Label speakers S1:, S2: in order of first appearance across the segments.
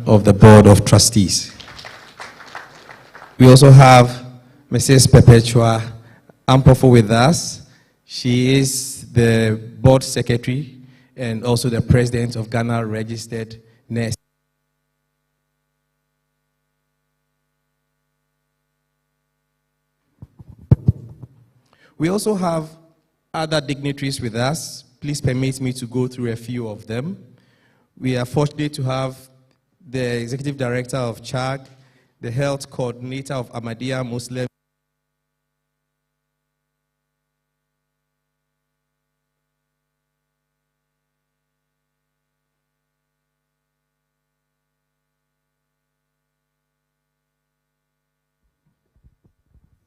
S1: of the Board of Trustees. We also have Mrs. Perpetua Ampofo with us. She is the Board Secretary and also the President of Ghana Registered Nurse. We also have other dignitaries with us. Please permit me to go through a few of them. We are fortunate to have the Executive Director of CHAG, the Health Coordinator of Ahmadiyya Muslim.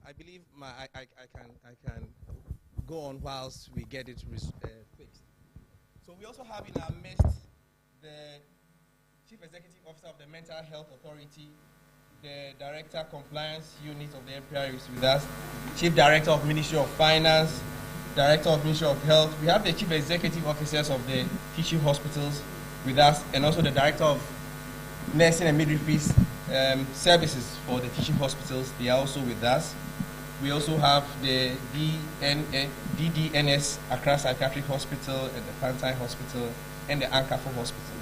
S1: I believe I can go on whilst we get it fixed. So we also have in our midst the Chief Executive Officer of the Mental Health Authority, the Director Compliance Unit of the MPR is with us, Chief Director of Ministry of Finance, Director of Ministry of Health. We have the Chief Executive Officers of the teaching hospitals with us, and also the Director of Nursing and Midwifery Services for the teaching hospitals. They are also with us. We also have the DDNS Accra Psychiatric Hospital and the Pantine Hospital and the Ankafo Hospital.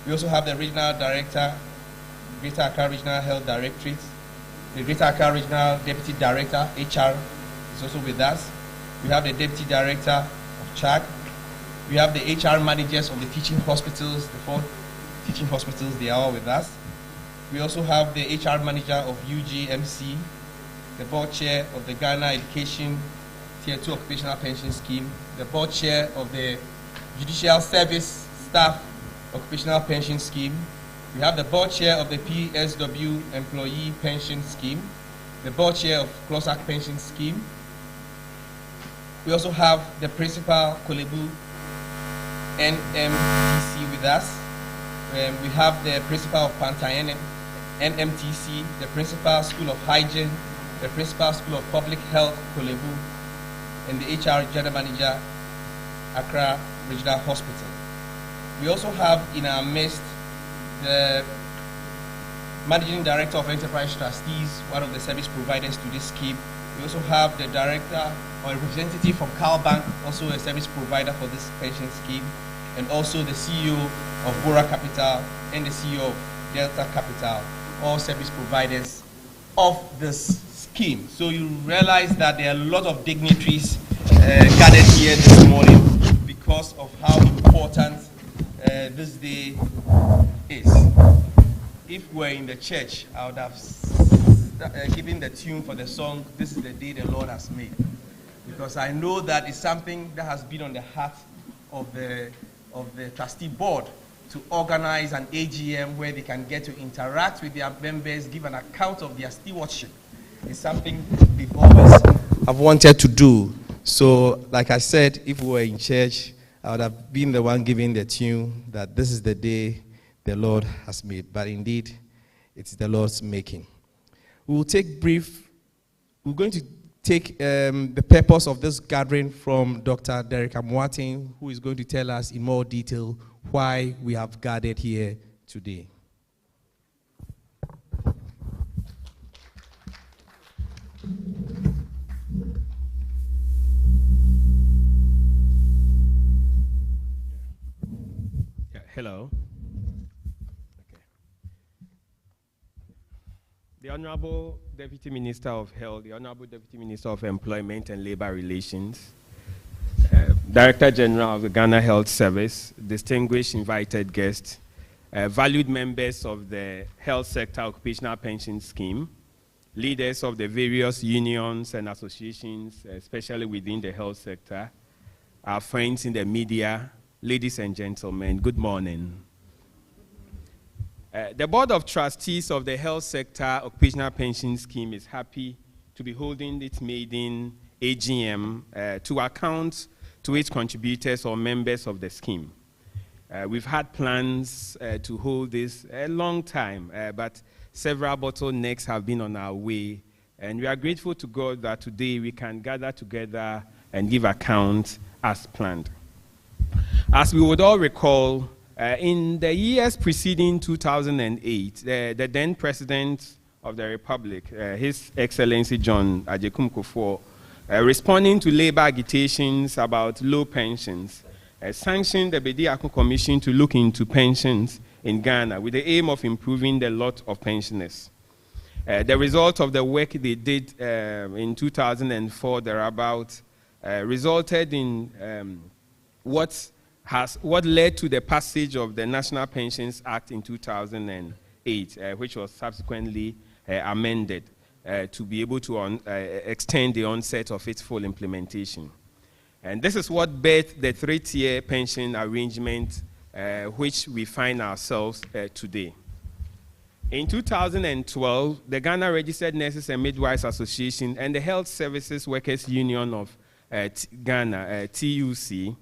S1: We also have the Regional Director, Greater Accra Regional Health Directorate, the Greater Accra Regional Deputy Director, HR, is also with us. We have the Deputy Director of CHAG. We have the HR managers of the teaching hospitals, the 4 teaching hospitals, they are all with us. We also have the HR manager of UGMC, the board chair of the Ghana Education Tier 2 Occupational Pension Scheme, the board chair of the Judicial Service Staff Occupational Pension Scheme. We have the board chair of the PSW Employee Pension Scheme, the board chair of CLOSAC Pension Scheme. We also have the principal Kolebu NMTC with us. We have the principal of Pantine NMTC, the principal School of Hygiene, the principal School of Public Health Kolebu, and the HR General Manager, Accra Regional Hospital. We also have in our midst the Managing Director of Enterprise Trustees, one of the service providers to this scheme. We also have the Director or a representative from Cal Bank, also a service provider for this pension scheme, and also the CEO of Bora Capital and the CEO of Delta Capital, all service providers of this scheme. So you realize that there are a lot of dignitaries gathered here this morning because of how important this day is. If we're in the church, I would have given the tune for the song, "This is the day the Lord has made," because I know that it's something that has been on the heart of the trustee board to organize an AGM where they can get to interact with their members, give an account of their stewardship. It's something they've always have wanted to do. So, like I said, if we were in church, I would have been the one giving the tune that this is the day the Lord has made. But indeed, it's the Lord's making. We're going to take the purpose of this gathering from Dr. Derek Amoating, who is going to tell us in more detail why we have gathered here today.
S2: Hello. Okay. The Honorable Deputy Minister of Health, the Honorable Deputy Minister of Employment and Labor Relations, Director General of the Ghana Health Service, distinguished invited guests, valued members of the Health Sector Occupational Pension Scheme, leaders of the various unions and associations, especially within the health sector, our friends in the media, ladies and gentlemen, good morning. The Board of Trustees of the Health Sector Occupational Pension Scheme is happy to be holding its maiden AGM to account to its contributors or members of the scheme. We've had plans to hold this a long time, but several bottlenecks have been on our way, and we are grateful to God that today we can gather together and give account as planned. As we would all recall, In the years preceding 2008, the then President of the Republic, His Excellency John Agyekum Kufuor, responding to labor agitations about low pensions, sanctioned the Bediako Commission to look into pensions in Ghana with the aim of improving the lot of pensioners. The result of the work they did in 2004 thereabout resulted in what led to the passage of the National Pensions Act in 2008, which was subsequently amended to be able to extend the onset of its full implementation. And this is what birthed the three-tier pension arrangement which we find ourselves today. In 2012, the Ghana Registered Nurses and Midwives Association and the Health Services Workers Union of Ghana, TUC,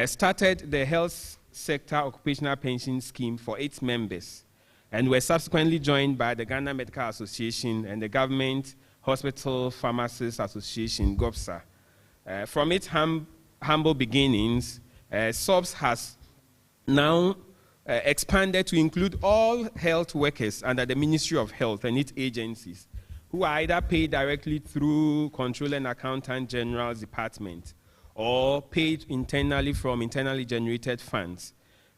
S2: started the Health Sector Occupational Pension Scheme for its members, and were subsequently joined by the Ghana Medical Association and the Government Hospital Pharmacists Association, GOPSA. From its humble beginnings, HSOPS has now expanded to include all health workers under the Ministry of Health and its agencies, who are either paid directly through Controller and Accountant General's Department or paid internally from internally generated funds.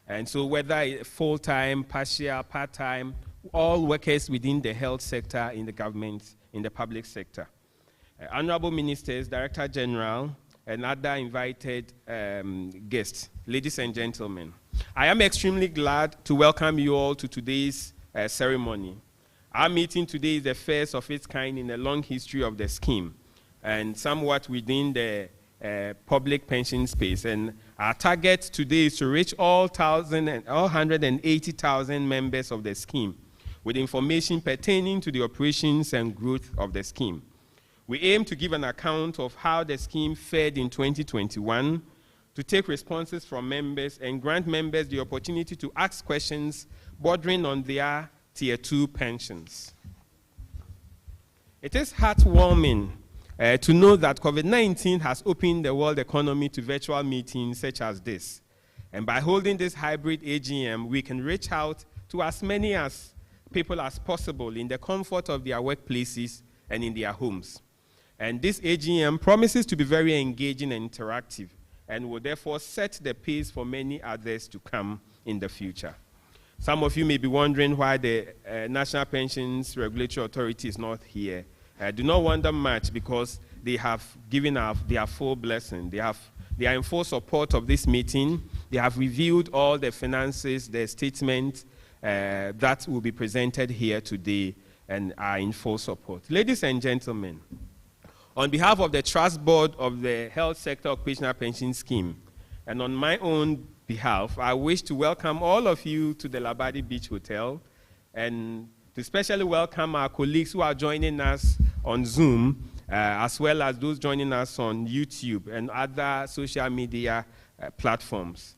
S2: And so whether full-time, partial, part-time, all workers within the health sector in the government, in the public sector. Honorable Ministers, Director General, and other invited guests, ladies and gentlemen, I am extremely glad to welcome you all to today's ceremony. Our meeting today is the first of its kind in a long history of the scheme and somewhat within the public pension space. And our target today is to reach all 180,000 members of the scheme with information pertaining to the operations and growth of the scheme. We aim to give an account of how the scheme fared in 2021, to take responses from members and grant members the opportunity to ask questions bordering on their Tier 2 pensions. It is heartwarming to know that COVID-19 has opened the world economy to virtual meetings such as this. And by holding this hybrid AGM, we can reach out to as many people as possible in the comfort of their workplaces and in their homes. And this AGM promises to be very engaging and interactive, and will therefore set the pace for many others to come in the future. Some of you may be wondering why the National Pensions Regulatory Authority is not here. Do not wonder much, because they have given their full blessing. They are in full support of this meeting. They have reviewed all the finances, the statements that will be presented here today, and are in full support. Ladies and gentlemen, on behalf of the Trust Board of the Health Sector Occupational Pension Scheme, and on my own behalf, I wish to welcome all of you to the Labadi Beach Hotel, and to especially welcome our colleagues who are joining us on Zoom, as well as those joining us on YouTube and other social media platforms.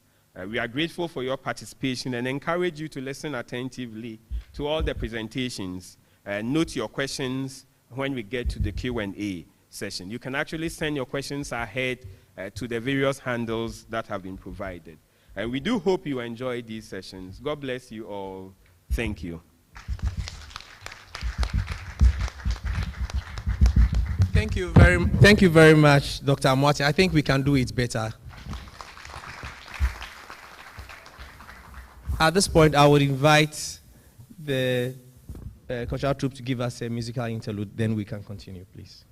S2: We are grateful for your participation and encourage you to listen attentively to all the presentations and note your questions when we get to the Q&A session. You can actually send your questions ahead to the various handles that have been provided. And we do hope you enjoy these sessions. God bless you all. Thank you.
S1: Thank you very much, Dr. Amwati. I think we can do it better. At this point, I would invite the cultural troupe to give us a musical interlude, then we can continue, please.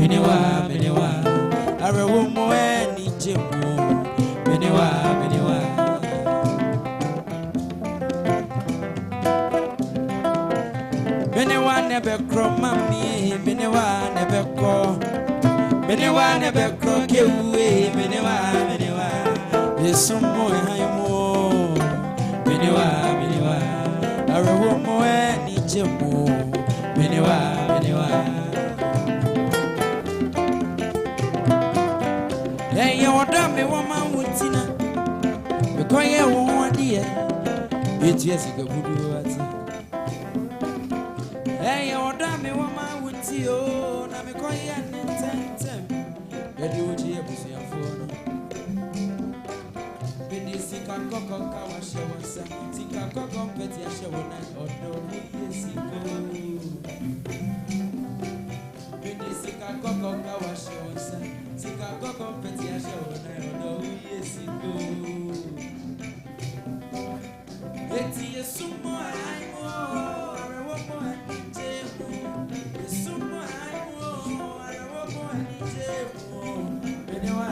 S3: Menewa, Arawomo and Ijimu, Menewa. Menewa never crow, mammy, Menewa never crow. Menewa never crow, away, Menewa. There's some more, Menewa, Arawomo and Ijimu, Menewa. Hey, you want me woman with Tina? Because you want dear. It's yes, you go do it. Hey, you want me woman with you? Now, because you are 10. Let you hear pussy and phone. When you see a cock on our show, see a cock on petty show, or no, yes, you go. When you see a cock on our show, Sika koko peti ya show na odo yesigo. Eti yesumo aimo, arewomo anijemo. Yesumo aimo, arewomo anijemo. Menewa.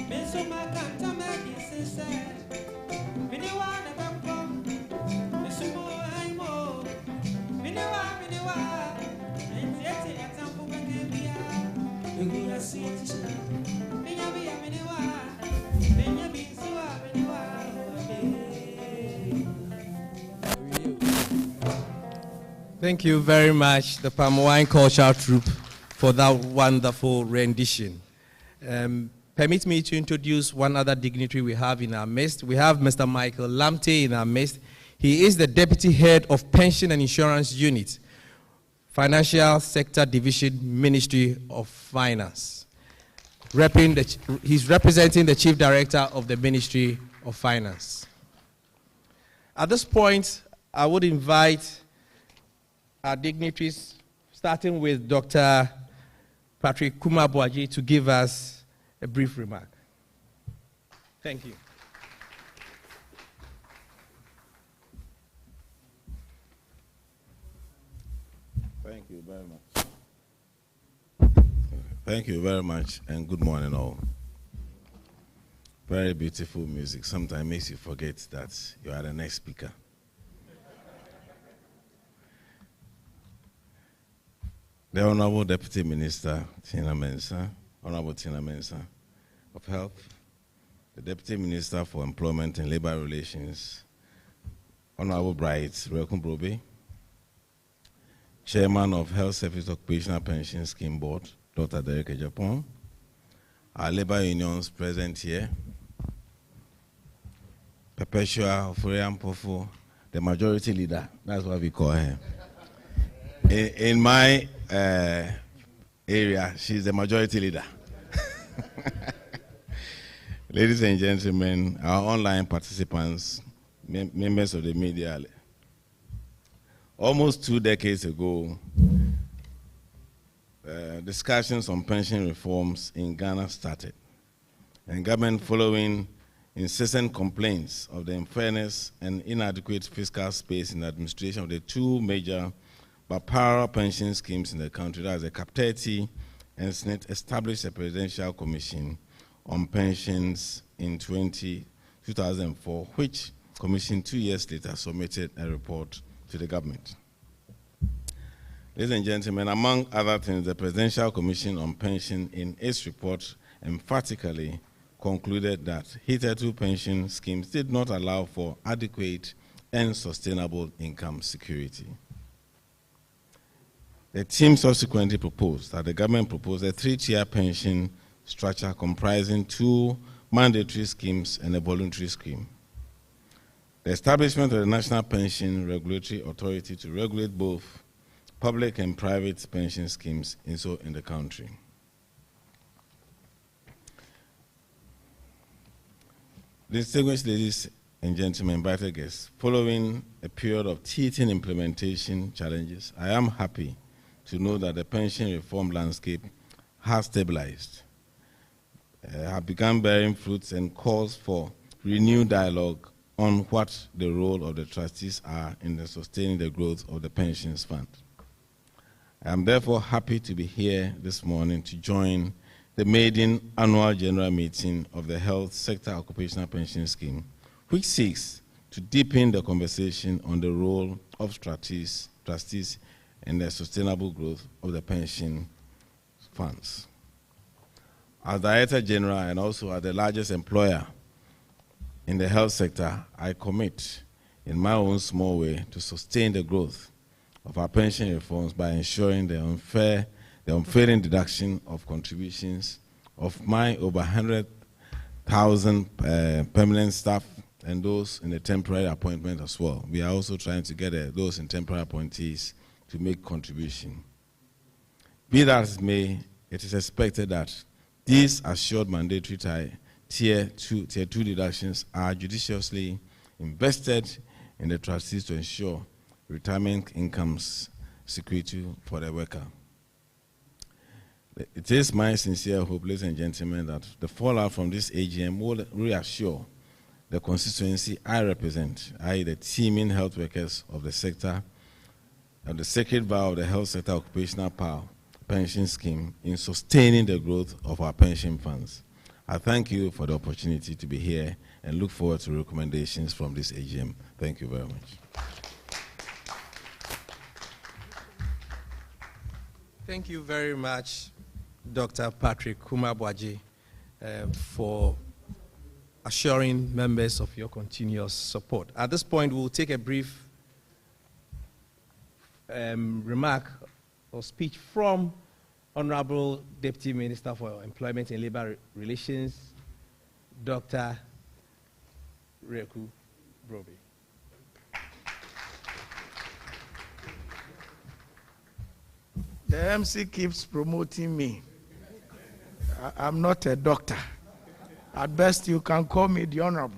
S3: Mesuma kanta medisese. Menewa na bambo. Mesumo aimo. Menewa. Enti atampo bekebia. Egura sichi. Menewa. Menewa bizuwa menewa.
S1: Thank you very much, the Palm Wine Cultural Troupe, for that wonderful rendition. Permit me to introduce one other dignitary we have in our midst. We have Mr. Michael Lamte in our midst. He is the Deputy Head of Pension and Insurance Unit, Financial Sector Division, Ministry of Finance. He's representing the Chief Director of the Ministry of Finance. At this point, I would invite our dignitaries, starting with Dr. Patrick Kumabuaji, to give us a brief remark. Thank you.
S4: Thank you very much. Thank you very much, and good morning all. Very beautiful music. Sometimes makes you forget that you are the next speaker. The Honorable Deputy Minister, Honorable Tina Mensah of Health, the Deputy Minister for Employment and Labor Relations, Honorable Bright Rekunbrobe, Chairman of Health Service Occupational Pension Scheme Board, Dr. Derek Ejapon, our labor unions present here, Perpetua Ofurian Pofu, the majority leader, that's what we call her. In my area, she's the majority leader. Ladies and gentlemen, our online participants, members of the media, almost 2 decades ago, discussions on pension reforms in Ghana started, and government, following incessant complaints of the unfairness and inadequate fiscal space in the administration of the two major but parallel pension schemes in the country, that's the CAP 30 and Senate, established a presidential commission on pensions in 2004, which commission 2 years later submitted a report to the government. Ladies and gentlemen, among other things, the Presidential Commission on Pension in its report emphatically concluded that hitherto pension schemes did not allow for adequate and sustainable income security. The team subsequently proposed that the government propose a 3-tier pension structure comprising 2 mandatory schemes and a voluntary scheme. The establishment of the National Pension Regulatory Authority to regulate both public and private pension schemes in the country. Distinguished ladies and gentlemen, invited guests, following a period of teething implementation challenges, I am happy to know that the pension reform landscape has stabilized, have begun bearing fruits, and calls for renewed dialogue on what the role of the trustees are in the sustaining the growth of the pensions fund. I am therefore happy to be here this morning to join the MAIDEN Annual General Meeting of the Health Sector Occupational Pension Scheme, which seeks to deepen the conversation on the role of trustees in the sustainable growth of the pension funds. As Director General and also as the largest employer in the health sector, I commit in my own small way to sustain the growth of our pension reforms by ensuring the unfailing deduction of contributions of my over 100,000 permanent staff and those in the temporary appointment as well. We are also trying to get those in temporary appointees to make contribution. Be that as may, it is expected that these assured mandatory tier 2 deductions are judiciously invested in the trustees to ensure retirement incomes security for the worker. It is my sincere hope, ladies and gentlemen, that the fallout from this AGM will reassure the constituency I represent, i.e. the teeming health workers of the sector, and the sacred vow of the health sector occupational power pension scheme in sustaining the growth of our pension funds. I thank you for the opportunity to be here and look forward to recommendations from this AGM. Thank you very much.
S1: Thank you very much, Dr. Patrick Kumabwaji, for assuring members of your continuous support. At this point, we'll take a brief remark or speech from Honorable Deputy Minister for Employment and Labor Relations, Dr. Reku Broby.
S5: The MC keeps promoting me. I'm not a doctor. At best, you can call me the Honorable.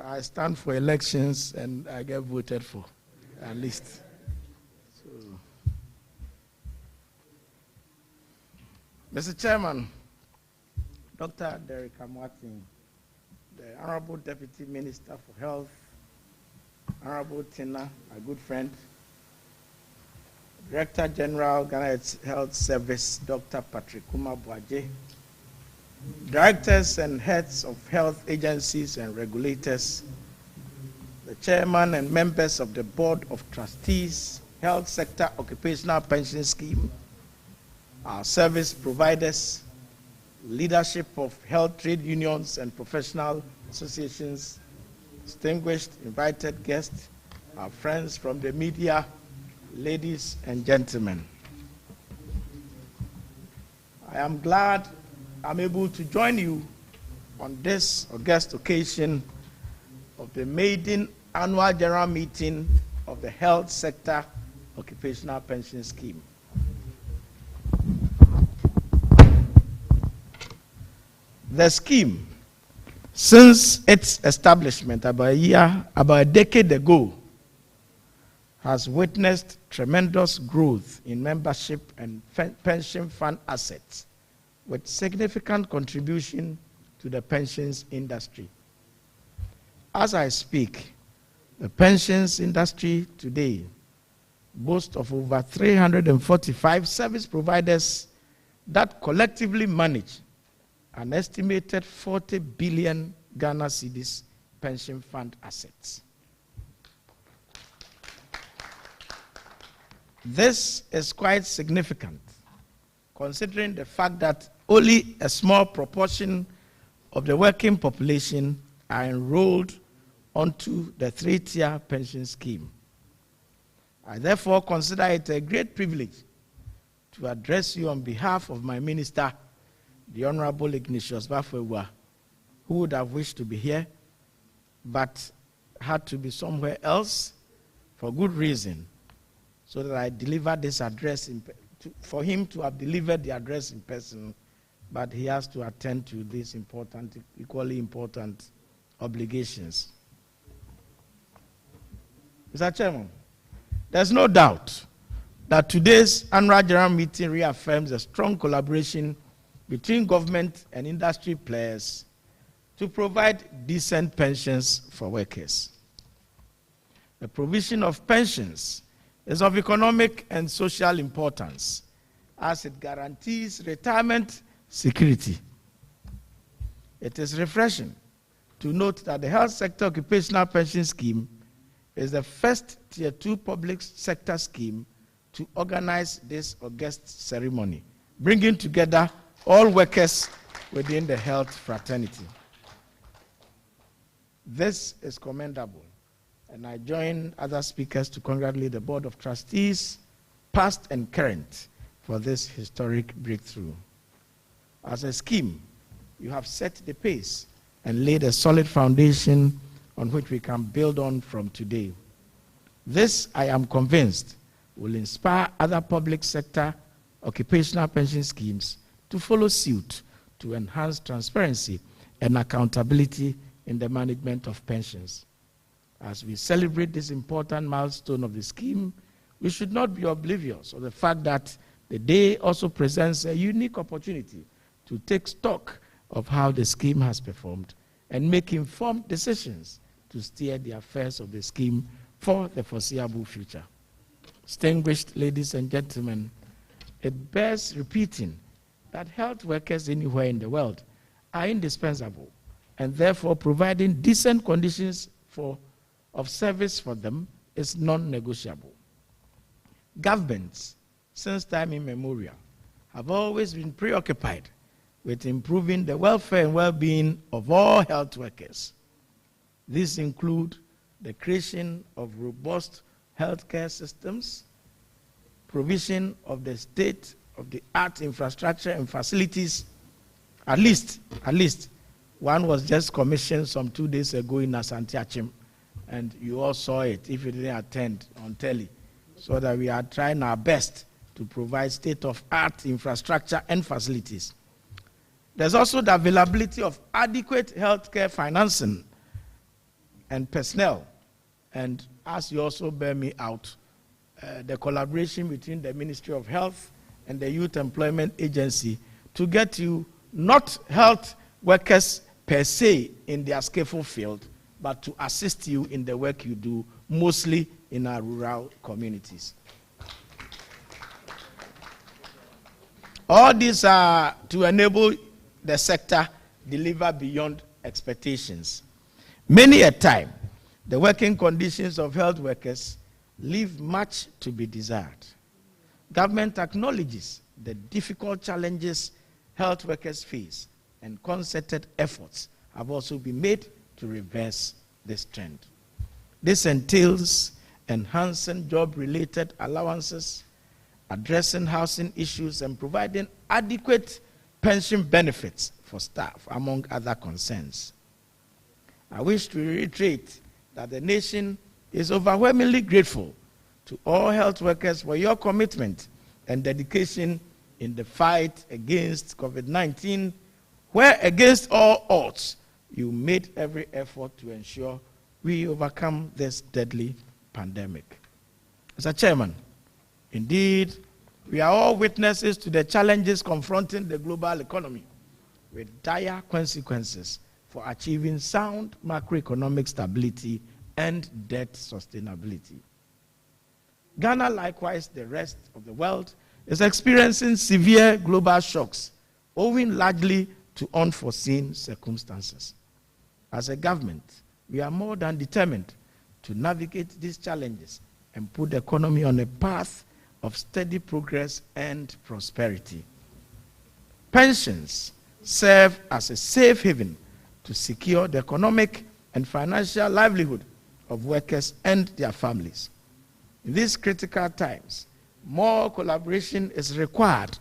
S5: I stand for elections and I get voted for, at least. So, Mr. Chairman, Dr. Derek Martin, the Honorable Deputy Minister for Health, Honorable Tina, a good friend, Director General, Ghana Health Service, Dr. Patrick Kumabwaji, Directors and heads of health agencies and regulators, the chairman and members of the Board of Trustees, Health Sector Occupational Pension Scheme, our service providers, leadership of health trade unions and professional associations, distinguished invited guests, our friends from the media, ladies and gentlemen. I am glad I'm able to join you on this august occasion of the MAIDEN Annual General Meeting of the Health Sector Occupational Pension Scheme. The scheme, since its establishment about a decade ago, has witnessed tremendous growth in membership and pension fund assets, with significant contribution to the pensions industry. As I speak, the pensions industry today boasts of over 345 service providers that collectively manage an estimated 40 billion Ghana cedis pension fund assets. This is quite significant, considering the fact that only a small proportion of the working population are enrolled onto the three-tier pension scheme. I therefore consider it a great privilege to address you on behalf of my minister, the Honorable Ignatius Bafwewa, who would have wished to be here, but had to be somewhere else for good reason, so that I delivered this address for him to have delivered the address in person, but he has to attend to these important, equally important obligations. Mr. Chairman, there's no doubt that today's annual general meeting reaffirms a strong collaboration between government and industry players to to provide decent pensions for workers. The provision of pensions is of economic and social importance as it guarantees retirement security. It is refreshing to note that the Health Sector Occupational Pension Scheme is the first Tier 2 public sector scheme to organize this august ceremony, bringing together all workers within the health fraternity. This is commendable, and I join other speakers to congratulate the Board of Trustees, past and current, for this historic breakthrough. As a scheme, you have set the pace and laid a solid foundation on which we can build on from today. This, I am convinced, will inspire other public sector occupational pension schemes to follow suit to enhance transparency and accountability in the management of pensions. As we celebrate this important milestone of the scheme, we should not be oblivious of the fact that the day also presents a unique opportunity to take stock of how the scheme has performed and make informed decisions to steer the affairs of the scheme for the foreseeable future. Distinguished ladies and gentlemen, it bears repeating that health workers anywhere in the world are indispensable, and therefore providing decent conditions of service for them is non-negotiable. Governments, since time immemorial, have always been preoccupied with improving the welfare and well-being of all health workers. These include the creation of robust healthcare systems, provision of the state-of-the-art infrastructure and facilities. At least, one was just commissioned some 2 days ago in Asante Achim, and you all saw it if you didn't attend on telly, so that we are trying our best to provide state-of-art infrastructure and facilities. There's also the availability of adequate healthcare financing and personnel, and as you also bear me out, the collaboration between the Ministry of Health and the Youth Employment Agency to get you not health workers per se in their skillful field, but to assist you in the work you do, mostly in our rural communities. All these are to enable the sector deliver beyond expectations. Many a time, the working conditions of health workers leave much to be desired. Government acknowledges the difficult challenges health workers face, and concerted efforts have also been made to reverse this trend. This entails enhancing job-related allowances, addressing housing issues, and providing adequate pension benefits for staff, among other concerns. I wish to reiterate that the nation is overwhelmingly grateful to all health workers for your commitment and dedication in the fight against COVID-19, where against all odds, you made every effort to ensure we overcome this deadly pandemic. Mr. Chairman, indeed, we are all witnesses to the challenges confronting the global economy, with dire consequences for achieving sound macroeconomic stability and debt sustainability. Ghana, likewise the rest of the world, is experiencing severe global shocks, owing largely to unforeseen circumstances. As a government, we are more than determined to navigate these challenges and put the economy on a path of steady progress and prosperity. Pensions serve as a safe haven to secure the economic and financial livelihood of workers and their families. In these critical times, more collaboration is required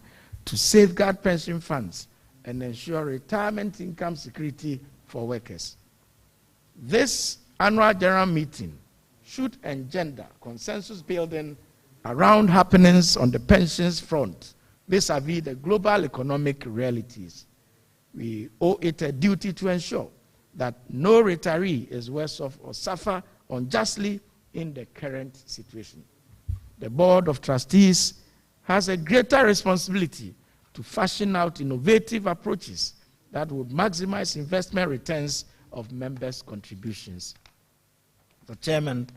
S5: to safeguard pension funds and ensure retirement income security for workers. This annual general meeting should engender consensus building around happenings on the pensions front vis-à-vis the global economic realities. We owe it a duty to ensure that no retiree is worse off or suffer unjustly in the current situation. The Board of Trustees has a greater responsibility to fashion out innovative approaches that would maximize investment returns of members' contributions. The Chairman,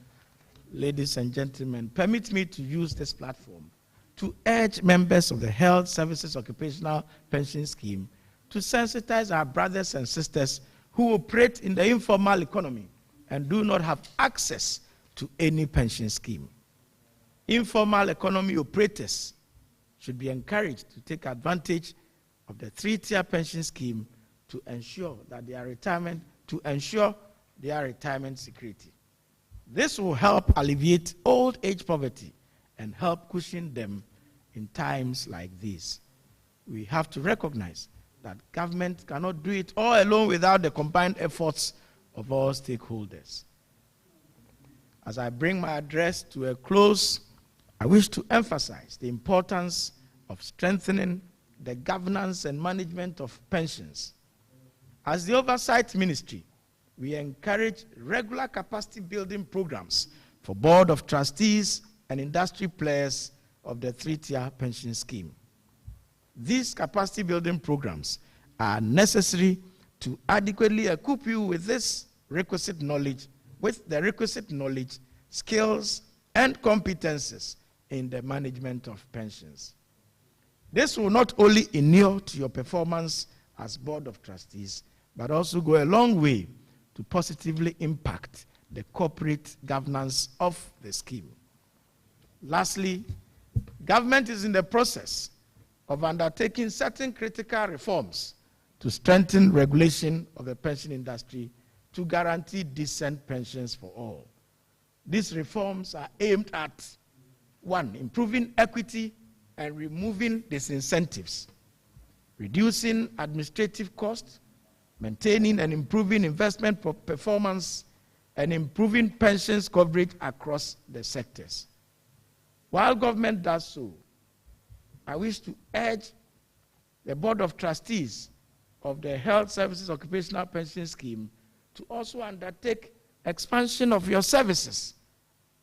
S5: ladies and gentlemen, permit me to use this platform to urge members of the Health Services Occupational Pension Scheme to sensitize our brothers and sisters who operate in the informal economy and do not have access to any pension scheme. Informal economy operators should be encouraged to take advantage of the 3-tier pension scheme to ensure their retirement security. This will help alleviate old age poverty and help cushion them in times like these. We have to recognize that government cannot do it all alone without the combined efforts of all stakeholders. As I bring my address to a close, I wish to emphasize the importance of strengthening the governance and management of pensions. As the Oversight Ministry, we encourage regular capacity building programs for Board of Trustees and industry players of the 3-tier pension scheme. These capacity building programs are necessary to adequately equip you with the requisite knowledge, skills, and competences in the management of pensions. This will not only inure to your performance as Board of Trustees, but also go a long way to positively impact the corporate governance of the scheme. Lastly, government is in the process of undertaking certain critical reforms to strengthen regulation of the pension industry to guarantee decent pensions for all. These reforms are aimed at, 1, improving equity and removing disincentives, reducing administrative costs, maintaining and improving investment performance, and improving pensions coverage across the sectors. While government does so, I wish to urge the Board of Trustees of the Health Services Occupational Pension Scheme to also undertake expansion of your services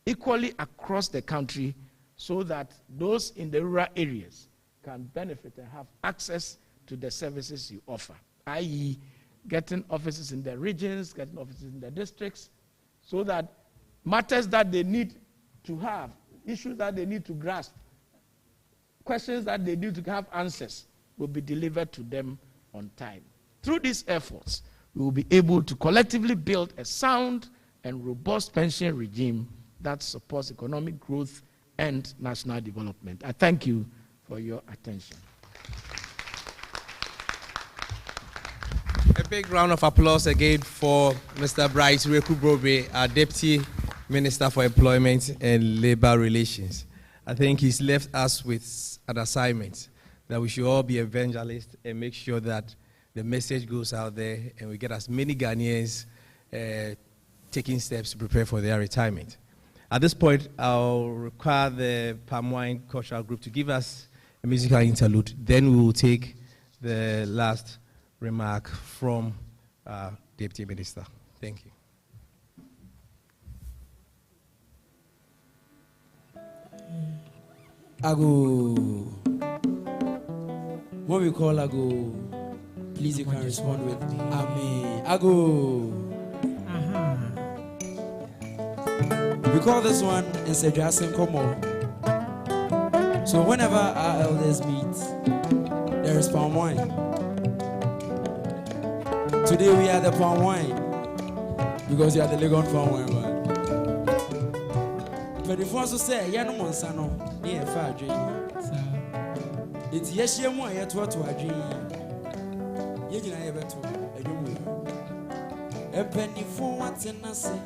S5: equally across the country so that those in the rural areas can benefit and have access to the services you offer, i.e., getting offices in the regions, getting offices in the districts, so that matters that they need to have, issues that they need to grasp, questions that they need to have answers, will be delivered to them on time. Through these efforts, we will be able to collectively build a sound and robust pension regime that supports economic growth and national development. I thank you for your attention.
S1: A big round of applause again for Mr. Bryce Rekubrobe, our Deputy Minister for Employment and Labor Relations. I think he's left us with an assignment that we should all be evangelists and make sure that the message goes out there and we get as many Ghanaians taking steps to prepare for their retirement. At this point, I'll require the Palm Wine Cultural Group to give us a musical interlude. Then we will take the last remark from Deputy Minister. Thank you.
S3: Ago. What we call Ago? Please, you can respond with Amen. Ago. We call this one Insejasin Komo. So whenever our elders meet, there is palm wine. Today we are the palm wine because you are the Legon palm wine man. But if you also say, Yano Monsano, near far dream. It's yes, you want yet what to a dream. You can ever to a dream. A penny for what's in a say.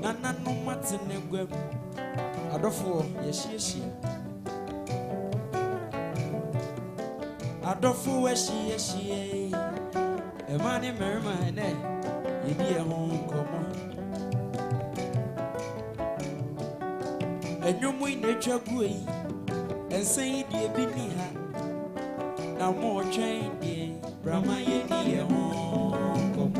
S3: Nana no what's in a web. I don't for yes, she. I don't for where she. A man in Merman, you be a home come. And you may nature way and say, dear Biniha. Now more train, dear Brahma, ye near home come.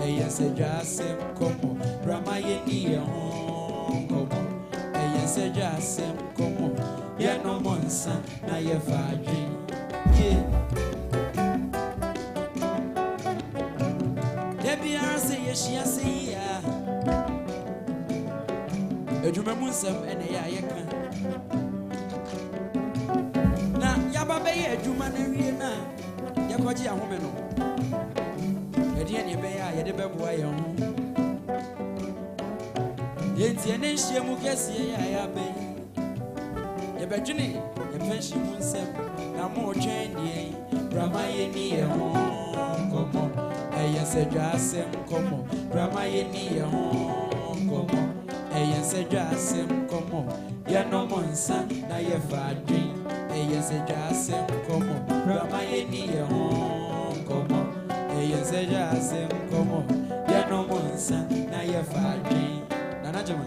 S3: A yes, a jassem come. Brahma, ye near home come. A yes, a jassem come. Yet no monster, now you're far dream. Yeah. Edwuma mu nsɛm ɛna yɛ ayɛka. Na yaba bɛyɛ adwuma na wie na yɛkɔgye ahome no. Ɛdeɛ ne bɛyɛ a yɛde bɛboa yɛn ho. Yɛnti ɛne nhyia mu kɛseɛ yɛ a yɛabɛyi. Yɛbɛdwene yɛpɛnhyɛ mu nsɛm na mootwɛn deɛ brama yɛni yɛn ho nkɔmmɔ. Ɛyɛ sɛ dwa asɛm nkɔmmɔ brama yɛni yɛn ho nkɔmmɔ. Ɛyɛ sɛ dwa asɛm nkɔmmɔ yɛnom nsa na yɛfa adwen. Ɛyɛ sɛ dwa asɛm nkɔmmɔ brama yɛni yɛn ho nkɔmmɔ. Ɛyɛ sɛ dwa asɛm nkɔmmɔ yɛnom nsa na yɛfa adwen. Nana Jama.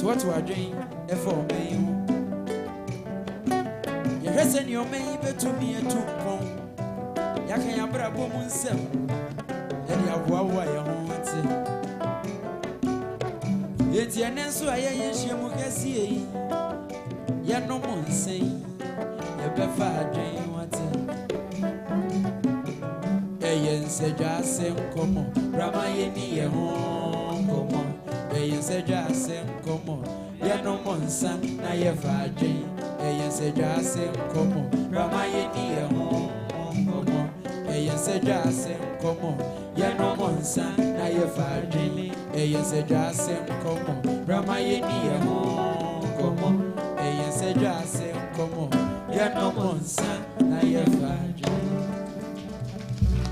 S3: What we are doing for me. You listen, you may be to me a 2 pound. Yakan Abra Bomun self, and you have Wawa your home. Yet, Yanesu, I am Shemugasi. Yet no one say, you better drain water. Ayen said, just say, come on, Ramayani, your home, come on. Ayen said, just say, come on. Yet no one son, na ye fadjin. Ayen said, just say, come on, Ramayani, your home, come on. Ayen said, just say, come on. Yet no one son, na ye fadjin. Ayen said, just say, come on, Ramayani, your home, come on. Ayen said, just say, come on. Yet no one son, na ye fadjin.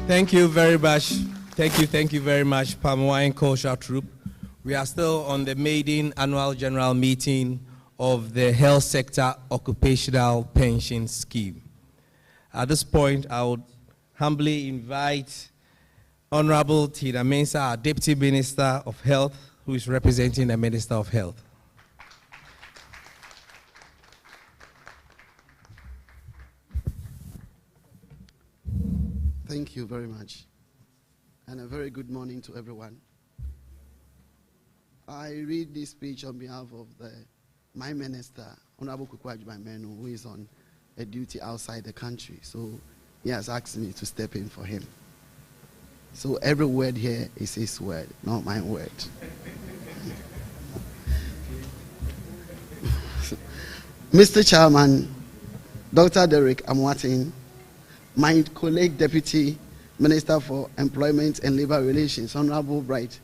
S1: Thank you very much. Thank you very much, Palm Cultural Troop. We are still on the MAIDEN Annual General Meeting of the Health Sector Occupational Pension Scheme. At this point, I would humbly invite Honorable Tina Mensah, our Deputy Minister of Health, who is representing the Minister of Health.
S6: Thank you very much, and a very good morning to everyone. I read this speech on behalf of my minister, Honorable Kukwaj Manu, who is on a duty outside the country. So he has asked me to step in for him. So every word here is his word, not my word. Mr. Chairman, Dr. Derek Amwatin, my colleague Deputy Minister for Employment and Labor Relations, Honorable Bright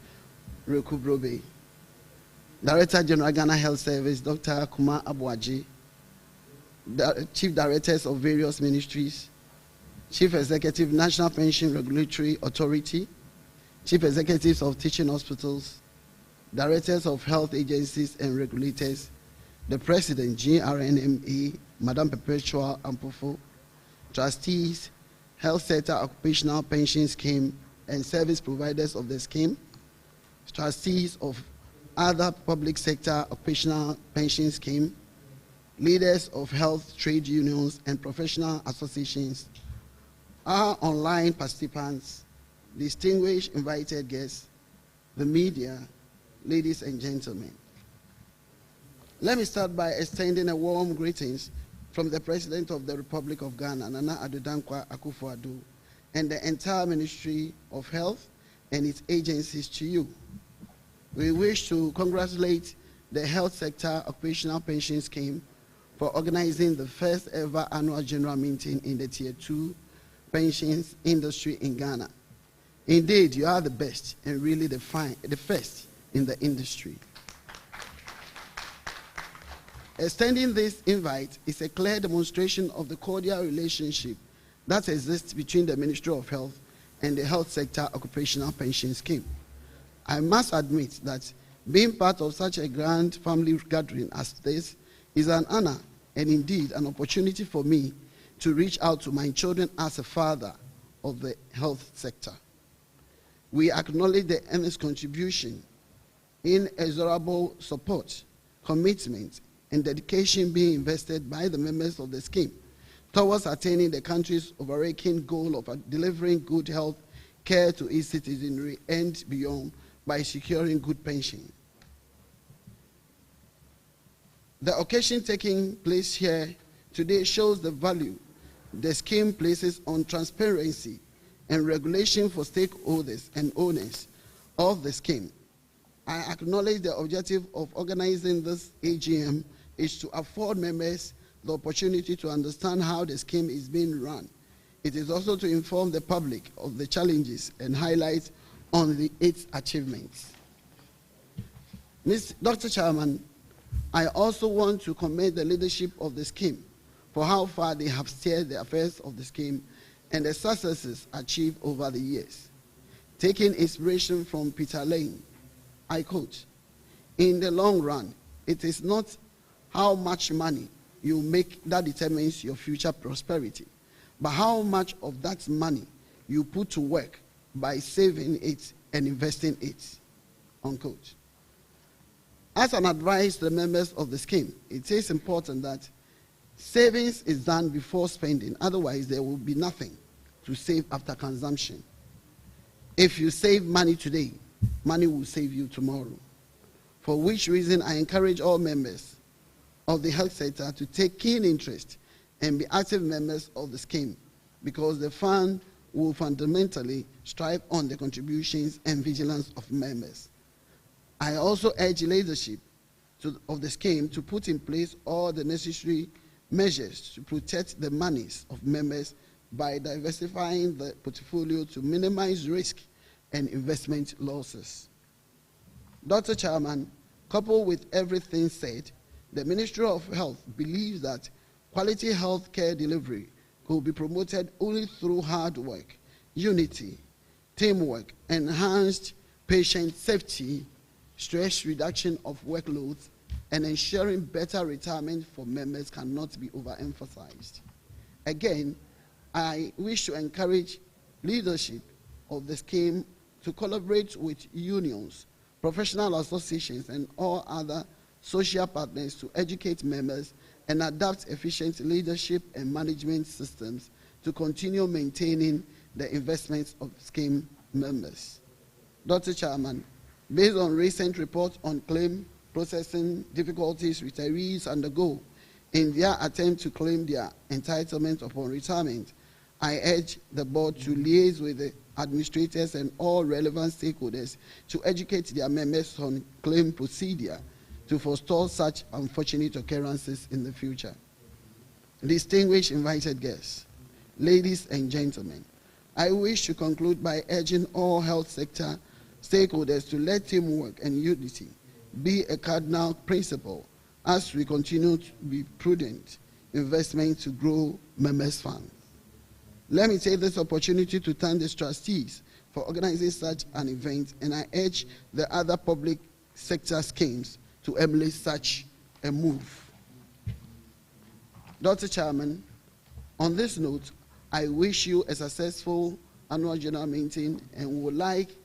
S6: Rekubrobe, Director General Ghana Health Service, Dr. Kuma Abuaji, Chief Directors of various ministries, Chief Executive National Pension Regulatory Authority, Chief Executives of Teaching Hospitals, Directors of Health Agencies and Regulators, the President, GRNMA, Madam Perpetua Ampofo, Trustees, Health Sector Occupational Pension Scheme and service providers of the scheme, trustees of other public sector occupational pension scheme, leaders of health trade unions and professional associations, our online participants, distinguished invited guests, the media, ladies and gentlemen. Let me start by extending a warm greetings from the President of the Republic of Ghana, Nana Addo Dankwa Akufo-Addo, and the entire Ministry of Health and its agencies to you. We wish to congratulate the Health Sector Occupational Pension Scheme for organizing the first ever annual general meeting in the Tier 2 pensions industry in Ghana. Indeed, you are the best and really the first in the industry. Extending this invite is a clear demonstration of the cordial relationship that exists between the Ministry of Health and the Health Sector Occupational Pension Scheme. I must admit that being part of such a grand family gathering as this is an honor and indeed an opportunity for me to reach out to my children as a father of the health sector. We acknowledge the earnest contribution, inexorable support, commitment, and dedication being invested by the members of the scheme towards attaining the country's overarching goal of delivering good health care to its citizenry and beyond by securing good pension. The occasion taking place here today shows the value the scheme places on transparency and regulation for stakeholders and owners of the scheme. I acknowledge the objective of organizing this AGM is to afford members the opportunity to understand how the scheme is being run. It is also to inform the public of the challenges and highlight on its achievements. Dr. Chairman, I also want to commend the leadership of the scheme for how far they have steered the affairs of the scheme and the successes achieved over the years. Taking inspiration from Peter Lane, I quote, "In the long run, it is not how much money you make that determines your future prosperity, but how much of that money you put to work by saving it and investing it," unquote. As an advice to the members of the scheme, it is important that savings is done before spending. Otherwise, there will be nothing to save after consumption. If you save money today, money will save you tomorrow. For which reason, I encourage all members of the health sector to take keen interest and be active members of the scheme, because the fund will fundamentally strive on the contributions and vigilance of members. I also urge leadership of the scheme to put in place all the necessary measures to protect the monies of members by diversifying the portfolio to minimize risk and investment losses. Dr. Chairman, coupled with everything said, the Ministry of Health believes that quality health care delivery could be promoted only through hard work, unity, teamwork, enhanced patient safety, stress reduction of workloads, and ensuring better retirement for members cannot be overemphasized. Again, I wish to encourage leadership of the scheme to collaborate with unions, professional associations, and all other social partners to educate members and adapt efficient leadership and management systems to continue maintaining the investments of scheme members. Dr. Chairman, based on recent reports on claim processing difficulties retirees undergo in their attempt to claim their entitlement upon retirement, I urge the board to liaise with the administrators and all relevant stakeholders to educate their members on claim procedure to forestall such unfortunate occurrences in the future. Distinguished invited guests, ladies and gentlemen, I wish to conclude by urging all health sector stakeholders to let teamwork and unity be a cardinal principle as we continue to be prudent investment to grow members' funds. Let me take this opportunity to thank the trustees for organizing such an event, and I urge the other public sector schemes to emulate such a move. Dr. Chairman, on this note, I wish you a successful annual general meeting and would like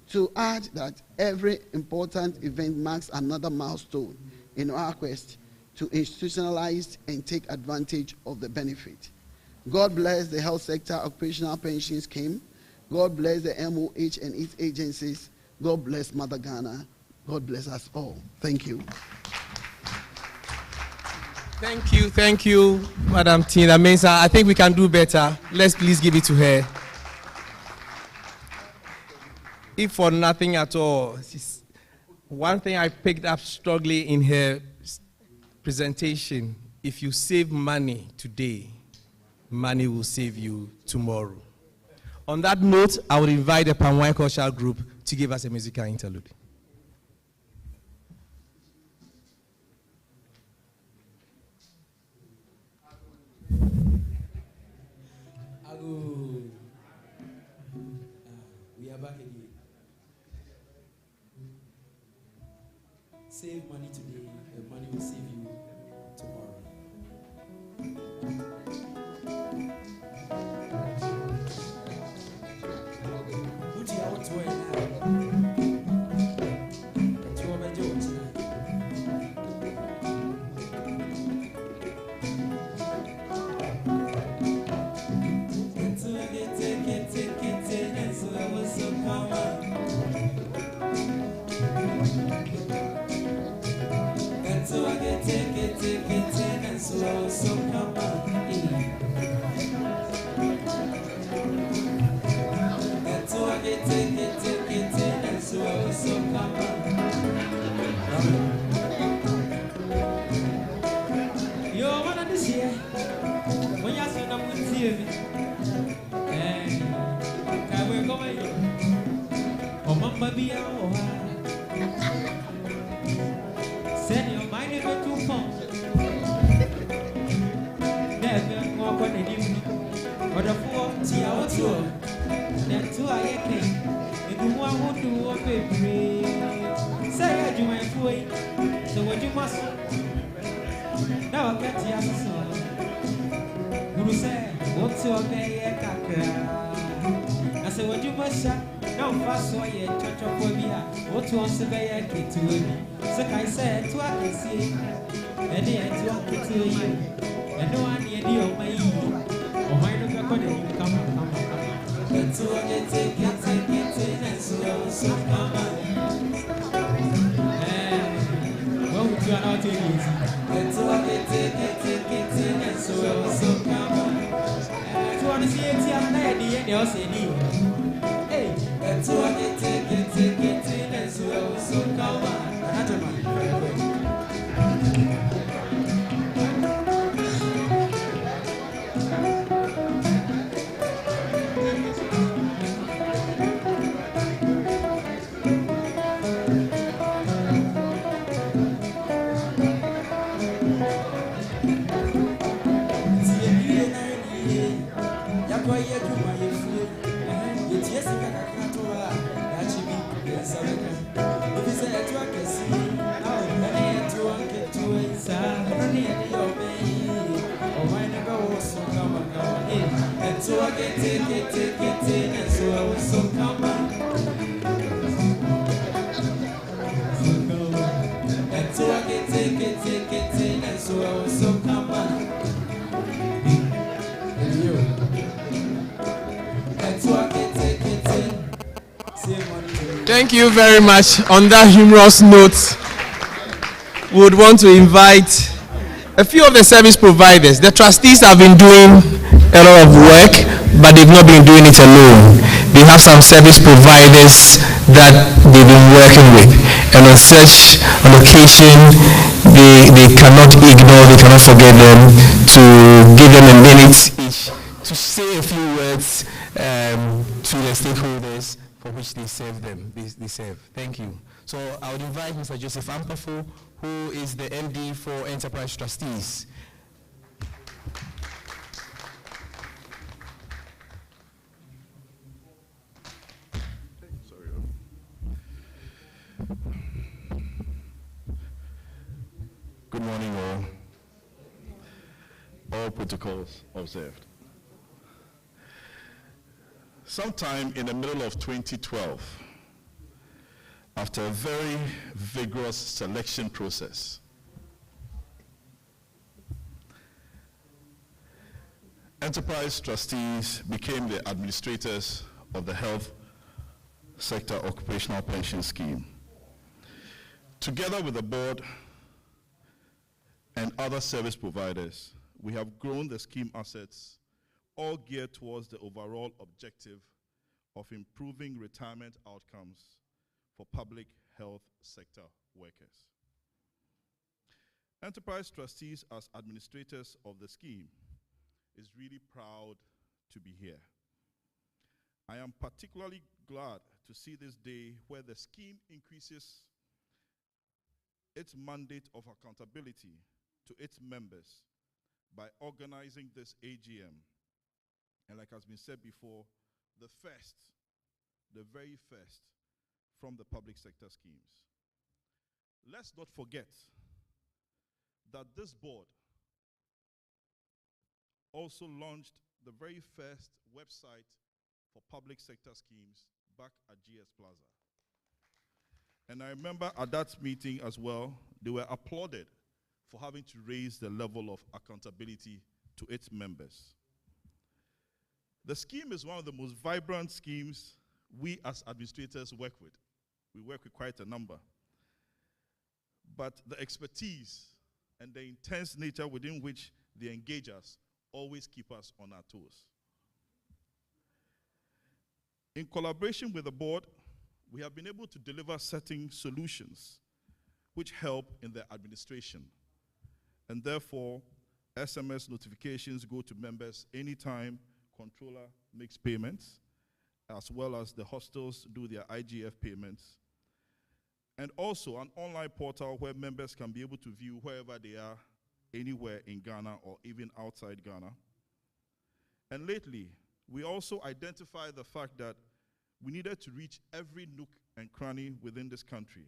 S6: to add that every important event marks another milestone in our quest to institutionalize and take advantage of the benefit. God bless the health sector occupational pension scheme. God bless the MOH and its agencies. God bless Mother Ghana. God bless us all. Thank you.
S1: Thank you, Madam Tina Mensah. I think we can do better. Let's please give it to her. If for nothing at all, one thing I picked up strongly in her presentation, if you save money today, money will save you tomorrow. On that note, I would invite the Palm Cultural Group to give us a musical interlude.
S3: We are back again. Save money today, the money will save you tomorrow. What do you want to wear now? To be our send your mind go too far. Never walk on the new. But the 40 hours old. Then 2 I came. If you want to do a baby, say you might wait. So what you must now get the answer. Who say, what's your day? I said, what you must say? Now, fast so yet, church of Wabia, what wants to be a kid to me. So I said, to I can see, and the end to a kid to you, and no one near the old may. Oh, my look at you come. And so I get take it, and so come on. Well, we are not easy. And so I get take it, and so come on. And so I see it here, and the end, you'll say, hey, and so I get take it, and so come on. So I get take it, and so I was so come on. And so I get take it, and so I was so come on. And so I get take it,
S1: Thank you very much. On that humorous note, we would want to invite a few of the service providers. The trustees have been doing a lot of work, but they've not been doing it alone. They have some service providers that they've been working with, and on such an occasion, they cannot ignore, they cannot forget them, to give them a minute each to say a few words to the stakeholders for which they serve them. They serve. Thank you. So I would invite Mr. Joseph Ampafo, who is the MD for Enterprise Trustees.
S7: Good morning, all. All protocols observed. Sometime in the middle of 2012, after a very vigorous selection process, Enterprise Trustees became the administrators of the Health Sector Occupational Pension Scheme. Together with the board and other service providers, we have grown the scheme assets, all geared towards the overall objective of improving retirement outcomes for public health sector workers. Enterprise Trustees, as administrators of the scheme, is really proud to be here. I am particularly glad to see this day where the scheme increases its mandate of accountability to its members by organizing this AGM. And like has been said before, the very first from the public sector schemes. Let's not forget that this board also launched the very first website for public sector schemes back at GS Plaza. And I remember at that meeting as well, they were applauded for having to raise the level of accountability to its members. The scheme is one of the most vibrant schemes we as administrators work with. We work with quite a number. But the expertise and the intense nature within which they engage us always keep us on our toes. In collaboration with the board, we have been able to deliver certain solutions which help in the administration. And therefore, SMS notifications go to members anytime controller makes payments. as well as the hostels do their IGF payments. And also an online portal where members can be able to view wherever they are, anywhere in Ghana or even outside Ghana. And lately, we also identified the fact that we needed to reach every nook and cranny within this country,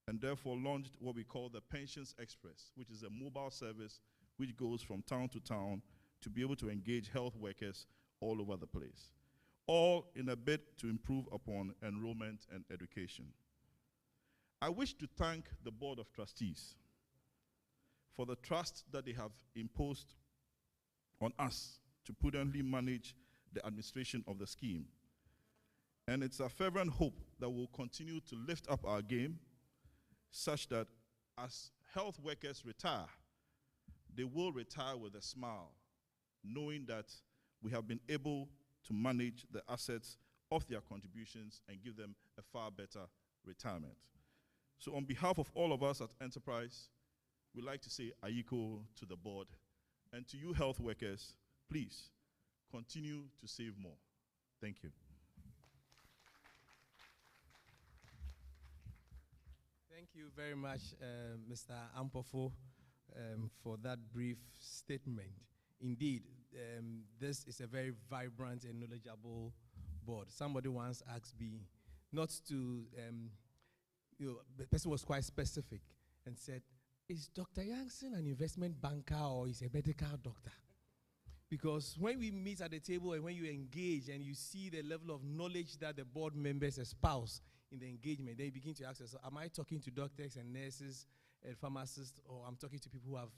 S7: and therefore launched what we call the Pensions Express, which is a mobile service which goes from town to town to be able to engage health workers all over the place, all in a bid to improve upon enrollment and education. I wish to thank the Board of Trustees for the trust that they have imposed on us to prudently manage the administration of the scheme. And it's a fervent hope that we'll continue to lift up our game such that as health workers retire, they will retire with a smile, knowing that we have been able to manage the assets of their contributions and give them a far better retirement. So on behalf of all of us at Enterprise, we'd like to say Ayiko to the board. And to you health workers, please continue to save more. Thank you.
S1: Thank you very much, Mr. Ampofo, for that brief statement. Indeed, this is a very vibrant and knowledgeable board. Somebody once asked me not to, the person was quite specific and said, is Dr. Yankson an investment banker or is a medical doctor? Because when we meet at the table and when you engage and you see the level of knowledge that the board members espouse in the engagement, then you begin to ask yourself, am I talking to doctors and nurses and pharmacists, or I'm talking to people who have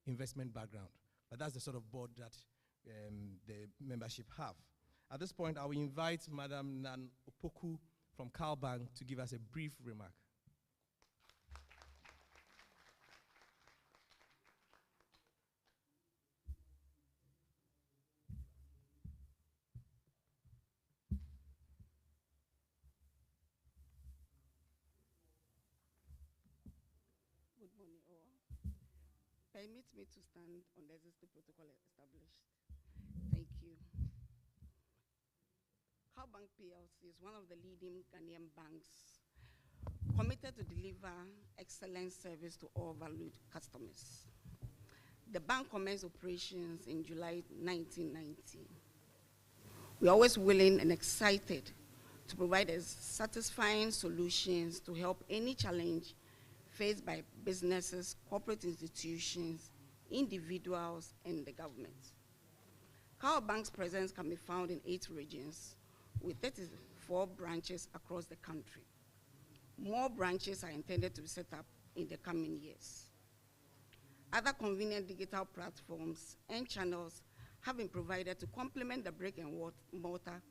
S1: investment background? But that's the sort of board that the membership have. At this point, I will invite Madam Nan Opoku from CalBank to give us a brief remark.
S8: Good morning, all. Permit me to stand on the existing protocol established. Thank you. CalBank PLC is one of the leading Ghanaian banks committed to deliver excellent service to all valued customers. The bank commenced operations in July 1990. We are always willing and excited to provide us satisfying solutions to help any challenge faced by businesses, corporate institutions, individuals, and the government. CalBank's presence can be found in 8 regions with 34 branches across the country. More branches are intended to be set up in the coming years. Other convenient digital platforms and channels have been provided to complement the brick and mortar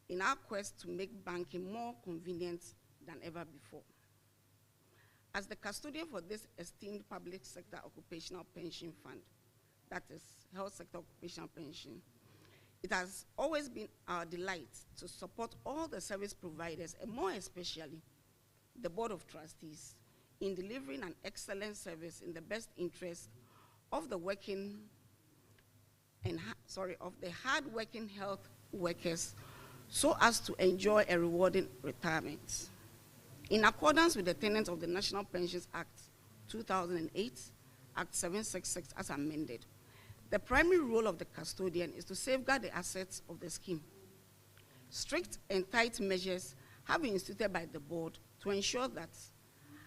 S8: in our quest to make banking more convenient than ever before. As the custodian for this esteemed public sector occupational pension fund, that is health sector occupational pension, it has always been our delight to support all the service providers, and more especially the Board of Trustees, in delivering an excellent service in the best interest of the hard-working health workers, so as to enjoy a rewarding retirement. In accordance with the tenets of the National Pensions Act 2008, Act 766 as amended, the primary role of the custodian is to safeguard the assets of the scheme. Strict and tight measures have been instituted by the board to ensure that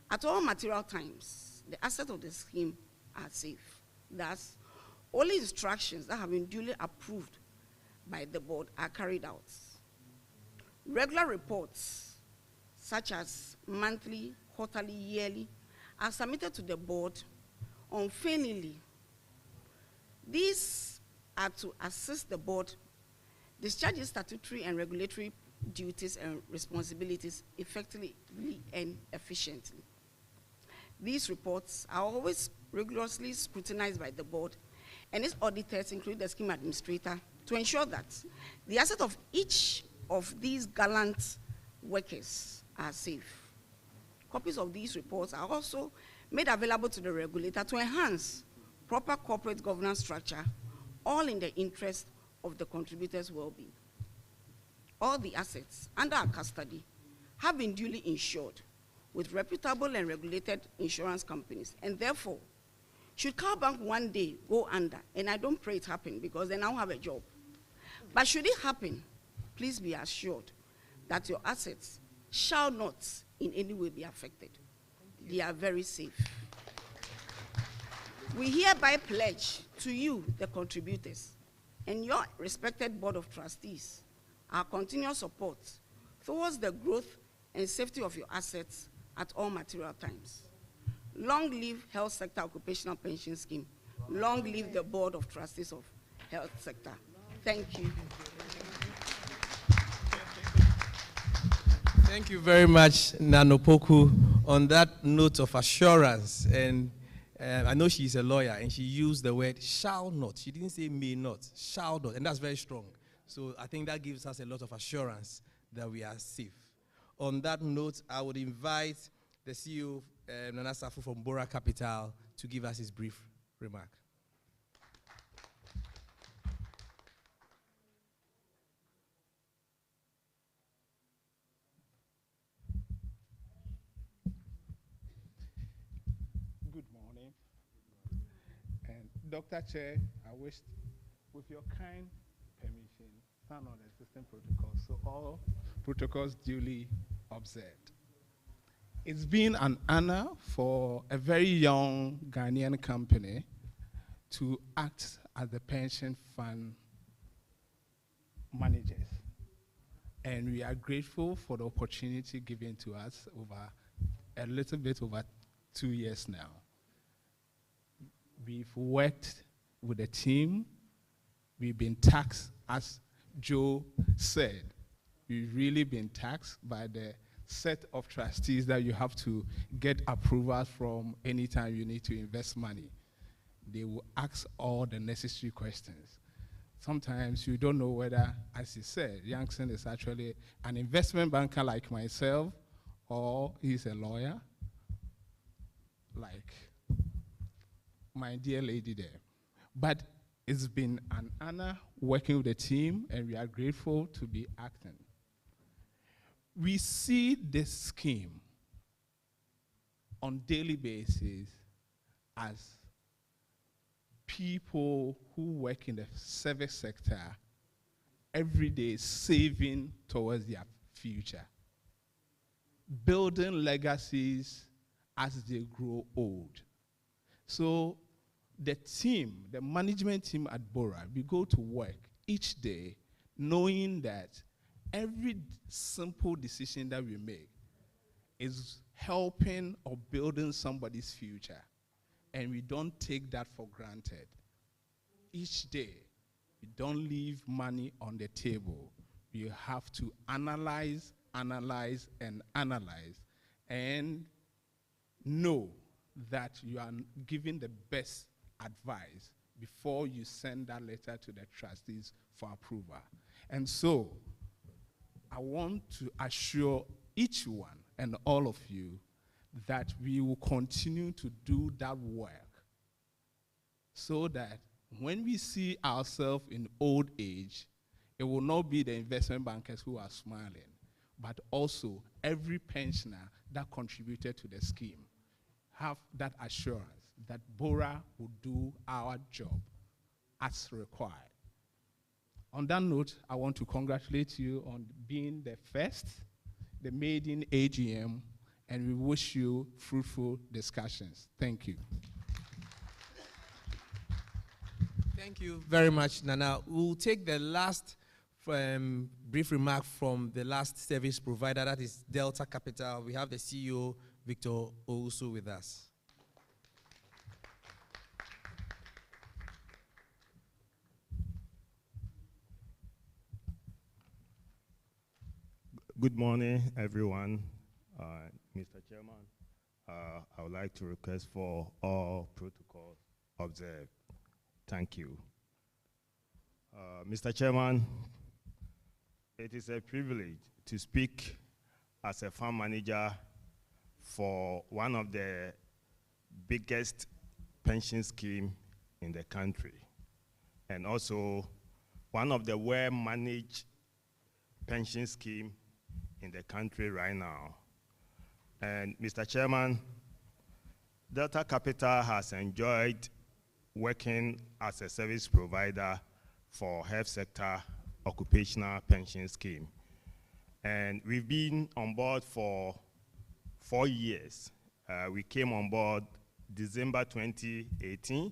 S8: at all material times, the assets of the scheme are safe. Thus, only instructions that have been duly approved by the board are carried out. Regular reports, such as monthly, quarterly, yearly, are submitted to the board unfailingly. These are to assist the board discharge its statutory and regulatory duties and responsibilities effectively and efficiently. These reports are always rigorously scrutinized by the board and its auditors, including the scheme administrator, to ensure that the assets of each of these gallant workers are safe. Copies of these reports are also made available to the regulator to enhance proper corporate governance structure, all in the interest of the contributors' well-being. all the assets under our custody have been duly insured with reputable and regulated insurance companies, and therefore, should Cowbank one day go under, and I don't pray it happen because they now have a job, but should it happen, please be assured that your assets shall not in any way be affected. They are very safe. We hereby pledge to you, the contributors, and your respected Board of Trustees, our continuous support towards the growth and safety of your assets at all material times. Long live Health Sector Occupational Pension Scheme. Long live the Board of Trustees of Health Sector. Thank you.
S1: Thank you very much, Nanopoku. On that note of assurance, and I know she's a lawyer, and she used the word shall not. She didn't say may not, shall not, and that's very strong. So I think that gives us a lot of assurance that we are safe. On that note, I would invite the CEO, Nana Safu from Bora Capital, to give us his brief remark.
S9: Good morning. And Dr. Chair, I wish, with your kind permission, stand on the existing protocols, so all protocols duly observed. It's been an honor for a very young Ghanaian company to act as the pension fund managers. And we are grateful for the opportunity given to us over a little bit over 2 years now. We've worked with the team. We've been taxed, as Joe said. We've really been taxed by the set of trustees that you have to get approval from anytime you need to invest money. They will ask all the necessary questions. Sometimes you don't know whether, as he said, Youngson is actually an investment banker like myself, or he's a lawyer, like my dear lady there. But it's been an honor working with the team, and we are grateful to be acting. We see this scheme on daily basis as people who work in the service sector every day saving towards their future, building legacies as they grow old. So the team, the management team at Bora, we go to work each day knowing that every simple decision that we make is helping or building somebody's future. And we don't take that for granted. Each day, we don't leave money on the table. You have to analyze, analyze, and analyze, and know that you are giving the best advice before you send that letter to the trustees for approval. And so, I want to assure each one and all of you that we will continue to do that work so that when we see ourselves in old age, it will not be the investment bankers who are smiling, but also every pensioner that contributed to the scheme. Have that assurance that Bora will do our job as required. On that note, I want to congratulate you on being the first, the MAIDEN AGM, and we wish you fruitful discussions. Thank you.
S1: Thank you very much, Nana. We'll take the last brief remark from the last service provider, that is Delta Capital. We have the CEO, Victor Owusu, with us.
S10: Good morning, everyone. Mr. Chairman, I would like to request for all protocols observed. Thank you. Mr. Chairman, it is a privilege to speak as a fund manager for one of the biggest pension schemes in the country, and also one of the well-managed pension scheme in the country right now. And Mr. Chairman, Delta Capital has enjoyed working as a service provider for health sector occupational pension scheme. And we've been on board for 4 years. We came on board December 2018,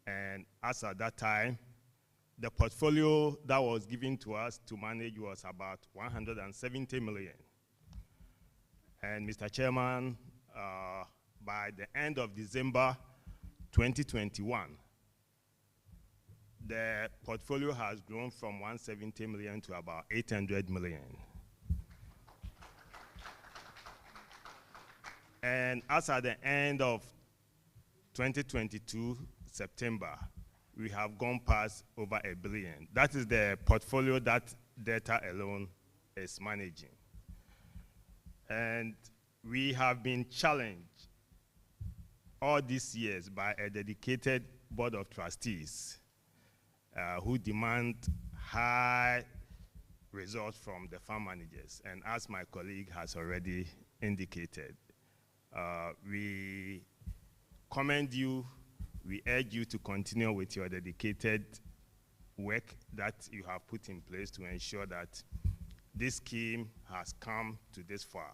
S10: and as at that time, the portfolio that was given to us to manage was about 170 million. And Mr. Chairman, by the end of December 2021, the portfolio has grown from 170 million to about 800 million. And as at the end of 2022, September, we have gone past over 1 billion. That is the portfolio that Delta alone is managing. And we have been challenged all these years by a dedicated board of trustees who demand high results from the fund managers. And as my colleague has already indicated, we commend you, we urge you to continue with your dedicated work that you have put in place to ensure that this scheme has come to this far.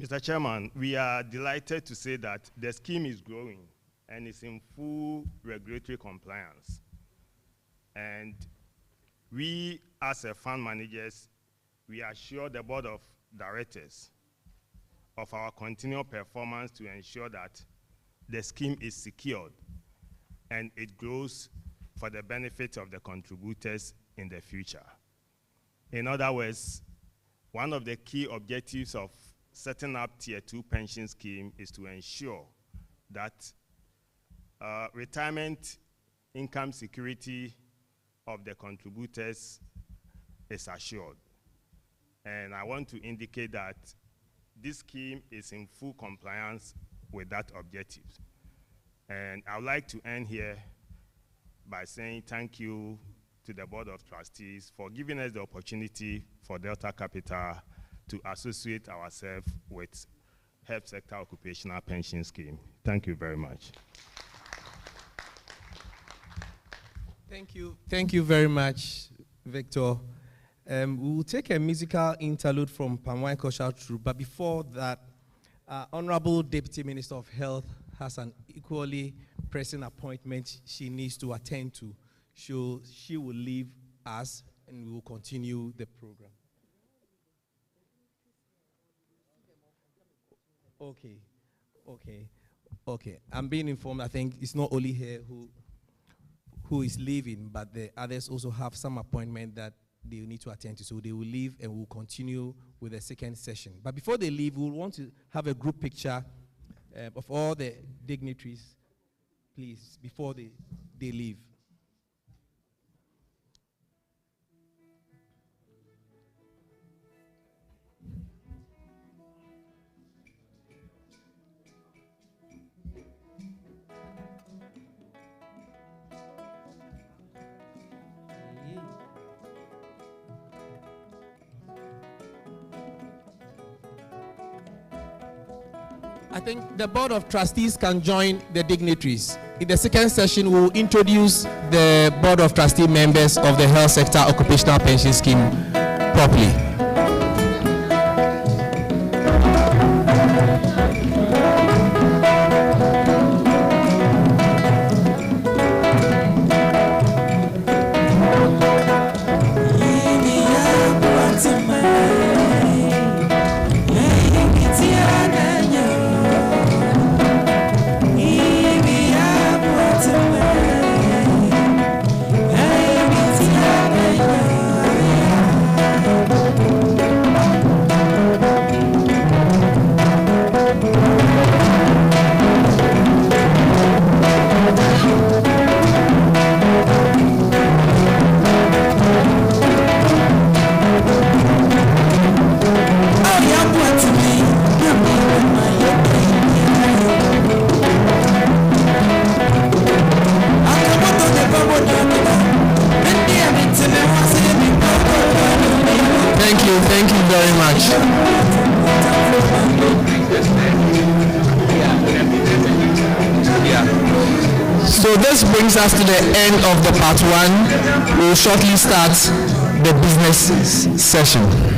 S10: Mr. Chairman, we are delighted to say that the scheme is growing and is in full regulatory compliance. And we, as a fund managers, we assure the board of directors of our continual performance to ensure that the scheme is secured and it grows for the benefit of the contributors in the future. In other words, one of the key objectives of setting up Tier 2 pension scheme is to ensure that retirement income security of the contributors is assured. And I want to indicate that this scheme is in full compliance with that objective. And I would like to end here by saying thank you to the Board of Trustees for giving us the opportunity for Delta Capital to associate ourselves with Health Sector Occupational Pension Scheme. Thank you very much.
S1: Thank you very much, Victor. We will take a musical interlude from Pamwai Cultural Troupe, but before that, Honorable Deputy Minister of Health has an equally pressing appointment she needs to attend to. She will leave us and we will continue the program. Okay. I'm being informed, I think it's not only her who is leaving, but the others also have some appointment that they need to attend to. So they will leave and we'll continue with the second session. But before they leave, we'll want to have a group picture of all the dignitaries, please, before they leave. I think the Board of Trustees can join the dignitaries. In the second session, we'll introduce the Board of Trustee members of the Health Sector Occupational Pension Scheme properly.
S11: very much. So this brings us to the end of the part one. We will shortly start the business session.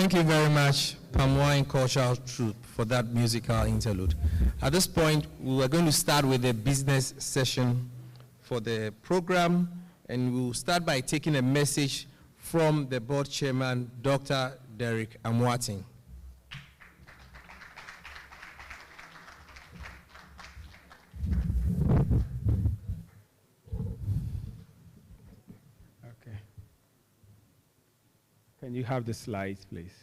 S11: Thank you very much, Pamwine Cultural Troupe, for that musical interlude. At this point, we are going to start with the business session for the program, and we'll start by taking a message from the board chairman, Dr. Derek Amoating.
S2: Okay. Can you have the slides, please?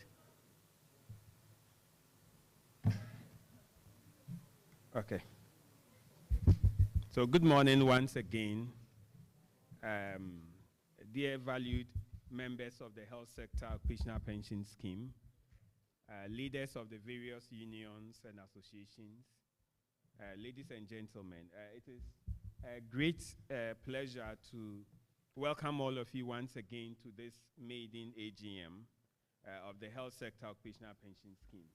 S2: Okay. So good morning once again. Dear valued members of the health sector occupational pension scheme, leaders of the various unions and associations, ladies and gentlemen, it is a great pleasure to welcome all of you once again to this maiden AGM of the health sector occupational pension scheme.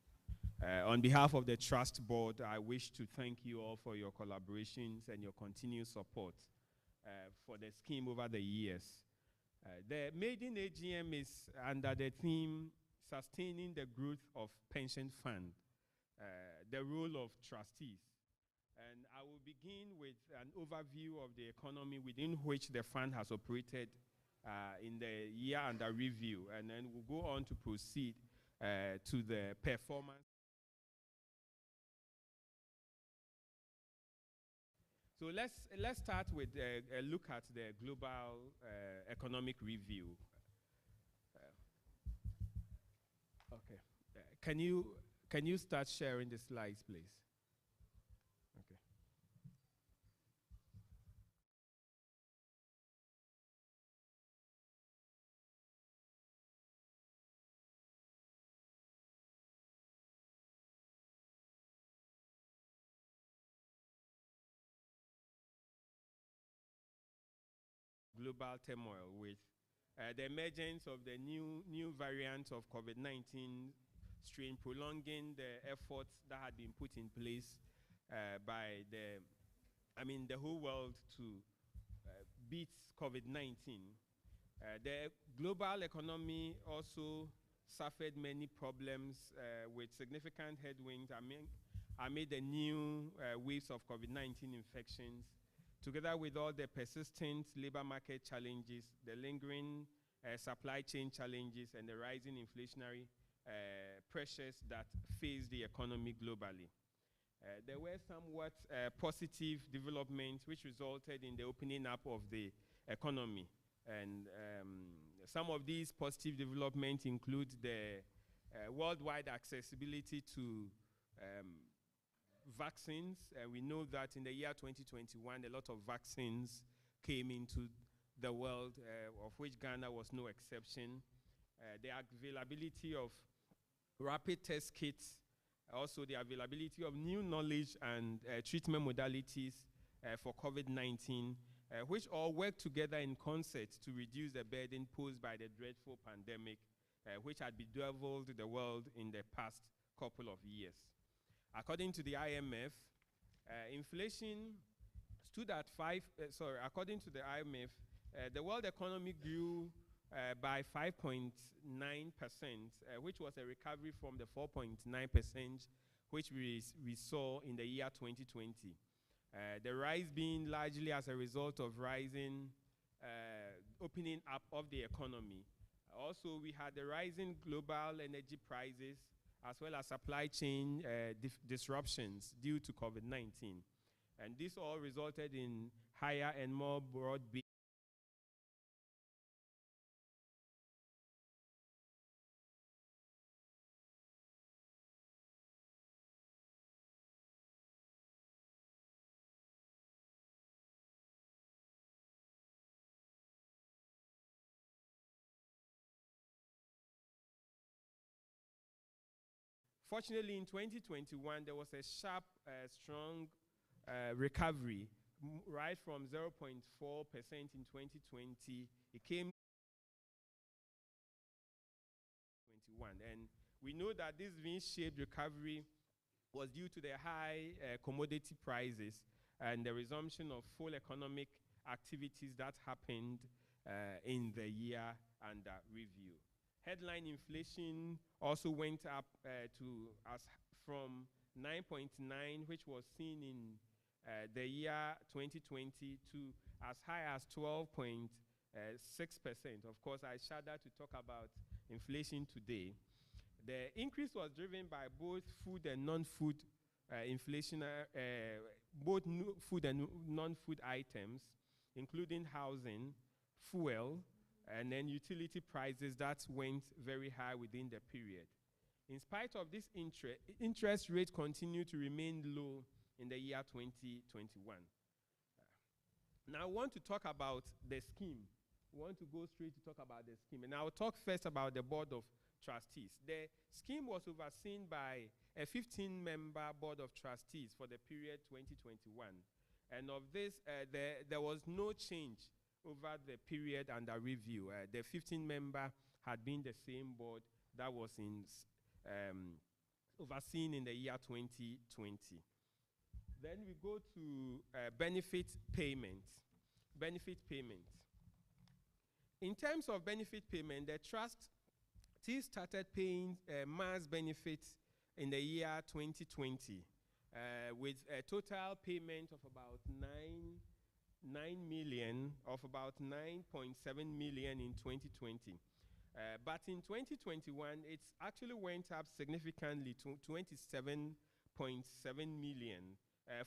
S2: On behalf of the Trust Board, I wish to thank you all for your collaborations and your continued support for the scheme over the years. The maiden AGM is under the theme, Sustaining the Growth of Pension Fund, the role of trustees. And I will begin with an overview of the economy within which the fund has operated in the year under review, and then we'll go on to proceed to the performance. So let's start with a look at the global economic review. Okay, can you start sharing the slides, please? Okay. Global turmoil with the emergence of the new variant of COVID-19 strain, prolonging the efforts that had been put in place by the whole world to beat COVID-19. The global economy also suffered many problems with significant headwinds amid the new waves of COVID-19 infections, together with all the persistent labor market challenges, the lingering supply chain challenges, and the rising inflationary pressures that face the economy globally. There were somewhat positive developments which resulted in the opening up of the economy. And some of these positive developments include the worldwide accessibility to vaccines. We know that in the year 2021, a lot of vaccines came into the world, of which Ghana was no exception. The availability of rapid test kits, also the availability of new knowledge and treatment modalities for COVID-19, which all work together in concert to reduce the burden posed by the dreadful pandemic, which had bedeviled the world in the past couple of years. According to the IMF, inflation stood at according to the IMF, the world economy grew by 5.9%, which was a recovery from the 4.9% which we saw in the year 2020. The rise being largely as a result of rising opening up of the economy. Also, we had the rising global energy prices as well as supply chain disruptions due to COVID-19. And this all resulted in higher and more broad-based Fortunately, in 2021, there was a sharp, strong recovery, right from 0.4% in 2020. It came 21, and we know that this V-shaped recovery was due to the high commodity prices and the resumption of full economic activities that happened in the year under review. Headline inflation also went up from 9.9, which was seen in the year 2020, to as high as 12.6%. Of course, I shudder to talk about inflation today. The increase was driven by both food and non-food inflation, both food and non-food items, including housing, fuel, and then utility prices that went very high within the period. In spite of this interest rate continued to remain low in the year 2021. Now I want to talk about the scheme. We want to go straight to talk about the scheme. And I'll talk first about the Board of Trustees. The scheme was overseen by a 15-member Board of Trustees for the period 2021. And of this, there was no change over the period under review. The 15-member had been the same board that was overseen in the year 2020. Then we go to benefit payments. Benefit payments. In terms of benefit payment, the trustees started paying mass benefits in the year 2020 with a total payment of about 9 million, of about 9.7 million in 2020. But in 2021, it actually went up significantly to 27.7 million.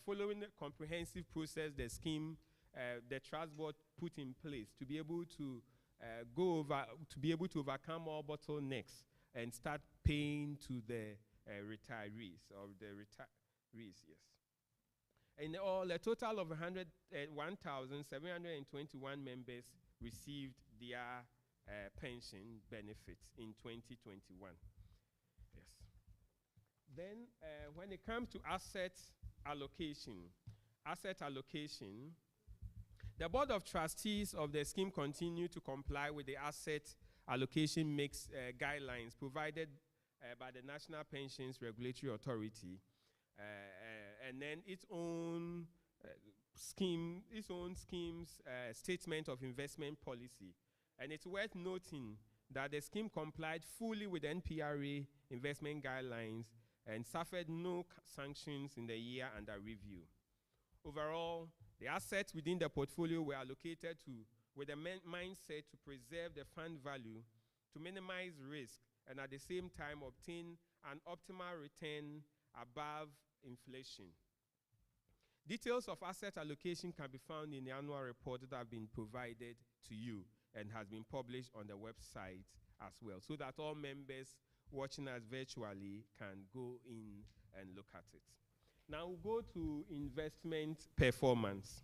S2: Following the comprehensive process, the scheme, the Trust Board put in place to be able to overcome all bottlenecks and start paying to the retirees, or the retirees, yes. In all, a total of 1,721 members received their pension benefits in 2021. Yes. Then, when it comes to asset allocation, the Board of Trustees of the scheme continue to comply with the asset allocation mix guidelines provided by the National Pensions Regulatory Authority, and then its own scheme's statement of investment policy. And it's worth noting that the scheme complied fully with NPRA investment guidelines and suffered no sanctions in the year under review. Overall, the assets within the portfolio were allocated with a mindset to preserve the fund value, to minimize risk, and at the same time obtain an optimal return above inflation. Details of asset allocation can be found in the annual report that have been provided to you and has been published on the website as well, so that all members watching us virtually can go in and look at it. Now we'll go to investment performance.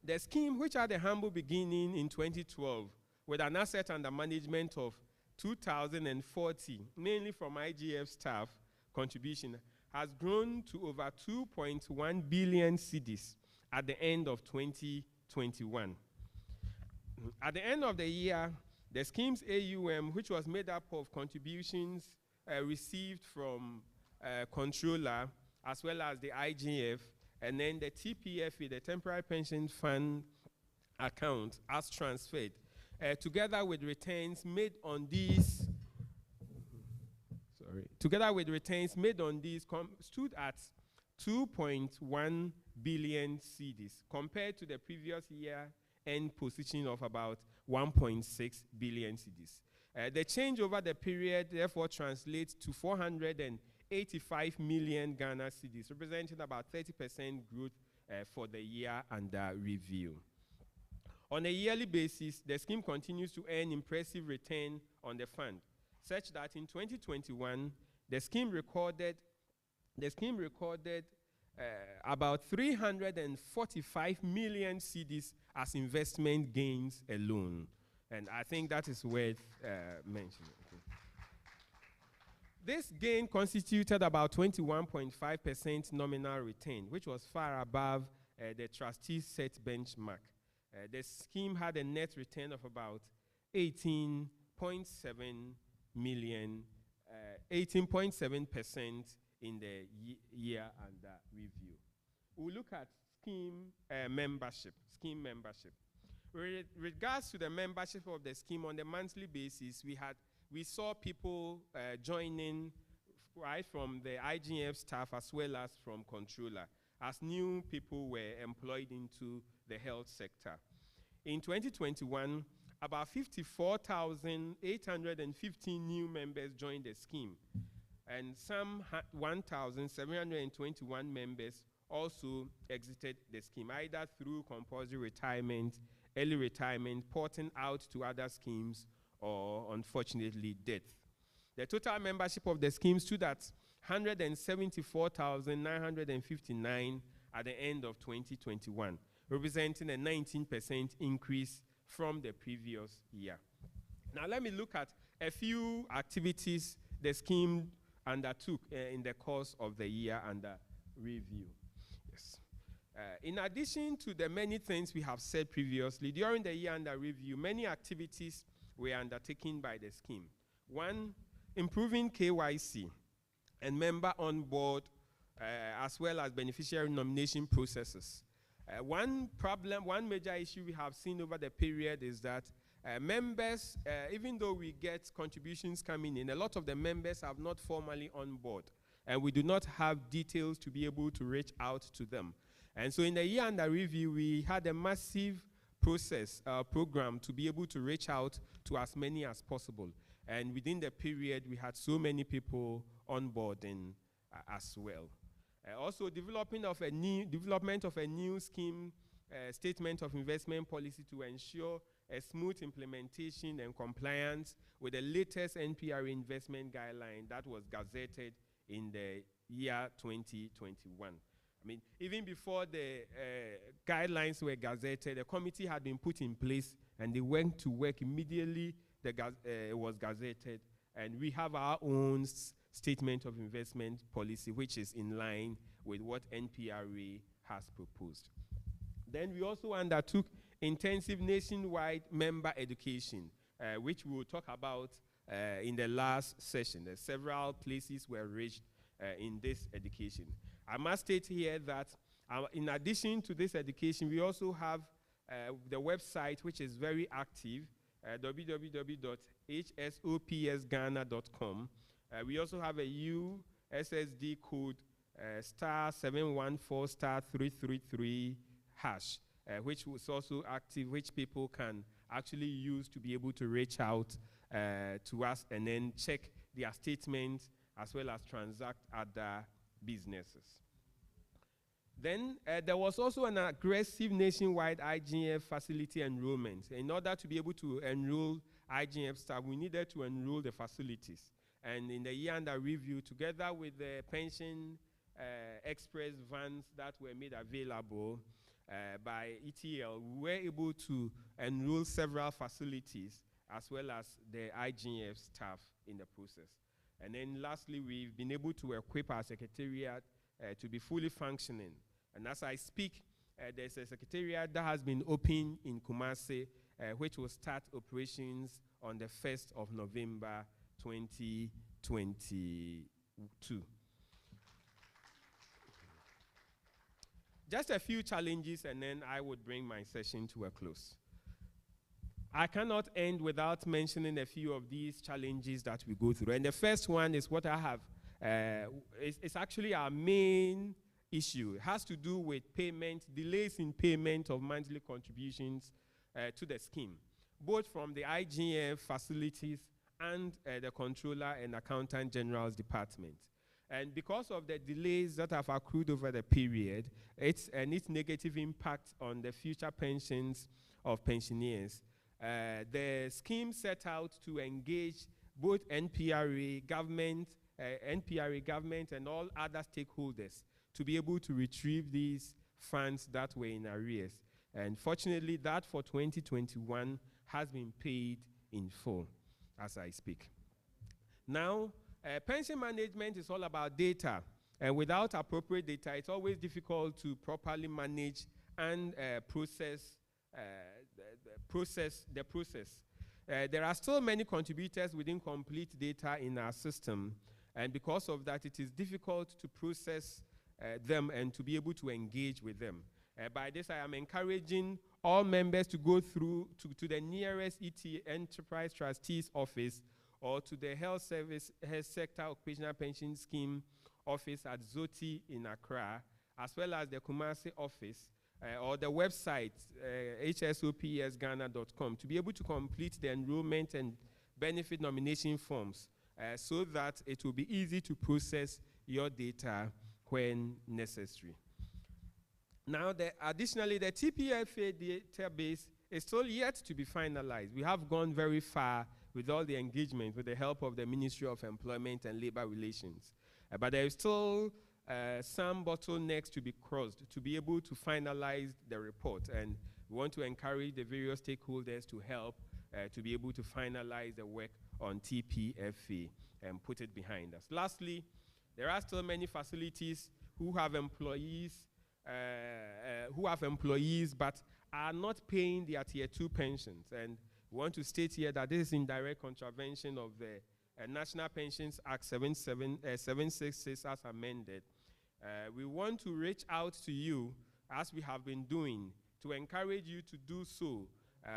S2: The scheme, which had a humble beginning in 2012 with an asset under management of 2,040, mainly from IGF staff contribution, has grown to over 2.1 billion cedis at the end of 2021. At the end of the year, the scheme's AUM, which was made up of contributions received from controller, as well as the IGF, and then the TPFA, the Temporary Pension Fund account, as transferred, together with returns made on these, stood at 2.1 billion cedis, compared to the previous year end position of about 1.6 billion cedis. The change over the period therefore translates to 485 million Ghana cedis, representing about 30% growth for the year under review. On a yearly basis, the scheme continues to earn impressive return on the fund, such that in 2021, the scheme recorded about 345 million cedis as investment gains alone. And I think that is worth mentioning. Okay. This gain constituted about 21.5% nominal return, which was far above the trustees' set benchmark. The scheme had a net return of about 18.7% in the year under review. We'll look at scheme membership. With regards to the membership of the scheme on the monthly basis, we we saw people joining right from the IGF staff as well as from controller, as new people were employed into the health sector. In 2021, about 54,815 new members joined the scheme, and some 1,721 members also exited the scheme, either through compulsory retirement, early retirement, porting out to other schemes, or unfortunately death. The total membership of the scheme stood at 174,959 at the end of 2021, representing a 19% increase from the previous year. Now let me look at a few activities the scheme undertook in the course of the year under review. Yes. In addition to the many things we have said previously, during the year under review, many activities were undertaken by the scheme. One, improving KYC and member on board, as well as beneficiary nomination processes. One major issue we have seen over the period is that members, even though we get contributions coming in, a lot of the members have not formally on board, and we do not have details to be able to reach out to them. And so in the year under review, we had a massive program to be able to reach out to as many as possible. And within the period, we had so many people on board as well. Also, development of a new scheme statement of investment policy to ensure a smooth implementation and compliance with the latest NPR investment guideline that was gazetted in the year 2021. I mean, even before the guidelines were gazetted, a committee had been put in place, and they went to work immediately. It was gazetted, and we have our own statement of investment policy, which is in line with what NPRA has proposed. Then we also undertook intensive nationwide member education, which we will talk about in the last session. Several places were reached in this education. I must state here that in addition to this education, we also have the website, which is very active, www.hsopsghana.com. We also have a USSD code *714*333#, which was also active, which people can actually use to be able to reach out to us and then check their statements as well as transact other businesses. Then there was also an aggressive nationwide IGF facility enrollment. In order to be able to enroll IGF staff, we needed to enroll the facilities. And in the year under review, together with the pension express vans that were made available by ETL, we were able to enroll several facilities as well as the IGF staff in the process. And then lastly, we've been able to equip our secretariat to be fully functioning. And as I speak, there's a secretariat that has been opened in Kumasi, which will start operations on the 1st of November 2022. Just a few challenges, and then I would bring my session to a close. I cannot end without mentioning a few of these challenges that we go through. And the first one is what I have. It's actually our main issue. It has to do with payment, delays in payment of monthly contributions to the scheme, both from the IGF facilities and the Controller and Accountant General's Department. And because of the delays that have accrued over the period, its negative impact on the future pensions of pensioners. The scheme set out to engage both NPRA government and all other stakeholders to be able to retrieve these funds that were in arrears. And fortunately, that for 2021 has been paid in full as I speak. Now, pension management is all about data. And without appropriate data, it's always difficult to properly manage and process the process. There are still many contributors with incomplete data in our system. And because of that, it is difficult to process them and to be able to engage with them. By this, I am encouraging all members to go through to the nearest ET Enterprise Trustee's office or to the health sector occupational pension scheme office at Zoti in Accra, as well as the Kumasi office, or the website, HSOPS Ghana.com, to be able to complete the enrollment and benefit nomination forms so that it will be easy to process your data when necessary. Now, additionally, the TPFA database is still yet to be finalized. We have gone very far with all the engagement with the help of the Ministry of Employment and Labor Relations. But there is still some bottlenecks to be crossed to be able to finalize the report. And we want to encourage the various stakeholders to help to be able to finalize the work on TPFA and put it behind us. Lastly, there are still many facilities who have employees but are not paying their Tier 2 pensions. And we want to state here that this is in direct contravention of the National Pensions Act 766 as amended. We want to reach out to you, as we have been doing, to encourage you to do so,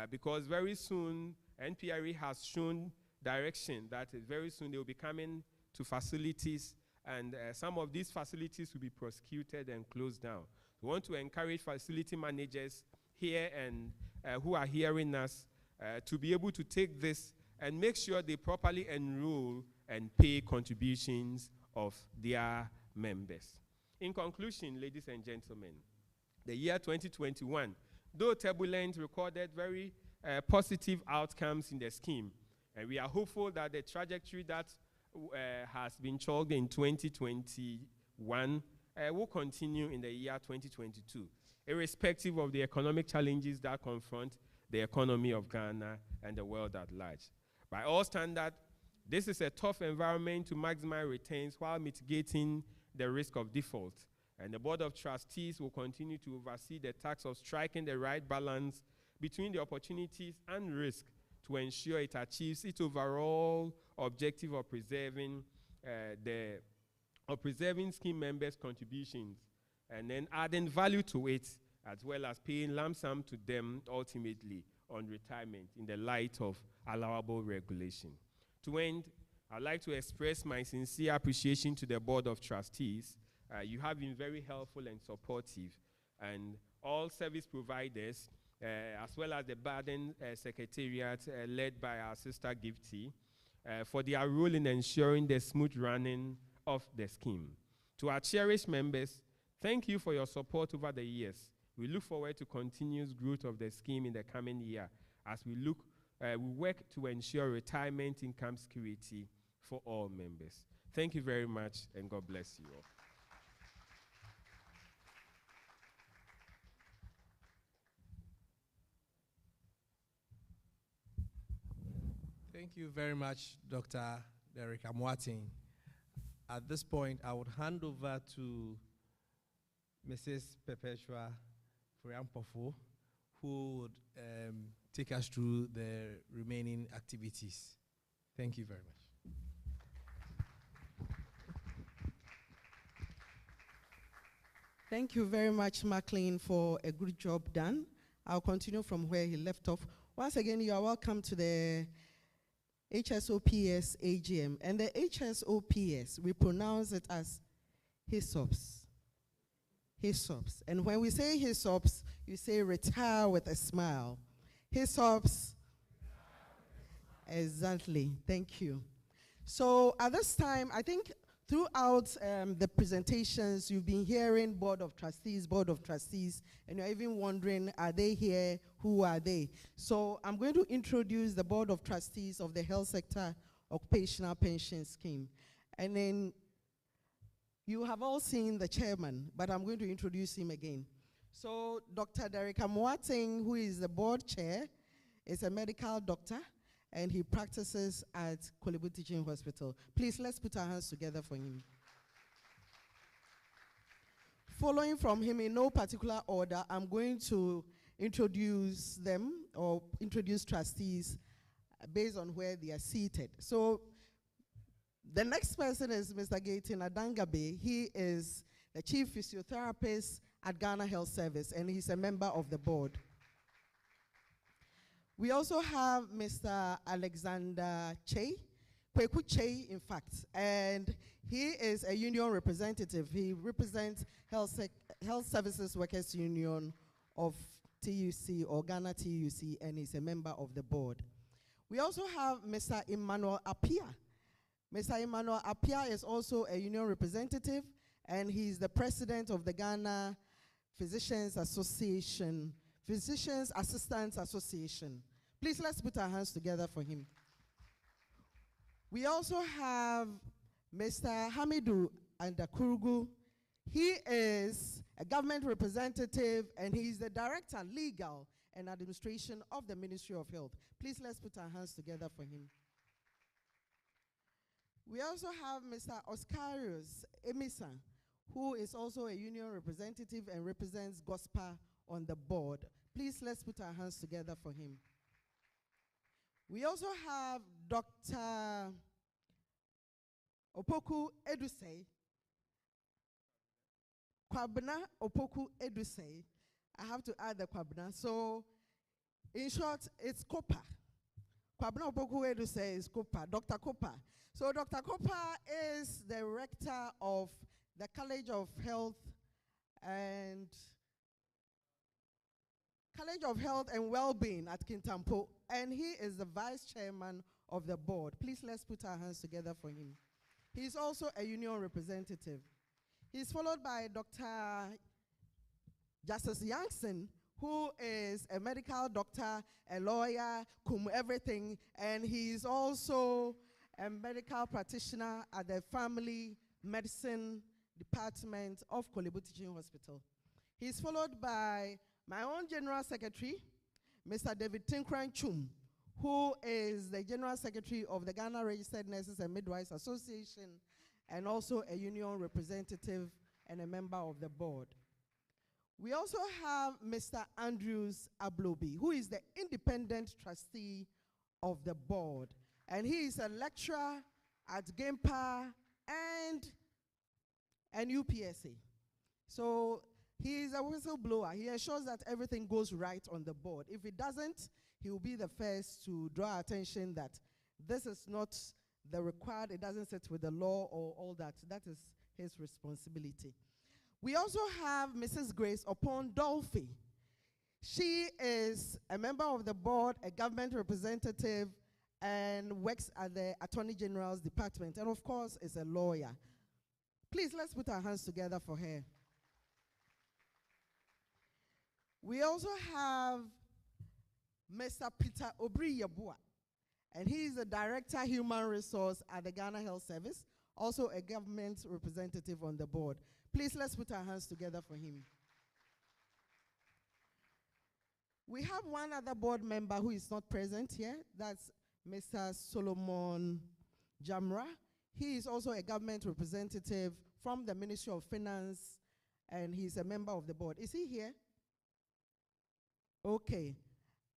S2: because very soon NPRA has shown direction that very soon they will be coming to facilities, and some of these facilities will be prosecuted and closed down. We want to encourage facility managers here and who are hearing us to be able to take this and make sure they properly enroll and pay contributions of their members. In conclusion, ladies and gentlemen, the year 2021, though turbulent, recorded very positive outcomes in the scheme. And we are hopeful that the trajectory that has been chalked in 2021 will continue in the year 2022, irrespective of the economic challenges that confront the economy of Ghana and the world at large. By all standards, this is a tough environment to maximize returns while mitigating the risk of default. And the Board of Trustees will continue to oversee the task of striking the right balance between the opportunities and risk to ensure it achieves its overall objective of preserving scheme members' contributions and then adding value to it, as well as paying lump sum to them ultimately on retirement in the light of allowable regulation. To end, I'd like to express my sincere appreciation to the Board of Trustees. You have been very helpful and supportive, and all service providers, as well as the MAIDEN Secretariat led by our sister Gifty, for their role in ensuring the smooth running of the scheme. To our cherished members, thank you for your support over the years. We look forward to continuous growth of the scheme in the coming year as we work to ensure retirement income security for all members. Thank you very much, and God bless you all.
S11: Thank you very much, Dr. Derek Amoating. At this point, I would hand over to Mrs. Perpetua Furiampofo, who would take us through the remaining activities. Thank you very much.
S12: Thank you very much, McLean, for a good job done. I'll continue from where he left off. Once again, you are welcome to the HSOPS AGM. And the HSOPS, we pronounce it as HSOPS. HSOPS. And when we say HSOPS, you say retire with a smile. HSOPS. Exactly. Thank you. So at this time, I think throughout the presentations, you've been hearing Board of Trustees, and you're even wondering, are they here? Who are they? So I'm going to introduce the Board of Trustees of the Health Sector Occupational Pension Scheme. And then you have all seen the chairman, but I'm going to introduce him again. So Dr. Derek Amoating, who is the board chair, is a medical doctor, and he practices at Kolebu Teaching Hospital. Please, let's put our hands together for him. Following from him in no particular order, I'm going to introduce them, or introduce trustees based on where they are seated. So the next person is Mr. Gayton Adangabe. He is the chief physiotherapist at Ghana Health Service, and he's a member of the board. We also have Mr. Alexander Che. Kweku Chei, in fact, and he is a union representative. He represents Health Services Workers Union of TUC, or Ghana TUC, and he's a member of the board. We also have Mr. Emmanuel Apia. Mr. Emmanuel Apia is also a union representative, and he's the president of the Ghana Physicians Association, Physicians Assistants Association. Please, let's put our hands together for him. We also have Mr. Hamidu Andakurugu. He is a government representative, and he's the director, legal and administration of the Ministry of Health. Please, let's put our hands together for him. We also have Mr. Oscarius Emisa, who is also a union representative and represents GOSPA on the board. Please, let's put our hands together for him. We also have Dr. Opoku Edusei, Kwabena Opoku Edusei. I have to add the Kwabena. So, in short, it's Kopa. Kwabena Opoku Edusei is Kopa, Dr. Kopa. So, Dr. Kopa is the rector of the College of Health and Well-being at Kintampo, and he is the vice chairman of the board. Please, let's put our hands together for him. He's also a union representative. He's followed by Dr. Justice Yankson, who is a medical doctor, a lawyer, everything, and he's also a medical practitioner at the Family Medicine Department of Kolebu Teaching Hospital. He's followed by my own General Secretary, Mr. David Tinkran Chum, who is the General Secretary of the Ghana Registered Nurses and Midwives Association, and also a union representative and a member of the board. We also have Mr. Andrews Ablobi, who is the independent trustee of the board, and he is a lecturer at GAMPA and UPSA. So he is a whistleblower. He ensures that everything goes right on the board. If it doesn't, he will be the first to draw attention that this is not the required, it doesn't sit with the law or all that. That is his responsibility. We also have Mrs. Grace Opon Dolphy. She is a member of the board, a government representative, and works at the Attorney General's Department, and of course is a lawyer. Please, let's put our hands together for her. We also have Mr. Peter Obri Yabua, and he is the Director Human Resource at the Ghana Health Service, also a government representative on the board. Please, let's put our hands together for him. We have one other board member who is not present here. That's Mr. Solomon Jamra. He is also a government representative from the Ministry of Finance, and he's a member of the board. Is he here? Okay.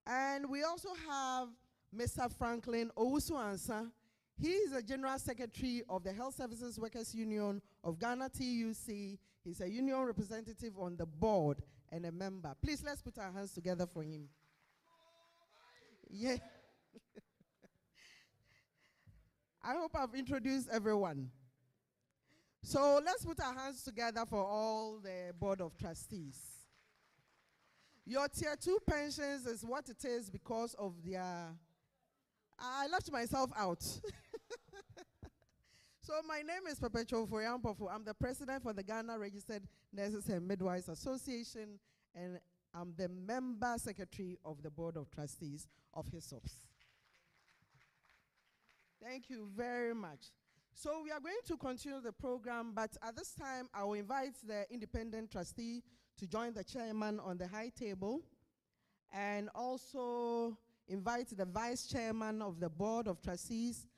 S12: And we also have Mr. Franklin Owusu-Ansah. He is the General Secretary of the Health Services Workers Union of Ghana TUC. He's a union representative on the board and a member. Please, let's put our hands together for him. Yeah. I hope I've introduced everyone. So let's put our hands together for all the Board of Trustees. Your Tier 2 pensions is what it is because of their... I left myself out. So my name is Perpetual Foyampofu. I'm the president for the Ghana Registered Nurses and Midwives Association, and I'm the member secretary of the Board of Trustees of HSOPS. Thank you very much. So we are going to continue the program, but at this time, I will invite the independent trustee to join the chairman on the high table, and also invite the vice chairman of the Board of Trustees,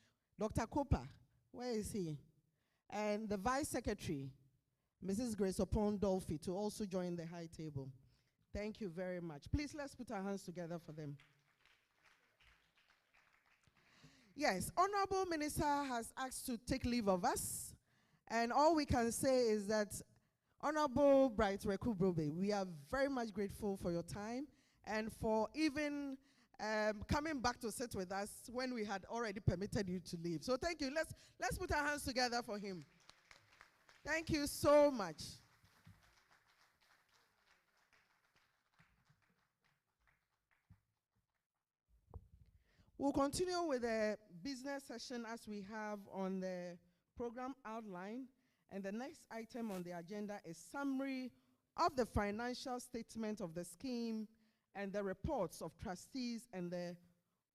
S12: Dr. Kopa. Where is he? And the vice secretary, Mrs. Grace Opon Dolphy, to also join the high table. Thank you very much. Please, let's put our hands together for them. Yes, Honorable Minister has asked to take leave of us, and all we can say is that, Honorable Bright Rekubrobe, we are very much grateful for your time and for even coming back to sit with us when we had already permitted you to leave. So thank you. Let's put our hands together for him. Thank you so much. We'll continue with the business session as we have on the program outline. And the next item on the agenda is summary of the financial statement of the scheme and the reports of trustees and the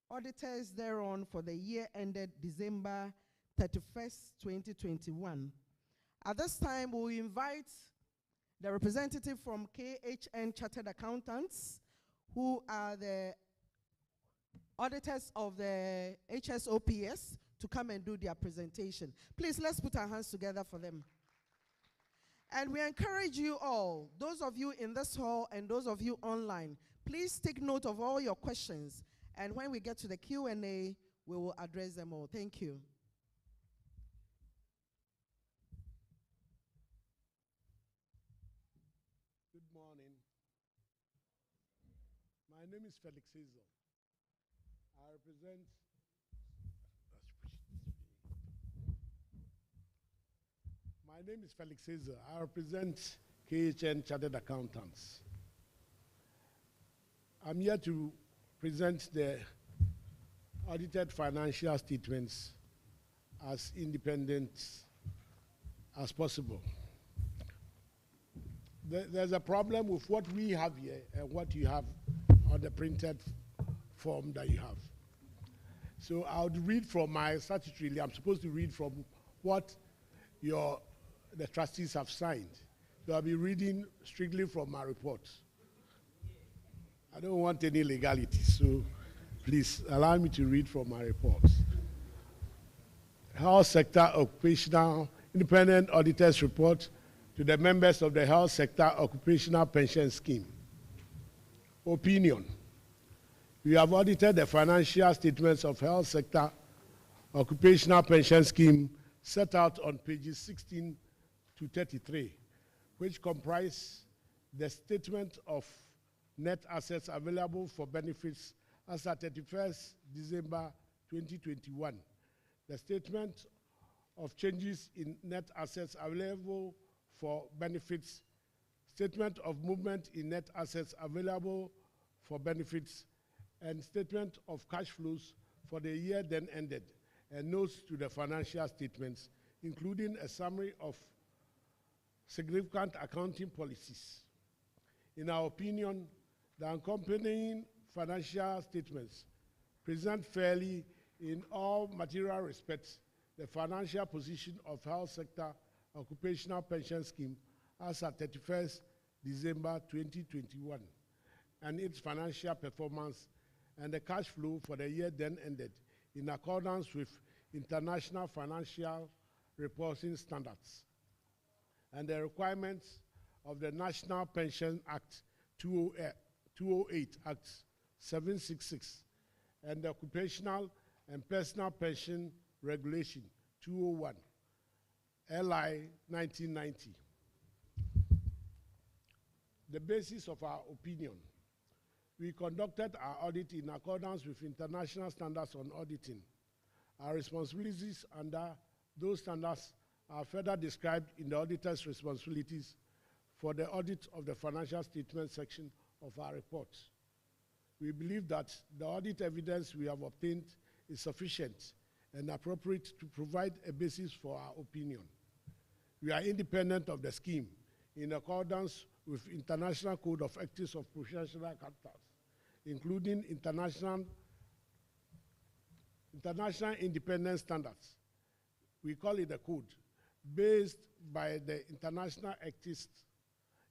S12: auditors thereon for the year ended December 31st, 2021. At this time, we'll invite the representative from KHN Chartered Accountants, who are the auditors of the HSOPS, to come and do their presentation. Please, let's put our hands together for them. And we encourage you all, those of you in this hall and those of you online, please take note of all your questions. And when we get to the Q&A, we will address them all. Thank you.
S13: Good morning. My name is Felix Hazel. I represent I represent KHN Chartered Accountants. I'm here to present the audited financial statements as independent as possible. There's a problem with what we have here and what you have on the printed form that you have. So I'll read from my statutory, I'm supposed to read from what the trustees have signed. So I'll be reading strictly from my report. I don't want any legality, so please allow me to read from my report. Health Sector Occupational Independent Auditors Report to the members of the Health Sector Occupational Pension Scheme. Opinion. We have audited the financial statements of Health Sector Occupational Pension Scheme set out on pages 16 to 33, which comprise the statement of net assets available for benefits as at 31st December 2021, the statement of changes in net assets available for benefits, statement of movement in net assets available for benefits, and statement of cash flows for the year then ended, and notes to the financial statements, including a summary of significant accounting policies. In our opinion, the accompanying financial statements present fairly in all material respects the financial position of Health Sector Occupational Pension Scheme as at 31st December 2021, and its financial performance and the cash flow for the year then ended in accordance with international financial reporting standards and the requirements of the National Pension Act 208 Act 766 and the Occupational and Personal Pension Regulation 201 LI 1990. The basis of our opinion: we conducted our audit in accordance with international standards on auditing. Our responsibilities under those standards are further described in the auditor's responsibilities for the audit of the financial statement section of our report. We believe that the audit evidence we have obtained is sufficient and appropriate to provide a basis for our opinion. We are independent of the scheme in accordance with International Code of Ethics of Professional Accountants, including international independent standards. We call it a code based by the international ethics,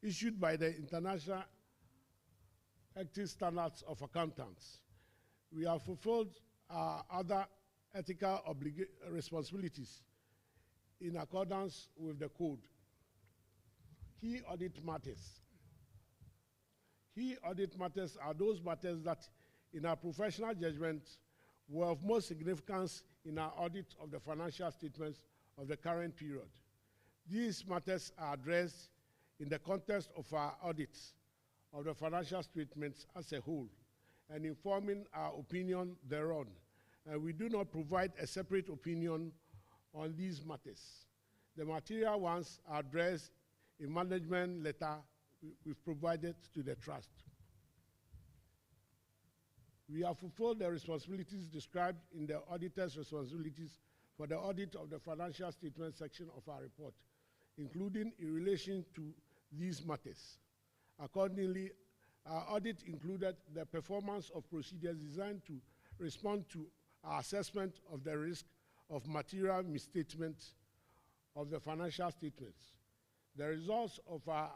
S13: issued by the International Ethics Standards of Accountants. We have fulfilled our other ethical responsibilities in accordance with the code. Key audit matters. Key audit matters are those matters that, in our professional judgment, were of most significance in our audit of the financial statements of the current period. These matters are addressed in the context of our audits of the financial statements as a whole and informing our opinion thereon. And we do not provide a separate opinion on these matters. The material ones are addressed in management letter we've provided to the trust. We have fulfilled the responsibilities described in the auditor's responsibilities for the audit of the financial statement section of our report, including in relation to these matters. Accordingly, our audit included the performance of procedures designed to respond to our assessment of the risk of material misstatement of the financial statements. The results of our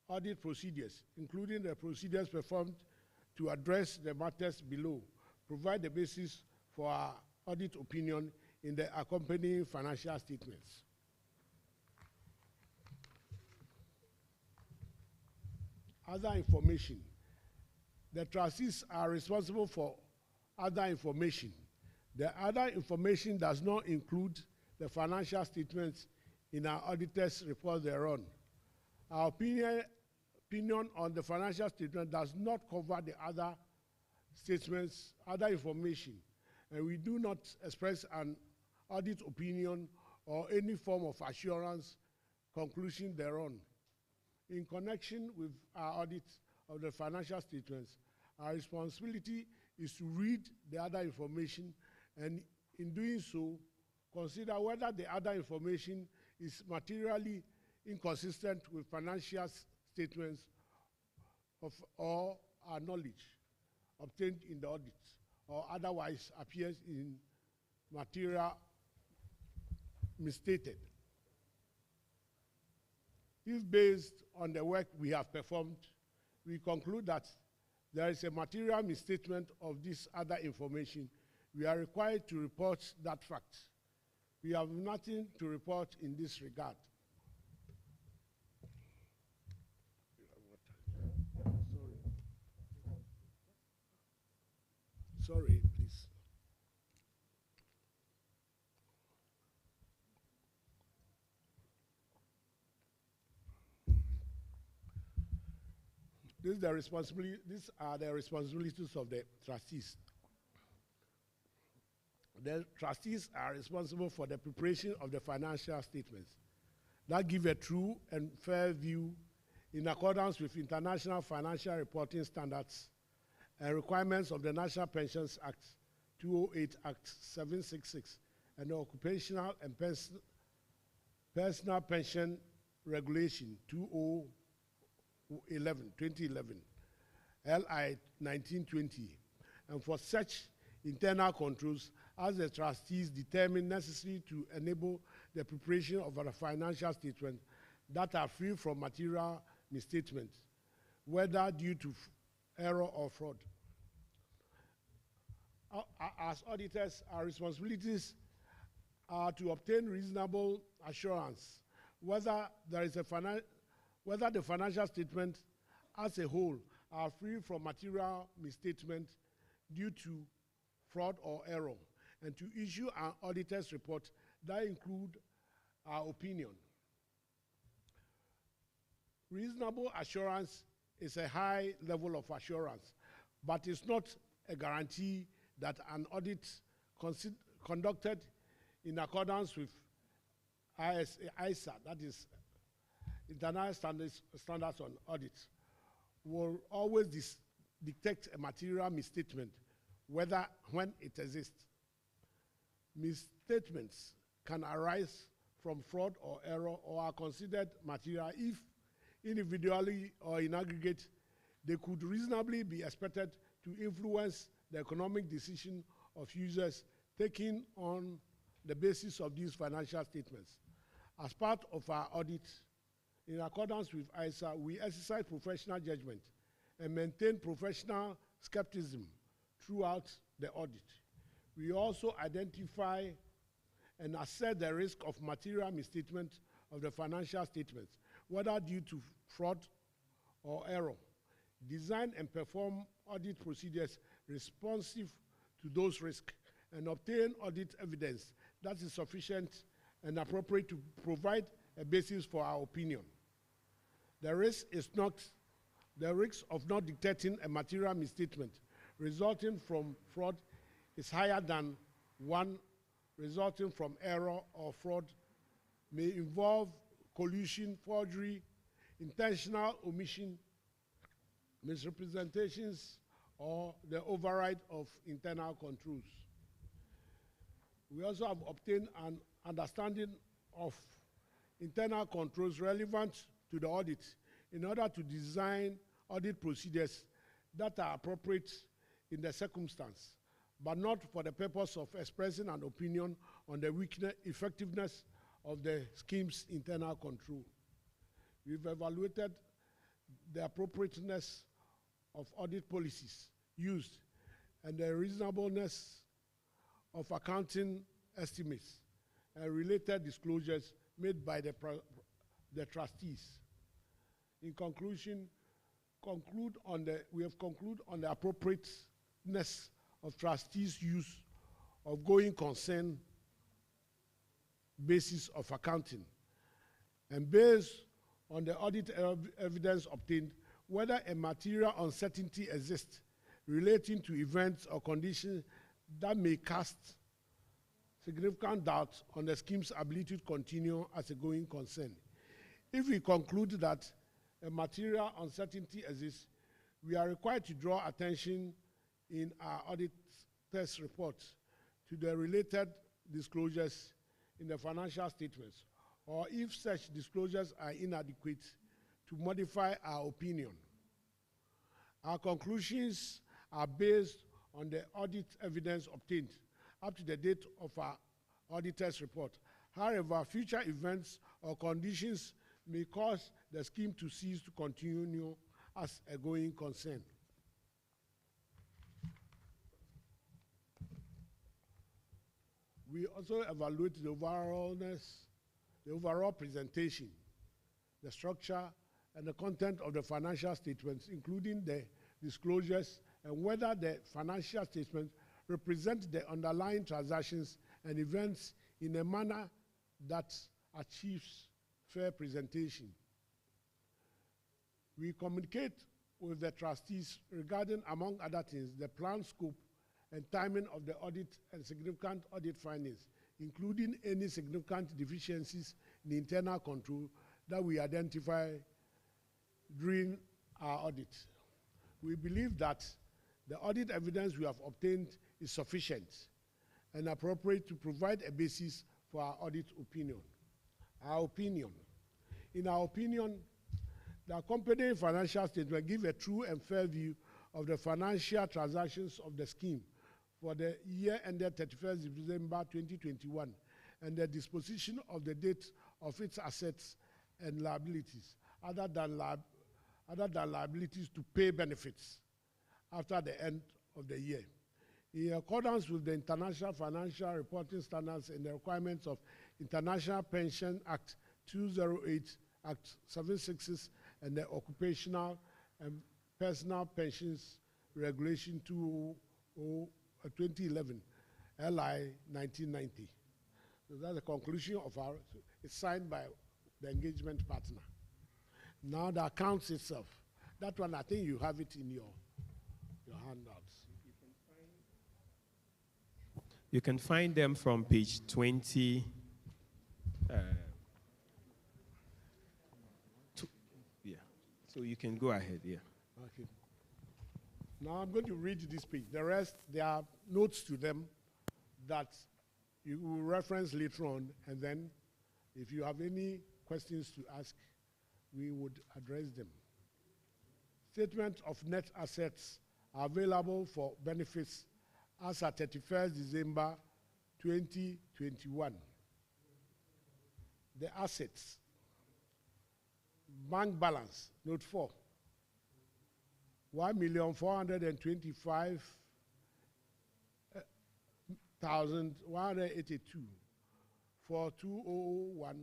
S13: audit procedures, including the procedures performed to address the matters below, provide the basis for our audit opinion in the accompanying financial statements. Other information. The trustees are responsible for other information. The other information does not include the financial statements in our auditor's report thereon. Our opinion on the financial statement does not cover the other statements, other information, and we do not express an audit opinion or any form of assurance conclusion thereon. In connection with our audit of the financial statements, our responsibility is to read the other information, and in doing so, consider whether the other information is materially inconsistent with financial statements or our knowledge obtained in the audit, or otherwise appears in material misstated. If based on the work we have performed, we conclude that there is a material misstatement of this other information, we are required to report that fact. We have nothing to report in this regard. Sorry, please. These are the responsibilities of the trustees. The trustees are responsible for the preparation of the financial statements that give a true and fair view in accordance with international financial reporting standards and requirements of the National Pensions Act, 208 Act 766, and the Occupational and Personal Pension Regulation 2011, LI 1920, and for such internal controls as the trustees determine necessary to enable the preparation of a financial statement that are free from material misstatement, whether due to error or fraud. As auditors, our responsibilities are to obtain reasonable assurance whether the financial statement as a whole are free from material misstatement due to fraud or error, and to issue an auditor's report that include our opinion. Reasonable assurance is a high level of assurance, but it's not a guarantee that an audit conducted in accordance with ISA, that is International Standards on Audit, will always detect a material misstatement, whether when it exists. Misstatements can arise from fraud or error or are considered material if individually or in aggregate they could reasonably be expected to influence the economic decision of users taken on the basis of these financial statements. As part of our audit, in accordance with ISA, we exercise professional judgment and maintain professional skepticism throughout the audit. We also identify and assess the risk of material misstatement of the financial statements, whether due to fraud or error. Design and perform audit procedures responsive to those risks and obtain audit evidence that is sufficient and appropriate to provide a basis for our opinion. The risk of not detecting a material misstatement resulting from fraud is higher than one resulting from error or fraud may involve collusion, forgery, intentional omission, misrepresentations, or the override of internal controls. We also have obtained an understanding of internal controls relevant to the audit in order to design audit procedures that are appropriate in the circumstance, but not for the purpose of expressing an opinion on the effectiveness of the scheme's internal control. We've evaluated the appropriateness of audit policies used and the reasonableness of accounting estimates and related disclosures made by the trustees. In conclusion, we have concluded on the appropriateness of trustees' use of going concern basis of accounting, and based on the audit evidence obtained, whether a material uncertainty exists relating to events or conditions that may cast significant doubt on the scheme's ability to continue as a going concern. If we conclude that a material uncertainty exists, we are required to draw attention in our auditor's report to the related disclosures in the financial statements, or if such disclosures are inadequate, to modify our opinion. Our conclusions are based on the audit evidence obtained up to the date of our auditor's report. However, future events or conditions may cause the scheme to cease to continue as a going concern. We also evaluate the overall presentation, the structure, and the content of the financial statements, including the disclosures, and whether the financial statements represent the underlying transactions and events in a manner that achieves fair presentation. We communicate with the trustees regarding, among other things, the planned scope and timing of the audit and significant audit findings, including any significant deficiencies in internal control that we identify during our audit. We believe that the audit evidence we have obtained is sufficient and appropriate to provide a basis for our audit opinion. In our opinion, the accompanying financial statement give a true and fair view of the financial transactions of the scheme for the year ended 31st December 2021 and the disposition of the date of its assets and liabilities, other than liabilities to pay benefits after the end of the year. In accordance with the International Financial Reporting Standards and the requirements of International Pension Act 208, Act 766, and the Occupational and Personal Pensions Regulation 2011, LI 1990. So that's the conclusion of our, it's signed by the engagement partner. Now the accounts itself. That one, I think you have it in your handouts.
S2: You can find them from page 20. Yeah. So you can go ahead, yeah.
S13: Okay. Now I'm going to read this page. The rest, there are notes to them that you will reference later on, and then if you have any questions to ask, we would address them. Statement of net assets are available for benefits as at 31st December 2021. The assets, bank balance, note 4, 1,425,182 for 2001,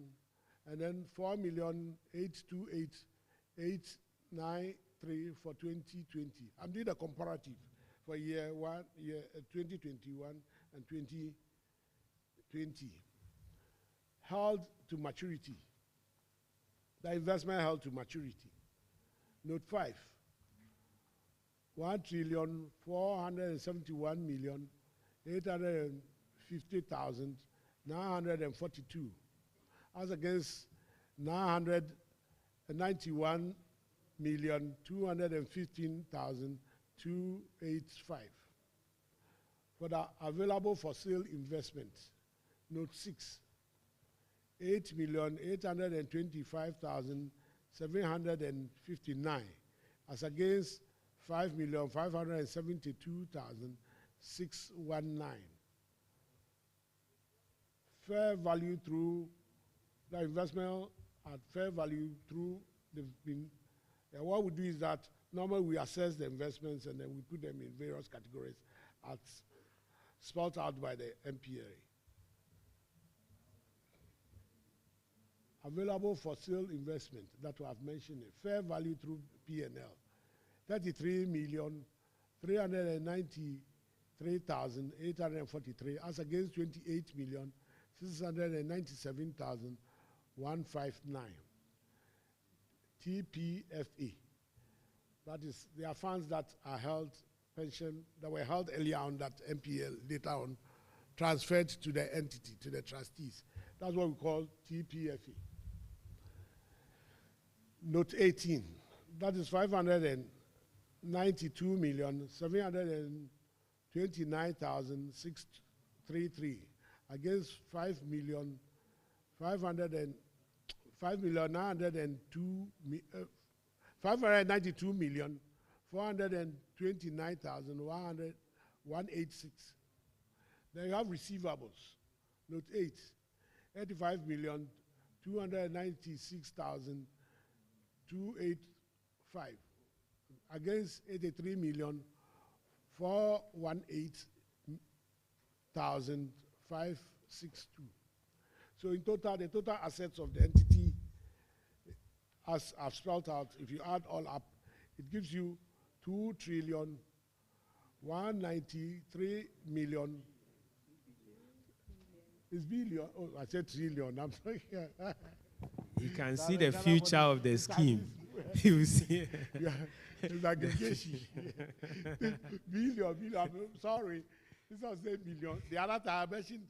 S13: and then 4,828,893 for 2020. I'm doing a comparative for year 2021 and 2020. Held to maturity. The investment held to maturity. Note 5. 1,471,850,942, as against 991,215,285. For the available for sale investment, note 6, 8,825,759, as against 5,572,619. Fair value through the investment at fair value through they've been. And what we do is that normally we assess the investments and then we put them in various categories as spelled out by the MPA. Available for sale investment that we have mentioned, fair value through P&L, 33,393,843 as against 28,697,159. TPFA, that is, there are funds that are held, pension, that were held earlier on that MPL later on transferred to the entity, to the trustees. That's what we call TPFA. Note 18, that is 592,729,633 against 592,429,186. Then you have receivables. Note 8, 85,296,285 against 83,418,562. So in total, the total assets of the entity, as I've spelled out, if you add all up, it gives you 2,193,000,000. It's billion. Oh, I said trillion. I'm sorry.
S2: You can see the future of the scheme. You see.
S13: Yeah, it's like a billion. I'm sorry. This was a million. The other time I mentioned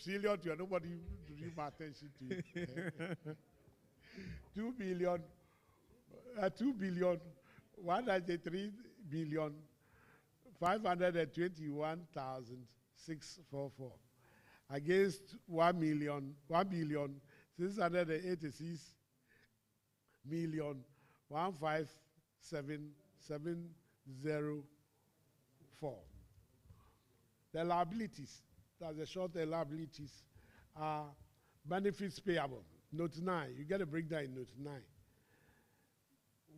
S13: trillion to you, nobody to give my attention to it. 2 billion, 193,521,644 against 1,686,157,704. The liabilities, that's the short liabilities, are benefits payable. Note 9, you get a breakdown in note 9.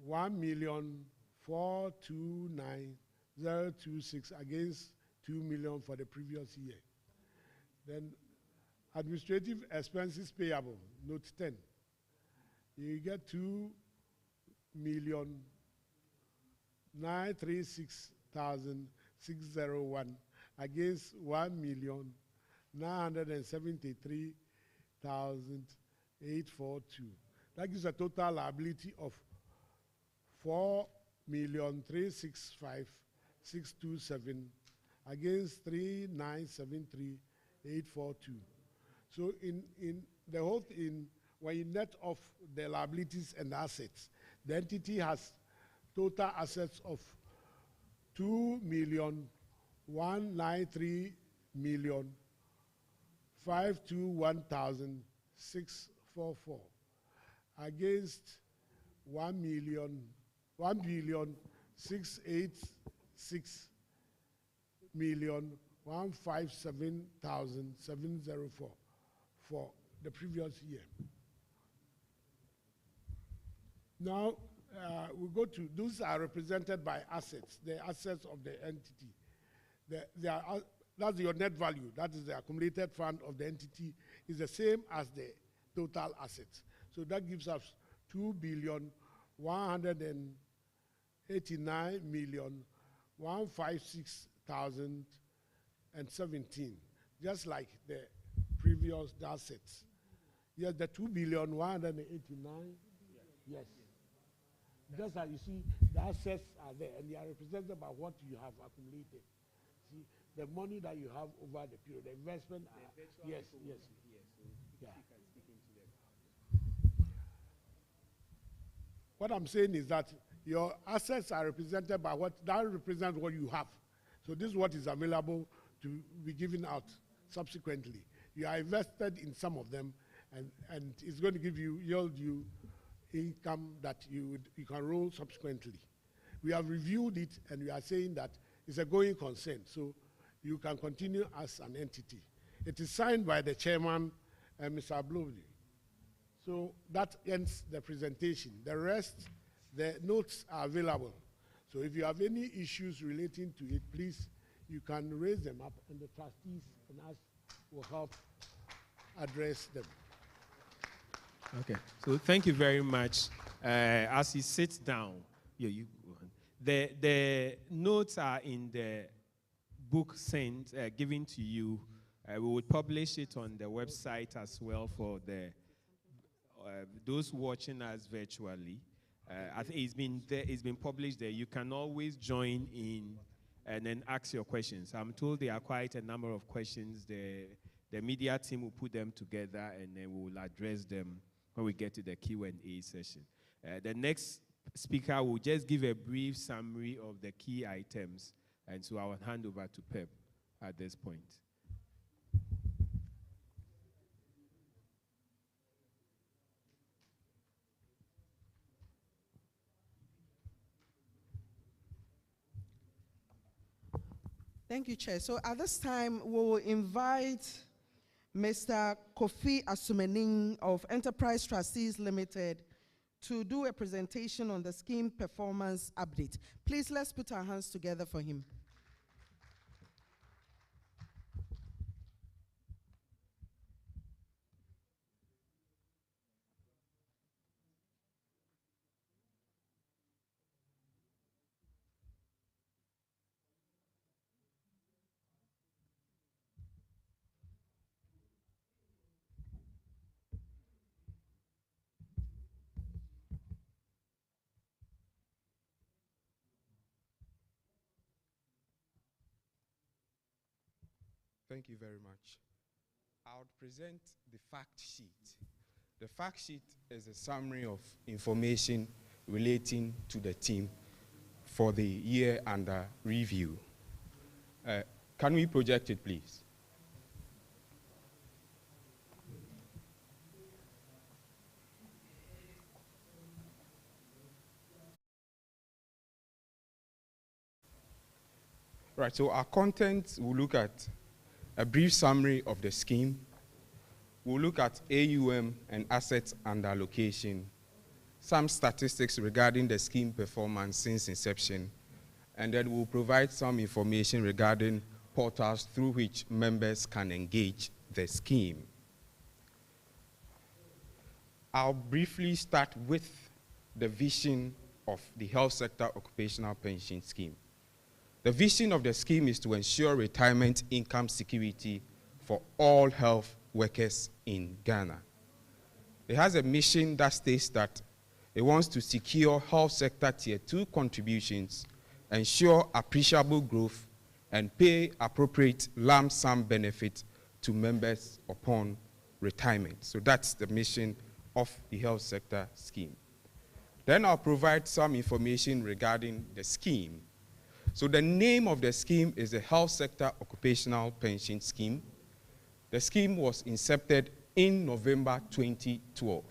S13: 1,429,026 against 2 million for the previous year. Then administrative expenses payable, note 10. You get 2,936,601 against 1,973,842. That gives a total liability of 4,365,627 against 3,973,842. So in the whole when you net off the liabilities and assets, the entity has total assets of 2,193,521,644 against 1,686,157,704 for the previous year. Now, we go to, those are represented by assets, the assets of the entity. That's your net value. That is the accumulated fund of the entity is the same as the total assets. So that gives us 2,189,156,017, just like the previous assets. Yes, the 2,189,000,000. Yes. Just as you see, the assets are there, and they are represented by what you have accumulated. See, the money that you have over the period, the investment. Yes. Yeah. What I'm saying is that your assets are represented by what that represents what you have. So this is what is available to be given out subsequently. You are invested in some of them, and it's going to yield you income that you can roll subsequently. We have reviewed it, and we are saying that it's a going concern, so you can continue as an entity. It is signed by the chairman, Mr. Ablobdi. So that ends the presentation. The rest, the notes are available. So if you have any issues relating to it, please, you can raise them up, and the trustees and us will help address them.
S2: Okay, so thank you very much. As you sit down, the notes are in the book sent, given to you. We will publish it on the website as well for those watching us virtually. I think it's been published there. You can always join in and then ask your questions. I'm told there are quite a number of questions. The media team will put them together, and then we will address them when we get to the Q&A session. The next speaker will just give a brief summary of the key items, and so I will hand over to Pep at this point.
S12: Thank you, Chair. So at this time, we will invite Mr. Kofi Asumening of Enterprise Trustees Limited to do a presentation on the scheme performance update. Please, let's put our hands together for him.
S14: Thank you very much. I would present the fact sheet. The fact sheet is a summary of information relating to the team for the year under review. Can we project it, please? Right, so our content will look at a brief summary of the scheme. We'll look at AUM and assets under allocation, some statistics regarding the scheme performance since inception, and then we'll provide some information regarding portals through which members can engage the scheme. I'll briefly start with the vision of the health sector occupational pension scheme. The vision of the scheme is to ensure retirement income security for all health workers in Ghana. It has a mission that states that it wants to secure health sector tier 2 contributions, ensure appreciable growth, and pay appropriate lump sum benefit to members upon retirement. So that's the mission of the health sector scheme. Then I'll provide some information regarding the scheme. So the name of the scheme is the Health Sector Occupational Pension Scheme. The scheme was incepted in November 2012.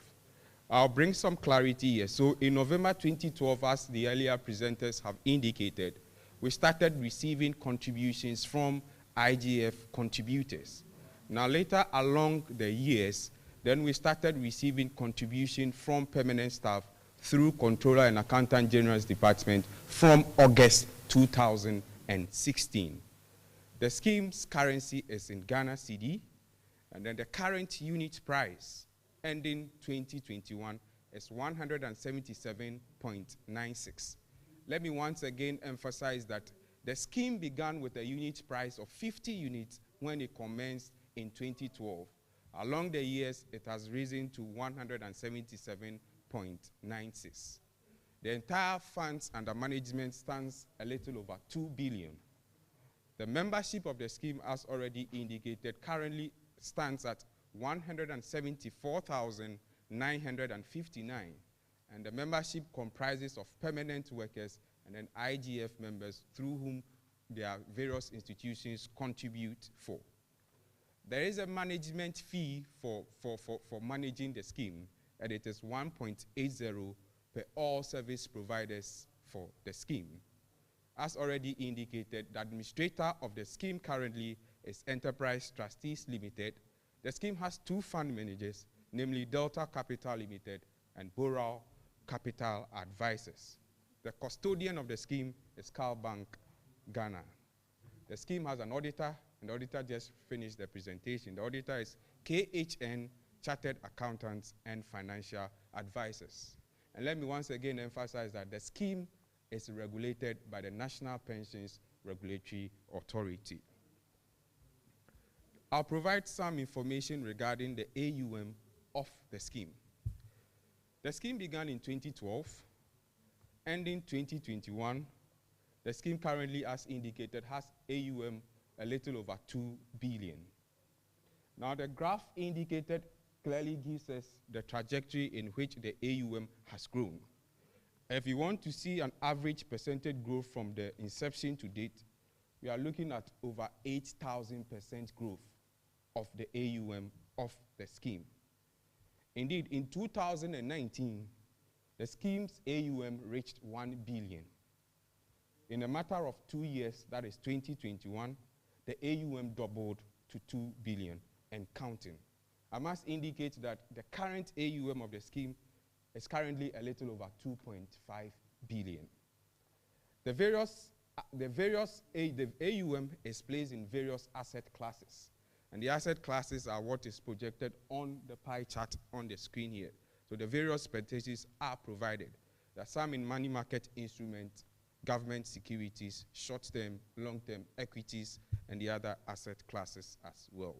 S14: I'll bring some clarity here. So in November 2012, as the earlier presenters have indicated, we started receiving contributions from IGF contributors. Now later along the years, then we started receiving contribution from permanent staff through Controller and Accountant General's Department from August 2016. The scheme's currency is in Ghana cedi, and then the current unit price ending 2021 is 177.96. Let me once again emphasize that the scheme began with a unit price of 50 units when it commenced in 2012. Along the years, it has risen to 177.96. The entire funds under management stands a little over 2 billion. The membership of the scheme, as already indicated, currently stands at 174,959, and the membership comprises of permanent workers and then IGF members through whom their various institutions contribute for. There is a management fee for managing the scheme, and it is 1.80 per all service providers for the scheme. As already indicated, the administrator of the scheme currently is Enterprise Trustees Limited. The scheme has two fund managers, namely Delta Capital Limited and Boral Capital Advisors. The custodian of the scheme is Carl Bank Ghana. The scheme has an auditor, and the auditor just finished the presentation. The auditor is KHN, Chartered Accountants and Financial Advisors. And let me once again emphasize that the scheme is regulated by the National Pensions Regulatory Authority. I'll provide some information regarding the AUM of the scheme. The scheme began in 2012, ending 2021. The scheme currently, as indicated, has AUM a little over 2 billion. Now, the graph indicated clearly gives us the trajectory in which the AUM has grown. If you want to see an average percentage growth from the inception to date, we are looking at over 8,000% growth of the AUM of the scheme. Indeed, in 2019, the scheme's AUM reached 1 billion. In a matter of 2 years, that is 2021, the AUM doubled to 2 billion and counting. I must indicate that the current AUM of the scheme is currently a little over 2.5 billion. The AUM is placed in various asset classes, and the asset classes are what is projected on the pie chart on the screen here. So the various percentages are provided. There are some in money market instruments, government securities, short-term, long-term equities, and the other asset classes as well.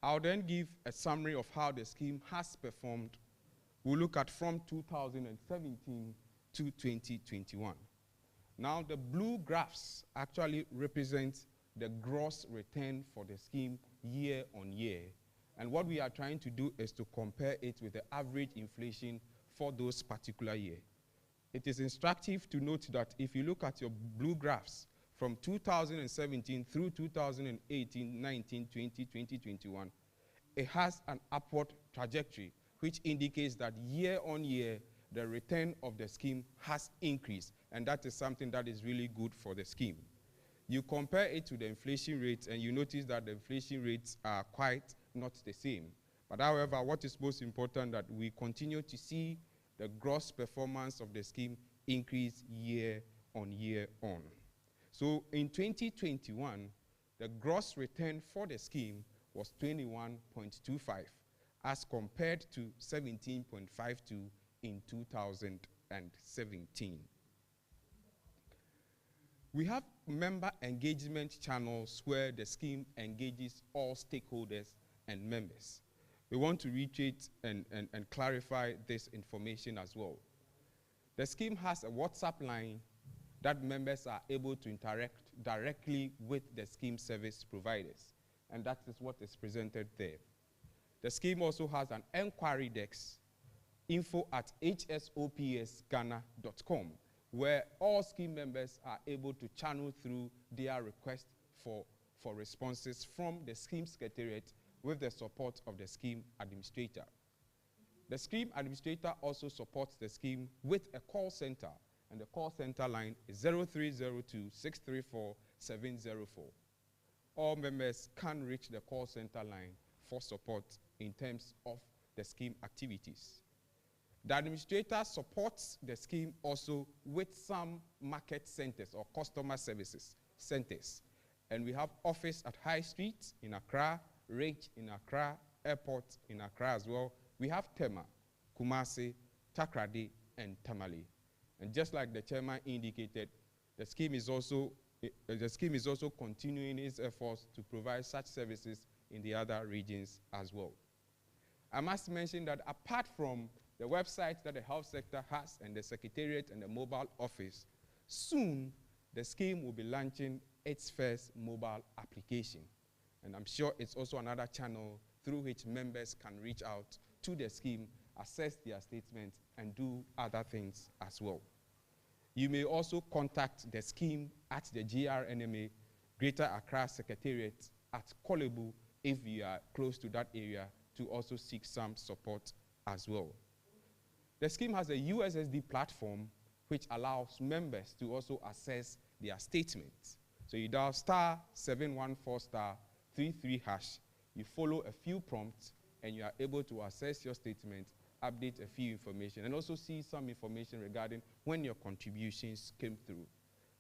S14: I'll then give a summary of how the scheme has performed. We'll look at from 2017 to 2021. Now, the blue graphs actually represent the gross return for the scheme year on year. And what we are trying to do is to compare it with the average inflation for those particular year. It is instructive to note that if you look at your blue graphs from 2017 through 2018, 19, 20, 2021, it has an upward trajectory, which indicates that year on year, the return of the scheme has increased, and that is something that is really good for the scheme. You compare it to the inflation rates, and you notice that the inflation rates are quite not the same. But however, what is most important that we continue to see the gross performance of the scheme increase year on year on. So in 2021, the gross return for the scheme was 21.25 as compared to 17.52 in 2017. We have member engagement channels where the scheme engages all stakeholders and members. We want to reiterate and clarify this information as well. The scheme has a WhatsApp line that members are able to interact directly with the scheme service providers, and that is what is presented there. The scheme also has an enquiry desk, info@hsopsghana.com, where all scheme members are able to channel through their request for responses from the scheme secretariat with the support of the scheme administrator. The scheme administrator also supports the scheme with a call center, and the call center line is 0302-634-704. All members can reach the call center line for support in terms of the scheme activities. The administrator supports the scheme also with some market centers or customer services centers. And we have office at High Street in Accra, Rage in Accra, Airport in Accra as well. We have Tema, Kumasi, Takrady, and Tamale. And just like the chairman indicated, the scheme is also continuing its efforts to provide such services in the other regions as well. I must mention that apart from the website that the health sector has and the secretariat and the mobile office, soon the scheme will be launching its first mobile application. And I'm sure it's also another channel through which members can reach out to the scheme, assess their statements, and do other things as well. You may also contact the scheme at the GRNMA, Greater Accra Secretariat at Kolebu, if you are close to that area, to also seek some support as well. The scheme has a USSD platform which allows members to also access their statements. So you dial star 714 star 33 hash, you follow a few prompts, and you are able to access your statement, update a few information, and also see some information regarding when your contributions came through.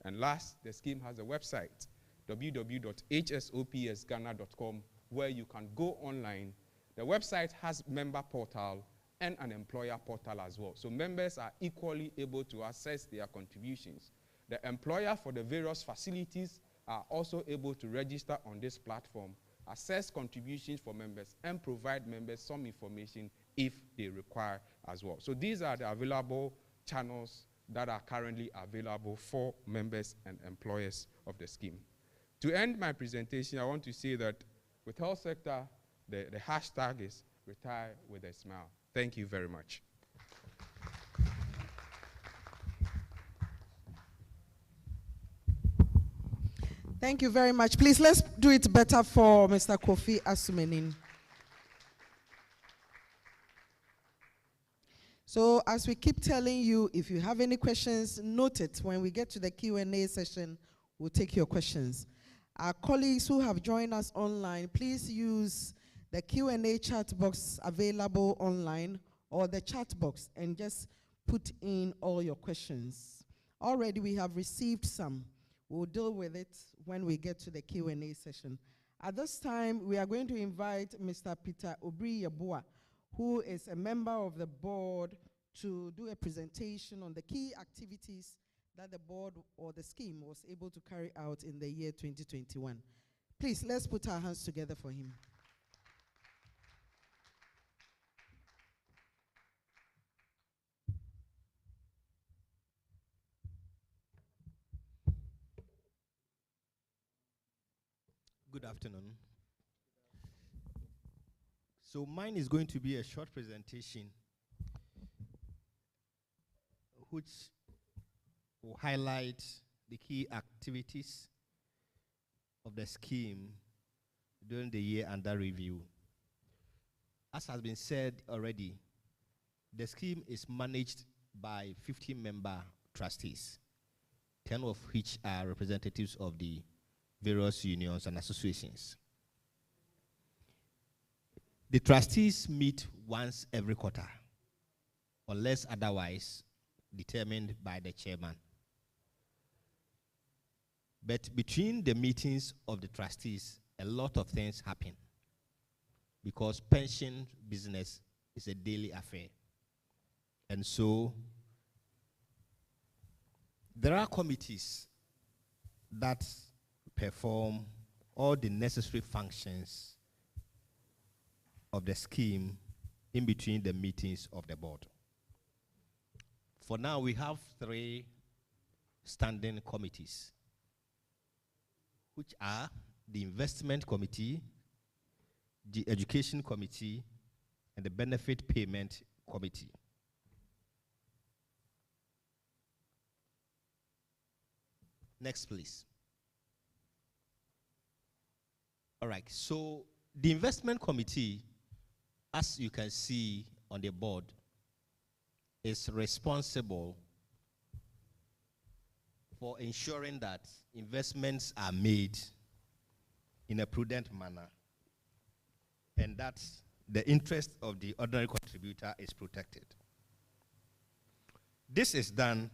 S14: And last, the scheme has a website, www.hsopsghana.com, where you can go online. The website has member portal and an employer portal as well. So members are equally able to access their contributions. The employer for the various facilities are also able to register on this platform, assess contributions for members, and provide members some information if they require as well. So these are the available channels that are currently available for members and employers of the scheme. To end my presentation, I want to say that with health sector, the hashtag is retire with a smile. Thank you very much.
S12: Thank you very much. Please, let's do it better for Mr. Kofi Asumenin. So, as we keep telling you, if you have any questions, note it. When we get to the Q&A session, we'll take your questions. Our colleagues who have joined us online, please use the Q&A chat box available online or the chat box and just put in all your questions. Already we have received some. We'll deal with it when we get to the Q&A session. At this time, we are going to invite Mr. Peter Obri-Yeboah, who is a member of the board, to do a presentation on the key activities that the board or the scheme was able to carry out in the year 2021. Please, let's put our hands together for him.
S15: Good afternoon. So mine is going to be a short presentation which will highlight the key activities of the scheme during the year under review. As has been said already, the scheme is managed by 15 member trustees, 10 of which are representatives of the various unions and associations. The trustees meet once every quarter, unless otherwise determined by the chairman. But between the meetings of the trustees, a lot of things happen because pension business is a daily affair. And so there are committees that perform all the necessary functions of the scheme in between the meetings of the board. For now, we have 3 standing committees, which are the Investment Committee, the Education Committee, and the Benefit Payment Committee. Next, please. All right, so the Investment Committee, as you can see on the board, is responsible for ensuring that investments are made in a prudent manner and that the interest of the ordinary contributor is protected. This is done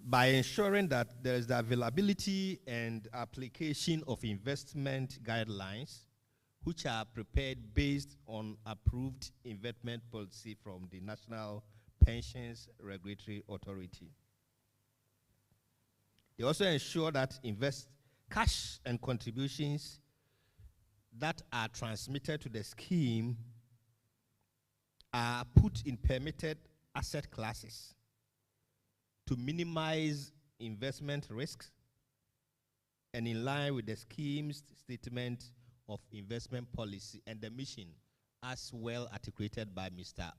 S15: by ensuring that there is the availability and application of investment guidelines which are prepared based on approved investment policy from the National Pensions Regulatory Authority. They also ensure that cash and contributions that are transmitted to the scheme are put in permitted asset classes to minimize investment risks and in line with the scheme's statement of investment policy and the mission as well articulated by Mr.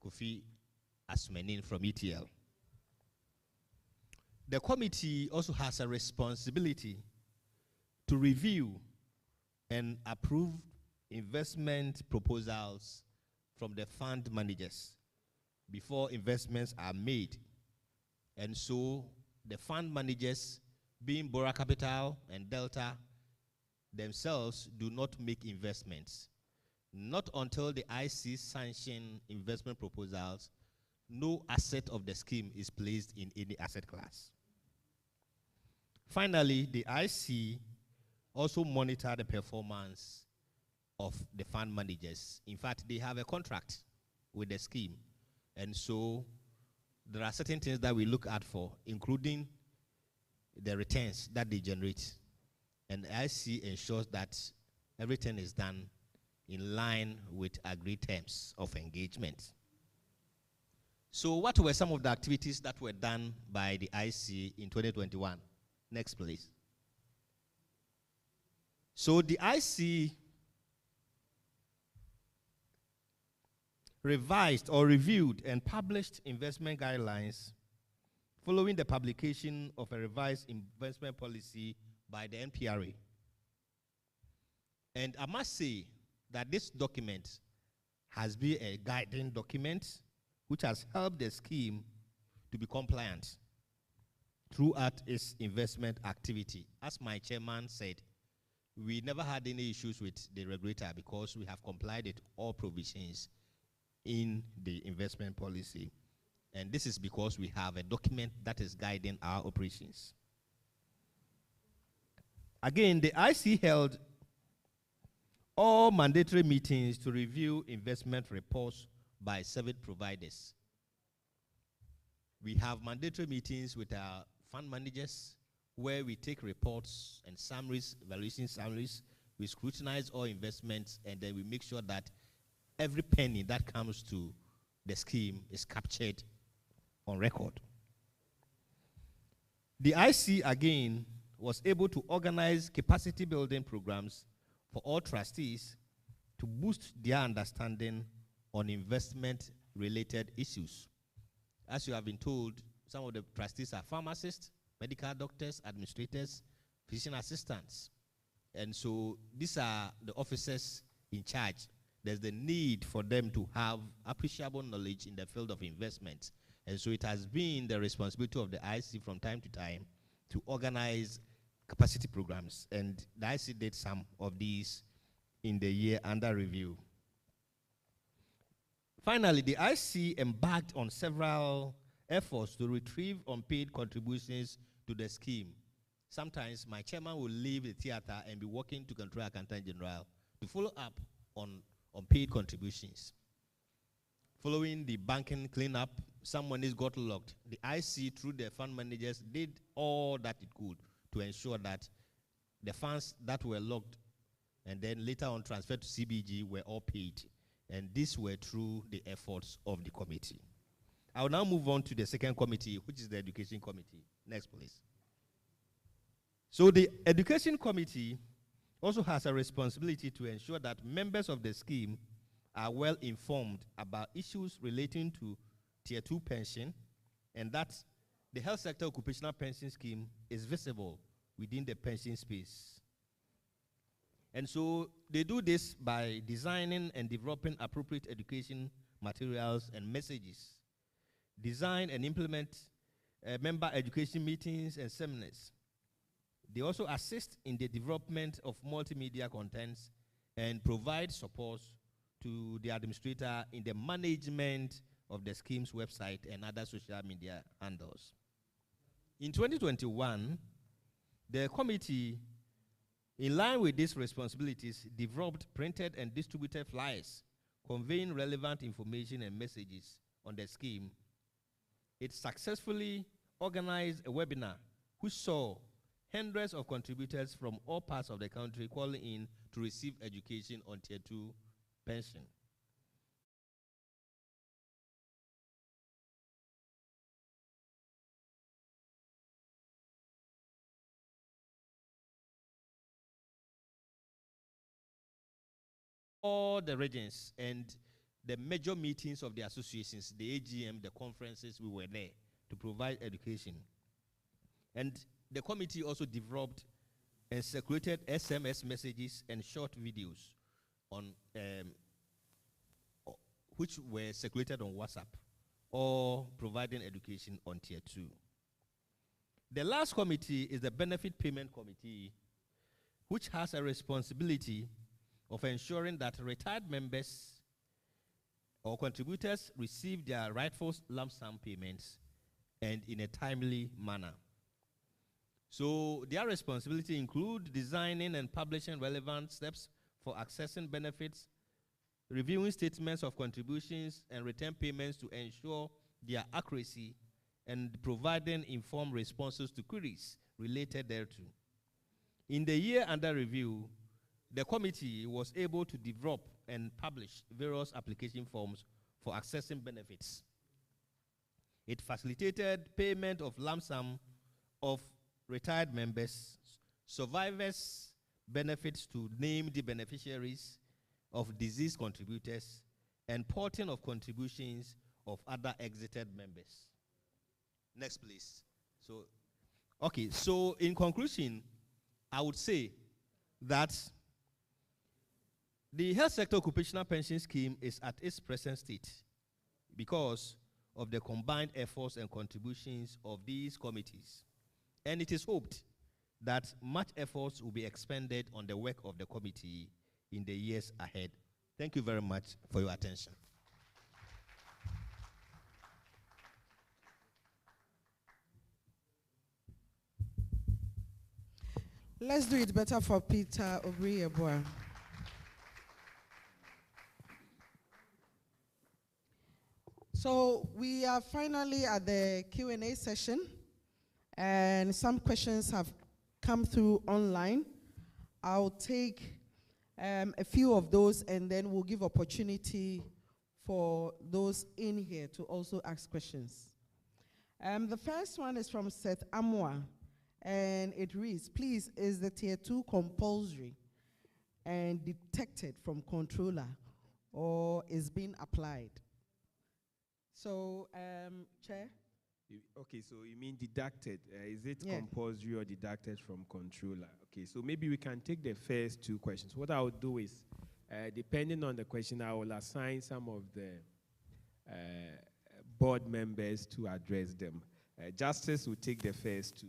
S15: Kofi Asmenin from ETL. The committee also has a responsibility to review and approve investment proposals from the fund managers before investments are made. And so the fund managers, being Bora Capital and Delta, themselves do not make investments. Not until the IC sanction investment proposals, no asset of the scheme is placed in any asset class. Finally, the IC also monitor the performance of the fund managers. In fact, they have a contract with the scheme. And so there are certain things that we look out for, including the returns that they generate. And IC ensures that everything is done in line with agreed terms of engagement. So what were some of the activities that were done by the IC in 2021? Next, please. So the IC revised or reviewed and published investment guidelines following the publication of a revised investment policy by the NPRA. And I must say that this document has been a guiding document which has helped the scheme to be compliant throughout its investment activity. As my chairman said, we never had any issues with the regulator because we have complied with all provisions in the investment policy. And this is because we have a document that is guiding our operations. Again, the IC held all mandatory meetings to review investment reports by service providers. We have mandatory meetings with our fund managers where we take reports and summaries, valuation summaries, we scrutinize all investments, and then we make sure that every penny that comes to the scheme is captured on record. The IC, again, was able to organize capacity building programs for all trustees to boost their understanding on investment-related issues. As you have been told, some of the trustees are pharmacists, medical doctors, administrators, physician assistants. And so these are the officers in charge. There's the need for them to have appreciable knowledge in the field of investment. And so it has been the responsibility of the IC from time to time to organize capacity programs. And the IC did some of these in the year under review. Finally, the IC embarked on several efforts to retrieve unpaid contributions to the scheme. Sometimes my chairman will leave the theater and be working to Control Accountant General to follow up on unpaid contributions. Following the banking cleanup, some monies got locked. The IC, through the fund managers, did all that it could to ensure that the funds that were locked and then later on transferred to CBG were all paid. And these were through the efforts of the committee. I will now move on to the second committee, which is the Education Committee. Next, please. So the Education Committee also has a responsibility to ensure that members of the scheme are well informed about issues relating to Tier 2 pension, and that the health sector occupational pension scheme is visible within the pension space. And so they do this by designing and developing appropriate education materials and messages, design and implement member education meetings and seminars. They also assist in the development of multimedia contents and provide support to the administrator in the management of the scheme's website and other social media handles. In 2021, the committee, in line with these responsibilities, developed printed and distributed flyers conveying relevant information and messages on the scheme. It successfully organized a webinar which saw hundreds of contributors from all parts of the country calling in to receive education on Tier 2 pension. all the regions and the major meetings of the associations, the AGM, the conferences, we were there to provide education. And the committee also developed and circulated SMS messages and short videos on which were circulated on WhatsApp, or providing education on Tier 2. The last committee is the Benefit Payment Committee, which has a responsibility of ensuring that retired members or contributors receive their rightful lump sum payments and in a timely manner. So their responsibility include designing and publishing relevant steps for accessing benefits, reviewing statements of contributions and return payments to ensure their accuracy, and providing informed responses to queries related thereto. In the year under review, the committee was able to develop and publish various application forms for accessing benefits. It facilitated payment of lump sum of retired members, survivors' benefits to named beneficiaries of deceased contributors, and porting of contributions of other exited members. Next, please. So in conclusion, I would say that the health sector occupational pension scheme is at its present state because of the combined efforts and contributions of these committees. And it is hoped that much efforts will be expended on the work of the committee in the years ahead. Thank you very much for your attention.
S12: Let's do it better for Peter Obriyeboa. So we are finally at the Q&A session, and some questions have come through online. I'll take a few of those, and then we'll give opportunity for those in here to also ask questions. The first one is from Seth Amwa, and it reads, please, is the Tier 2 compulsory and detected from controller, or is being applied? So, Chair?
S2: Okay, so you mean deducted. Is it compulsory or deducted from controller? Okay, so maybe we can take the first two questions. What I would do is, depending on the question, I will assign some of the board members to address them. Justice will take the first two,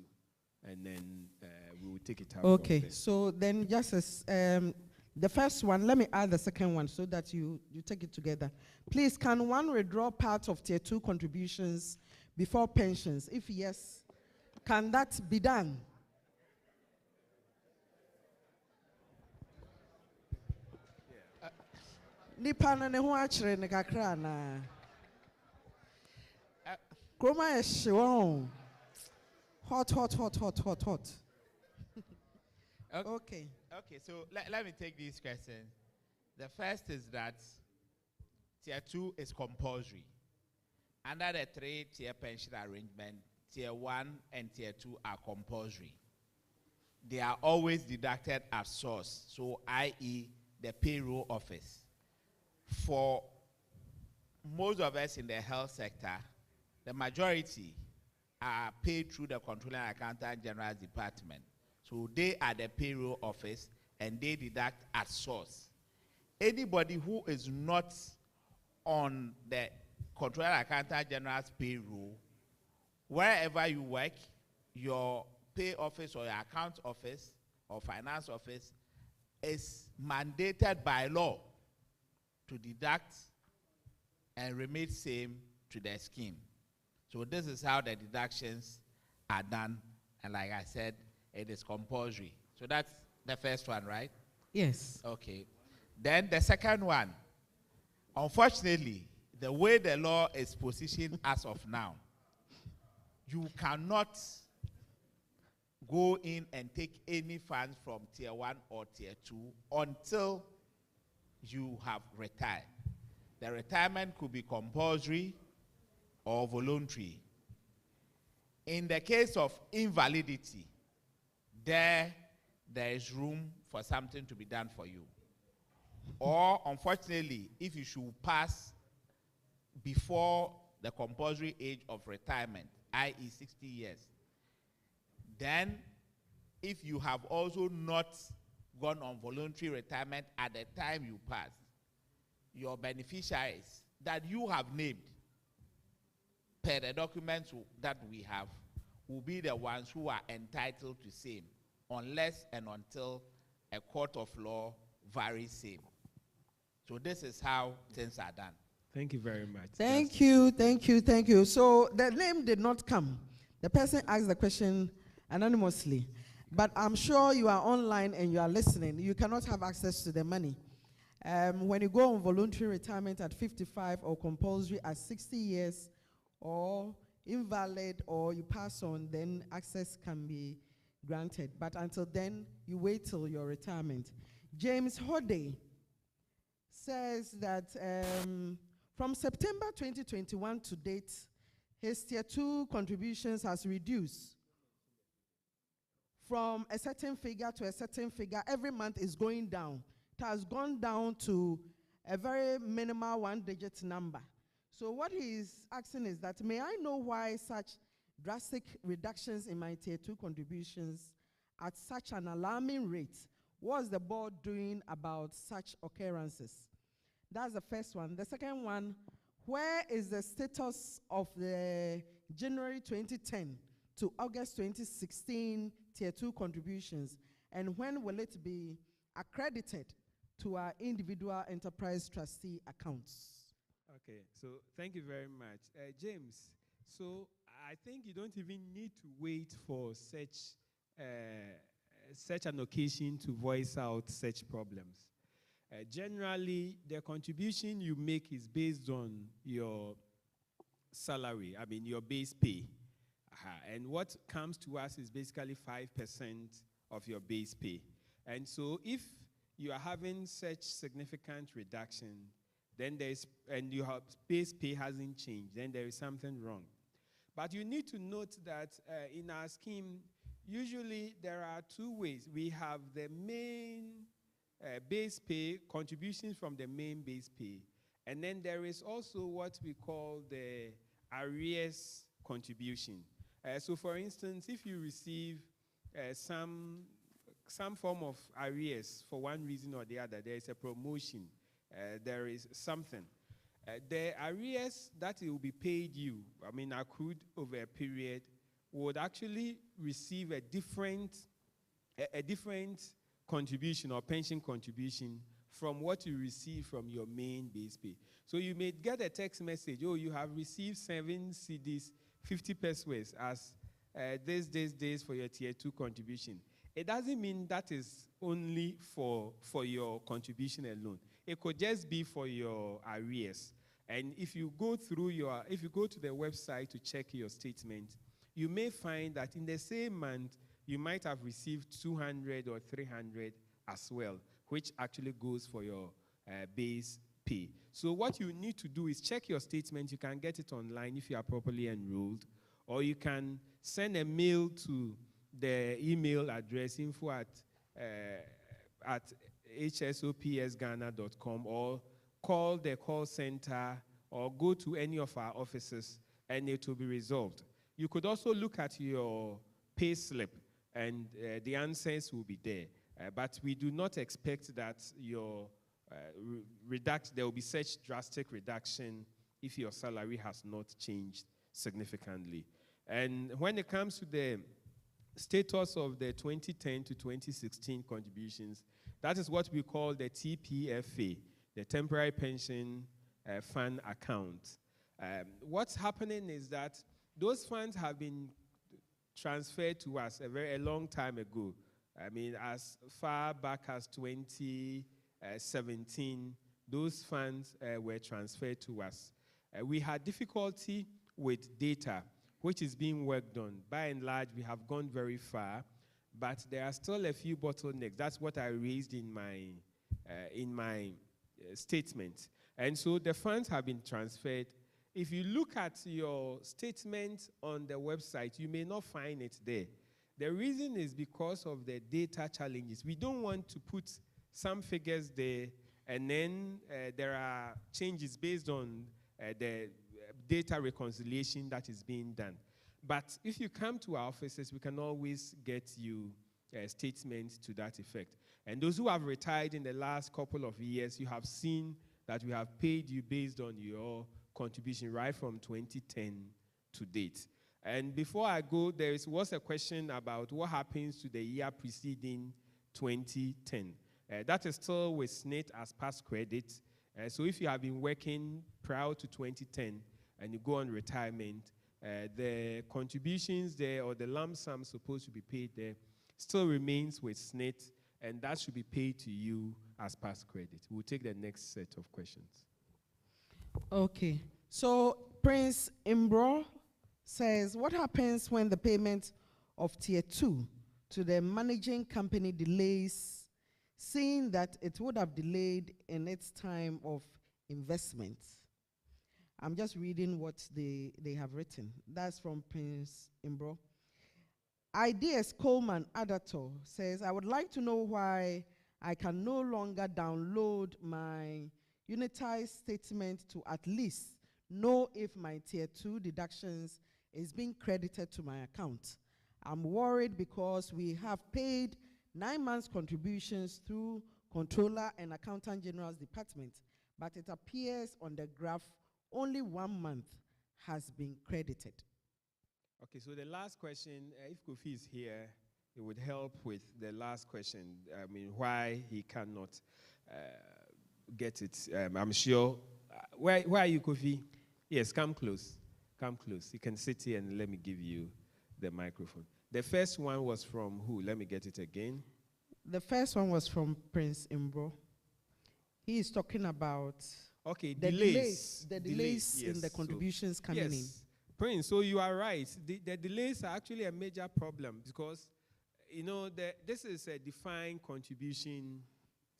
S2: and then we will take it out.
S12: Okay, so then Justice, the first one, let me add the second one so that you take it together. Please, can one withdraw part of Tier 2 contributions before pensions? If yes, can that be done? Nipa ne ho achire ne kakra na. Kroma ehwe hot. Okay.
S16: Okay, so let me take these questions. The first is that Tier 2 is compulsory. Under the 3-tier pension arrangement, Tier 1 and Tier 2 are compulsory. They are always deducted at source, so i.e. the payroll office. For most of us in the health sector, the majority are paid through the Controller and Accountant General's Department. So they are the payroll office and they deduct at source. Anybody who is not on the Controller and Accountant General's payroll, wherever you work, your pay office or your account office or finance office is mandated by law to deduct and remit same to the scheme. So this is how the deductions are done, and like I said, it is compulsory. So that's the first one, right?
S12: Yes.
S16: Okay. Then the second one, unfortunately, the way the law is positioned as of now, you cannot go in and take any funds from Tier 1 or Tier 2 until you have retired. The retirement could be compulsory or voluntary. In the case of invalidity, there is room for something to be done for you. or unfortunately, if you should pass before the compulsory age of retirement, i.e. 60 years, then if you have also not gone on voluntary retirement at the time you pass, your beneficiaries that you have named per the documents that we have will be the ones who are entitled to same, unless and until a court of law varies same. So this is how things are done.
S2: Thank you very much.
S12: Thank you, thank you, thank you. So the name did not come. The person asked the question anonymously. But I'm sure you are online and you are listening. You cannot have access to the money. When you go on voluntary retirement at 55 or compulsory at 60 years or invalid or you pass on, then access can be granted. But until then, you wait till your retirement. James Hode says that from September 2021 to date, his Tier 2 contributions has reduced from a certain figure to a certain figure. Every month is going down. It has gone down to a very minimal one-digit number. So what he is asking is that, may I know why such drastic reductions in my Tier 2 contributions at such an alarming rate? What is the board doing about such occurrences? That's the first one. The second one, where is the status of the January 2010 to August 2016 Tier 2 contributions, and when will it be accredited to our individual enterprise trustee accounts?
S2: Okay, so thank you very much. James, so I think you don't even need to wait for such an occasion to voice out such problems. Generally, the contribution you make is based on your salary, your base pay. And what comes to us is basically 5% of your base pay. And so if you are having such significant reduction, then and your base pay hasn't changed, then there is something wrong. But you need to note that in our scheme, usually there are two ways. We have the main base pay, contributions from the main base pay, and then there is also what we call the arrears contribution. So for instance, if you receive some form of arrears for one reason or the other, there is a promotion, there is something. The arrears that it will be paid you, accrued over a period, would actually receive a different contribution or pension contribution from what you receive from your main base pay. So you may get a text message, oh, you have received 7 cedis, 50 pesos as this for your Tier 2 contribution. It doesn't mean that is only for your contribution alone. It could just be for your arrears. And if you go to the website to check your statement, you may find that in the same month, you might have received 200 or 300 as well, which actually goes for your base pay. So what you need to do is check your statement. You can get it online if you are properly enrolled, or you can send a mail to the email address info@, HSOPSGhana.com, or call the call center, or go to any of our offices, and it will be resolved. You could also look at your pay slip, and the answers will be there. But we do not expect that there will be such drastic reduction if your salary has not changed significantly. And when it comes to the status of the 2010 to 2016 contributions, that is what we call the TPFA, the Temporary Pension Fund Account. What's happening is that those funds have been transferred to us a long time ago. As far back as 2017, those funds were transferred to us. We had difficulty with data, which is being worked on. By and large, we have gone very far, but there are still a few bottlenecks. That's what I raised in my statement. And so the funds have been transferred. If you look at your statement on the website, you may not find it there. The reason is because of the data challenges. We don't want to put some figures there And then there are changes based on the data reconciliation that is being done. But if you come to our offices, we can always get you statements to that effect. And those who have retired in the last couple of years, you have seen that we have paid you based on your contribution right from 2010 to date. And before I go, there was a question about what happens to the year preceding 2010. That is still with SNIT as past credit. So if you have been working prior to 2010 and you go on retirement, the contributions there or the lump sum supposed to be paid there still remains with SNIT, and that should be paid to you as past credit. We'll take the next set of questions.
S12: Okay. So Prince Imbro says, what happens when the payment of Tier 2 to the managing company delays, seeing that it would have delayed in its time of investment? I'm just reading what they have written. That's from Prince Imbro. Ideas Coleman Adato says, I would like to know why I can no longer download my unitized statement to at least know if my Tier 2 deductions is being credited to my account. I'm worried because we have paid 9 months contributions through Controller and Accountant General's Department, but it appears on the graph only 1 month has been credited.
S2: Okay, so the last question, if Kofi is here, it would help with the last question. I mean, why he cannot get it. I'm sure. Where are you, Kofi? Yes, come close. Come close. You can sit here and let me give you the microphone. The first one was from who? Let me get it again.
S12: The first one was from Prince Imbro. He is talking about
S2: the
S12: delays
S2: yes,
S12: in the contributions coming in.
S2: Prince, so you are right. The delays are actually a major problem because, you know, this is a defined contribution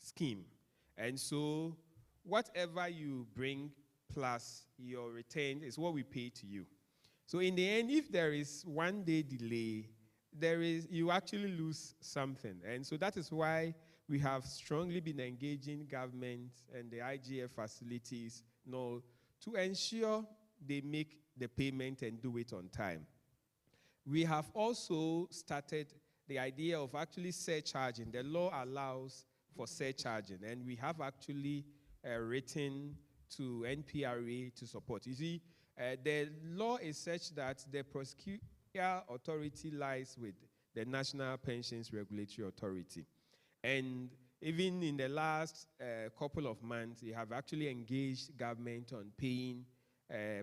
S2: scheme. And so whatever you bring plus your return is what we pay to you. So in the end, if there is 1 day delay, you actually lose something. And so that is why we have strongly been engaging government and the IGF facilities to ensure they make the payment and do it on time. We have also started the idea of actually surcharging. The law allows for surcharging, and we have actually written to NPRA to support. You see, the law is such that the prosecutor authority lies with the National Pensions Regulatory Authority. And even in the last couple of months, they have actually engaged government on paying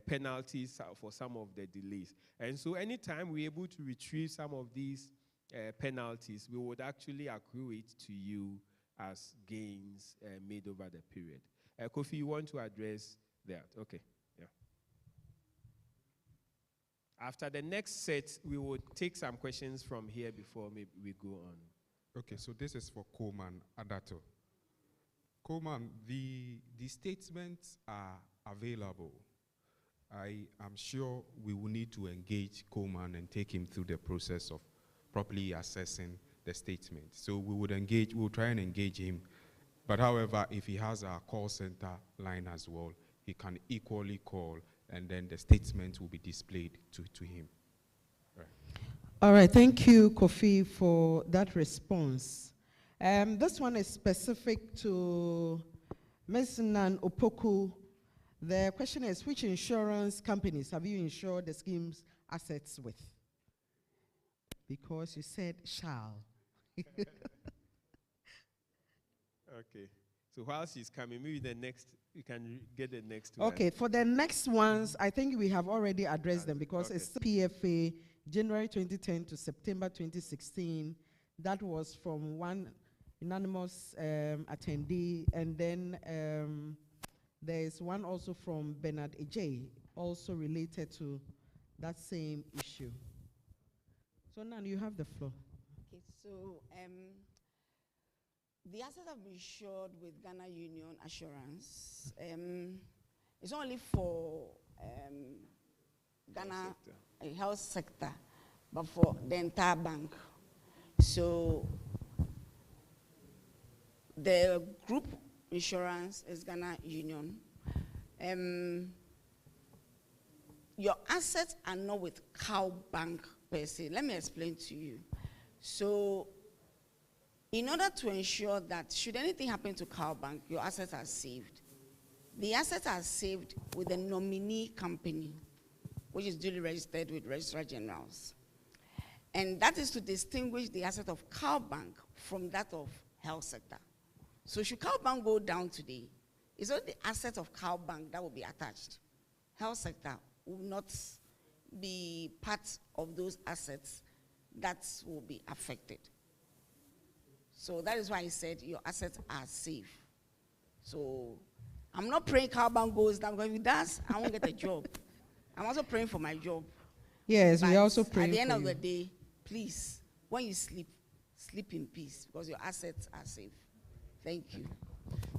S2: penalties for some of the delays. And so anytime we're able to retrieve some of these penalties, we would actually accrue it to you as gains made over the period. Kofi, you want to address that? Okay, yeah. After the next set, we will take some questions from here before maybe we go on.
S14: Okay, so this is for Coleman Adato. Coleman, the statements are available. I am sure we will need to engage Coleman and take him through the process of properly assessing the statement. So we'll try and engage him. But however, if he has a call center line as well, he can equally call, and then the statement will be displayed to him. Right.
S12: All right, thank you, Kofi, for that response. This one is specific to Ms. Nan Opoku. The question is, which insurance companies have you insured the scheme's assets with? Because you said shall.
S2: Okay. So while she's coming, maybe the next, you can get the next one.
S12: Okay, for the next ones, I think we have already addressed them because it's PFA, January 2010 to September 2016. That was from one anonymous attendee, and then there is one also from Bernard Ejay, also related to that same issue. So now you have the floor.
S8: Okay, so the assets have been insured with Ghana Union Assurance. It's only for Ghana health sector, but for the entire bank. So the group insurance is Ghana Union. Your assets are not with Cow Bank per se. Let me explain to you. So, in order to ensure that should anything happen to Cow Bank, your assets are saved. The assets are saved with a nominee company, which is duly registered with Registrar Generals. And that is to distinguish the asset of Cow Bank from that of health sector. So should Cow Bank go down today, it's not the asset of Cow Bank that will be attached. Health sector will not be part of those assets that will be affected. So that is why I said your assets are safe. So I'm not praying Cow Bank goes down, because if it does, I won't get a job. I'm also praying for my job.
S12: Yes,
S8: But
S12: we also pray
S8: at the end
S12: for
S8: of
S12: you.
S8: the day, please, when you sleep, sleep in peace, because your assets are safe. Thank you.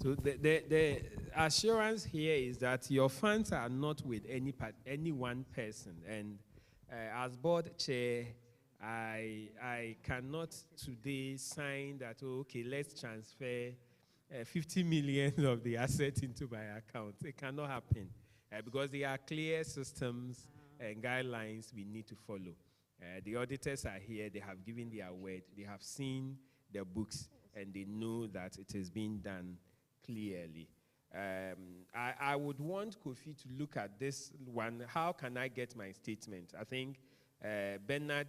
S2: So the assurance here is that your funds are not with any one person. And as board chair, I cannot today sign that, oh, okay, let's transfer 50 million of the asset into my account. It cannot happen because there are clear systems and guidelines we need to follow. The auditors are here. They have given their word. They have seen the books, and they know that it is being done clearly. I would want Kofi to look at this one. How can I get my statement? I think Bernard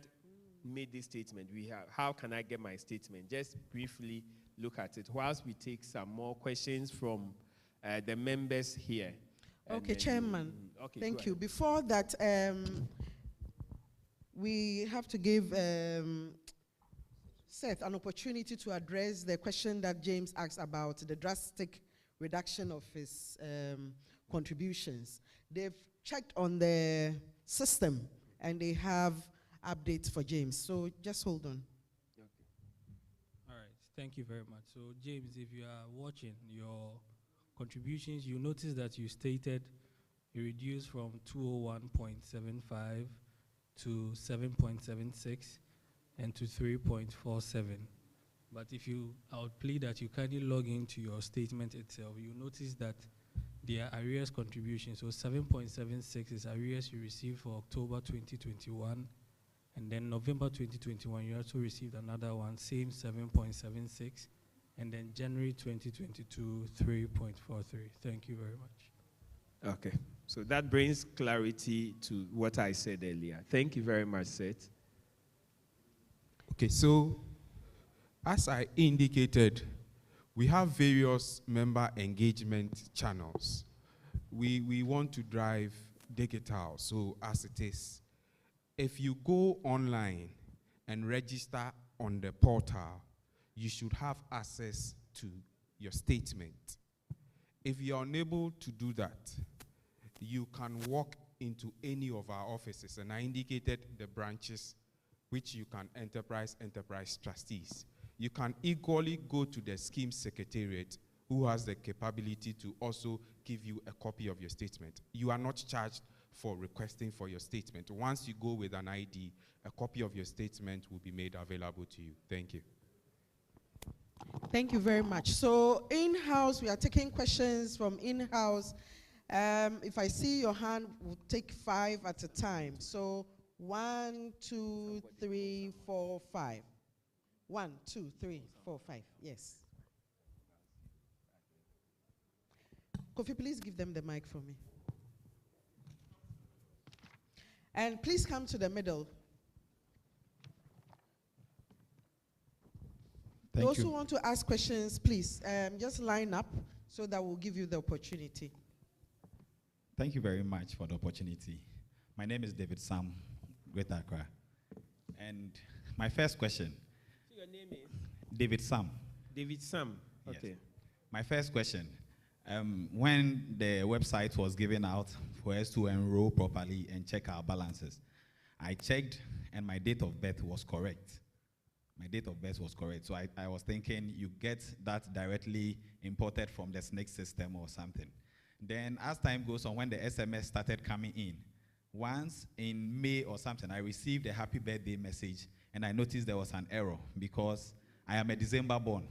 S2: made this statement. How can I get my statement? Just briefly look at it whilst we take some more questions from the members here.
S12: Okay, Chairman.
S2: Okay,
S12: thank you. Before that, we have to give Seth an opportunity to address the question that James asked about the drastic reduction of his contributions. They've checked on the system and they have updates for James. So just hold on.
S17: All right, thank you very much. So James, if you are watching your contributions, you notice that you stated you reduced from 201.75 to 7.76 and to 3.47. But I would plead that you kindly log into your statement itself. You notice that there are arrears contributions. So 7.76 is arrears you received for October 2021. And then November 2021, you also received another one, same 7.76. And then January 2022, 3.43. Thank you very much.
S2: Okay. So that brings clarity to what I said earlier. Thank you very much, Seth.
S14: Okay, so as I indicated, we have various member engagement channels. We want to drive digital, so as it is. If you go online and register on the portal, you should have access to your statement. If you're unable to do that, you can walk into any of our offices, and I indicated the branches which you can enterprise trustees. You can equally go to the scheme secretariat, who has the capability to also give you a copy of your statement. You are not charged for requesting for your statement. Once you go with an ID, a copy of your statement will be made available to you. Thank you.
S12: Thank you very much. So in-house, we are taking questions from in-house. If I see your hand, we'll take 5 at a time. So 1, 2, 3, 4, 5. 1, 2, 3, 4, 5. Yes. Kofi, please give them the mic for me. And please come to the middle. Those who want to ask questions, please, just line up so that we'll give you the opportunity.
S18: Thank you very much for the opportunity. My name is David Sam, Greater Accra. And my first question.
S2: So your name is?
S18: David Sam.
S2: David Sam, okay.
S18: Yes. My first question. When the website was given out for us to enroll properly and check our balances, I checked and my date of birth was correct. My date of birth was correct. So I was thinking you get that directly imported from the SNCC system or something. Then as time goes on, when the SMS started coming in, once in May or something, I received a happy birthday message and I noticed there was an error because I am a December born.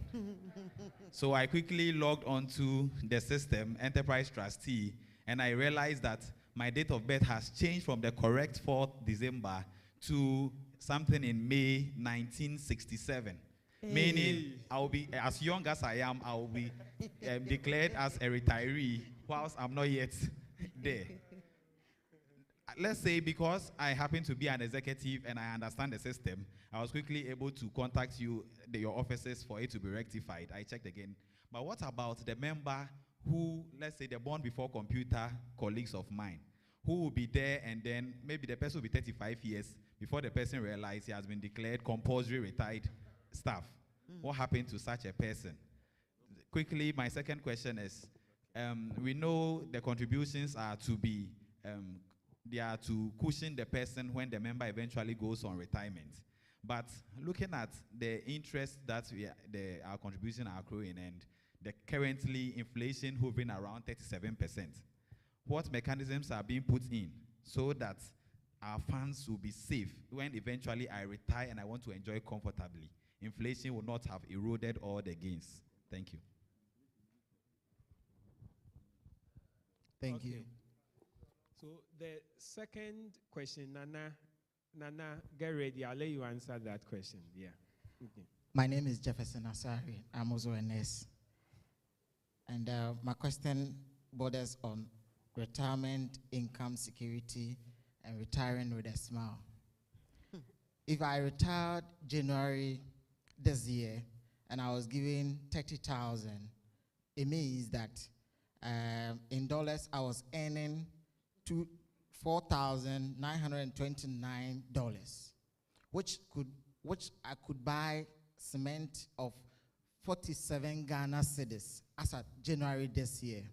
S18: So I quickly logged onto the system, Enterprise Trustee, and I realized that my date of birth has changed from the correct 4th December to something in May 1967.
S12: Hey.
S18: Meaning, I'll be, as young as I am, I'll be declared as a retiree whilst I'm not yet there. Let's say because I happen to be an executive and I understand the system, I was quickly able to contact you, your offices, for it to be rectified. I checked again. But what about the member who, let's say, the born before computer colleagues of mine, who will be there and then maybe the person will be 35 years before the person realizes he has been declared compulsory retired staff? What happened to such a person? Quickly, my second question is, we know the contributions are to be, they are to cushion the person when the member eventually goes on retirement. But looking at the interest that our contributions are accruing and the currently inflation hovering around 37%, what mechanisms are being put in so that our funds will be safe when eventually I retire and I want to enjoy comfortably? Inflation will not have eroded all the gains. Thank you.
S5: Thank you.
S2: So the second question, Nana, get ready. I'll let you answer that question. Yeah. Okay.
S19: My name is Jefferson Asari. I'm also a nurse. And my question borders on retirement, income security, and retiring with a smile. If I retired January this year and I was given 30,000, it means that in dollars I was earning $4,929, which I could buy cement of 47 Ghana cedis as at January this year.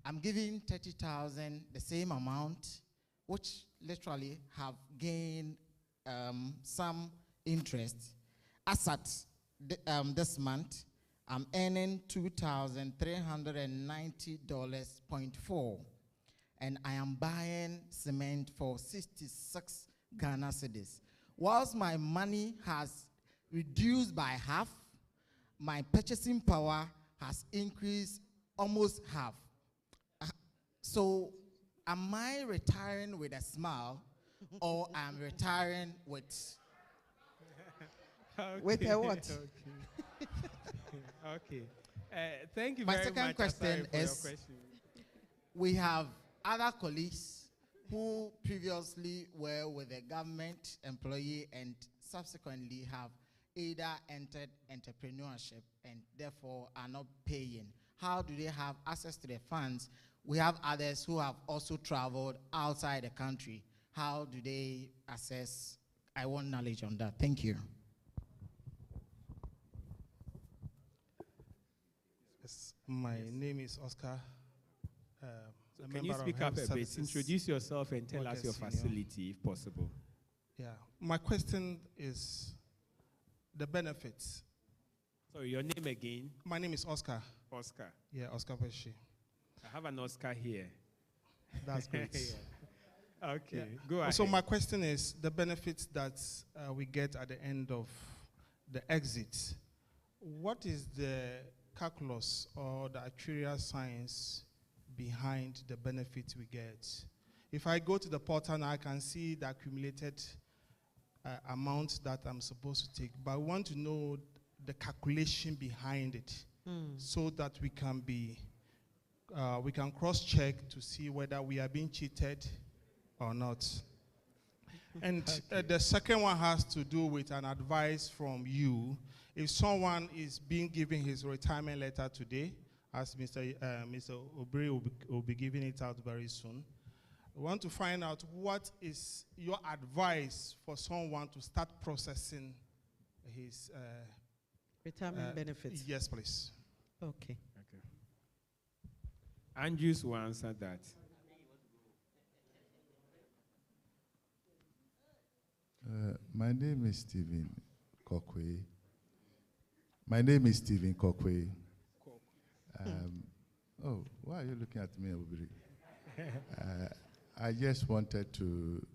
S19: I'm giving 30,000, the same amount, which literally have gained some interest. As at this month, I'm earning $2,390.4, and I am buying cement for 66 Ghana cedis. Whilst my money has reduced by half, my purchasing power has increased almost half. So am I retiring with a smile, or I'm retiring with...
S2: Okay.
S19: With a what?
S2: Okay. Thank you
S19: My
S2: very much.
S19: second question
S2: Asari,
S19: is,
S2: for your question.
S19: we have other colleagues who previously were with a government employee and subsequently have either entered entrepreneurship and therefore are not paying. How do they have access to the funds? We have others who have also traveled outside the country. How do they access? I want knowledge on that. Thank you.
S20: Yes, my name is Oscar.
S2: So can you speak up a bit? Introduce yourself and tell us your facility, if possible.
S20: Yeah, my question is the benefits.
S2: Sorry, your name again?
S20: My name is Oscar.
S2: Oscar.
S20: Yeah, Oscar Pesci.
S2: I have an Oscar here.
S20: That's great.
S2: Yeah. Okay,
S20: Yeah.
S2: go ahead.
S20: So my question is the benefits that we get at the end of the exit. What is the calculus or the actuarial science behind the benefits we get? If I go to the portal now, I can see the accumulated amount that I'm supposed to take, but I want to know the calculation behind it so that we can be, we can cross-check to see whether we are being cheated or not. And the second one has to do with an advice from you. If someone is being given his retirement letter today, as Mr. Obri will be giving it out very soon, we want to find out what is your advice for someone to start processing his
S12: retirement benefits.
S20: Yes, please.
S12: Okay.
S2: Okay. Andrews will answer that.
S21: My name is Stephen Kokwe. My name is Stephen Kokwe. Oh, why are you looking at me, Obiri? I just wanted to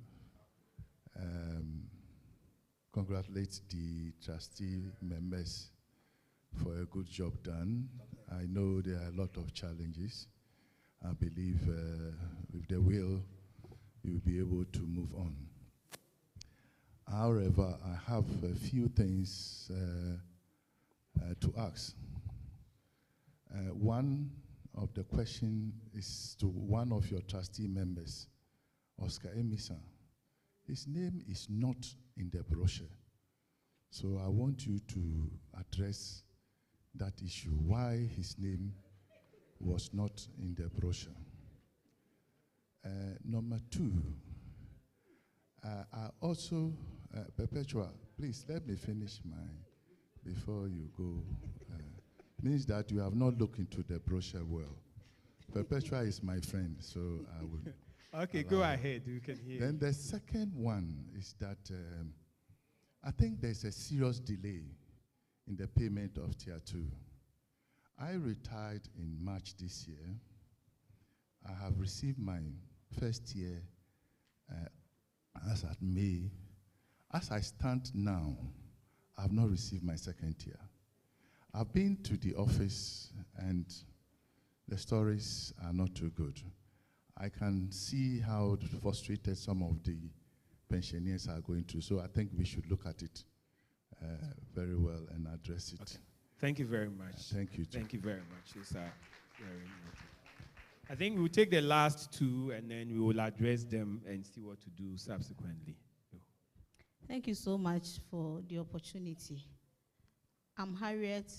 S21: congratulate the trustee members for a good job done. I know there are a lot of challenges. I believe with the will, you'll be able to move on. However, I have a few things to ask. One of the question is to one of your trustee members, Oscar Emisa. His name is not in the brochure. So I want you to address that issue, why his name was not in the brochure. Number two, I also, Perpetua, please let me finish mine before you go. Means that you have not looked into the brochure well. Perpetua is my friend, so I will.
S2: Okay, go ahead, you can hear.
S21: Then the second one is that I think there's a serious delay in the payment of Tier 2. I retired in March this year. I have received my first year as at May. As I stand now, I have not received my second tier. I've been to the office and the stories are not too good. I can see how frustrated some of the pensioners are going through. So I think we should look at it very well and address it.
S2: Okay. Thank you very much.
S21: Thank you.
S2: Thank you very much. It's, I think we'll take the last two and then we will address them and see what to do subsequently.
S4: Thank you so much for the opportunity. I'm Harriet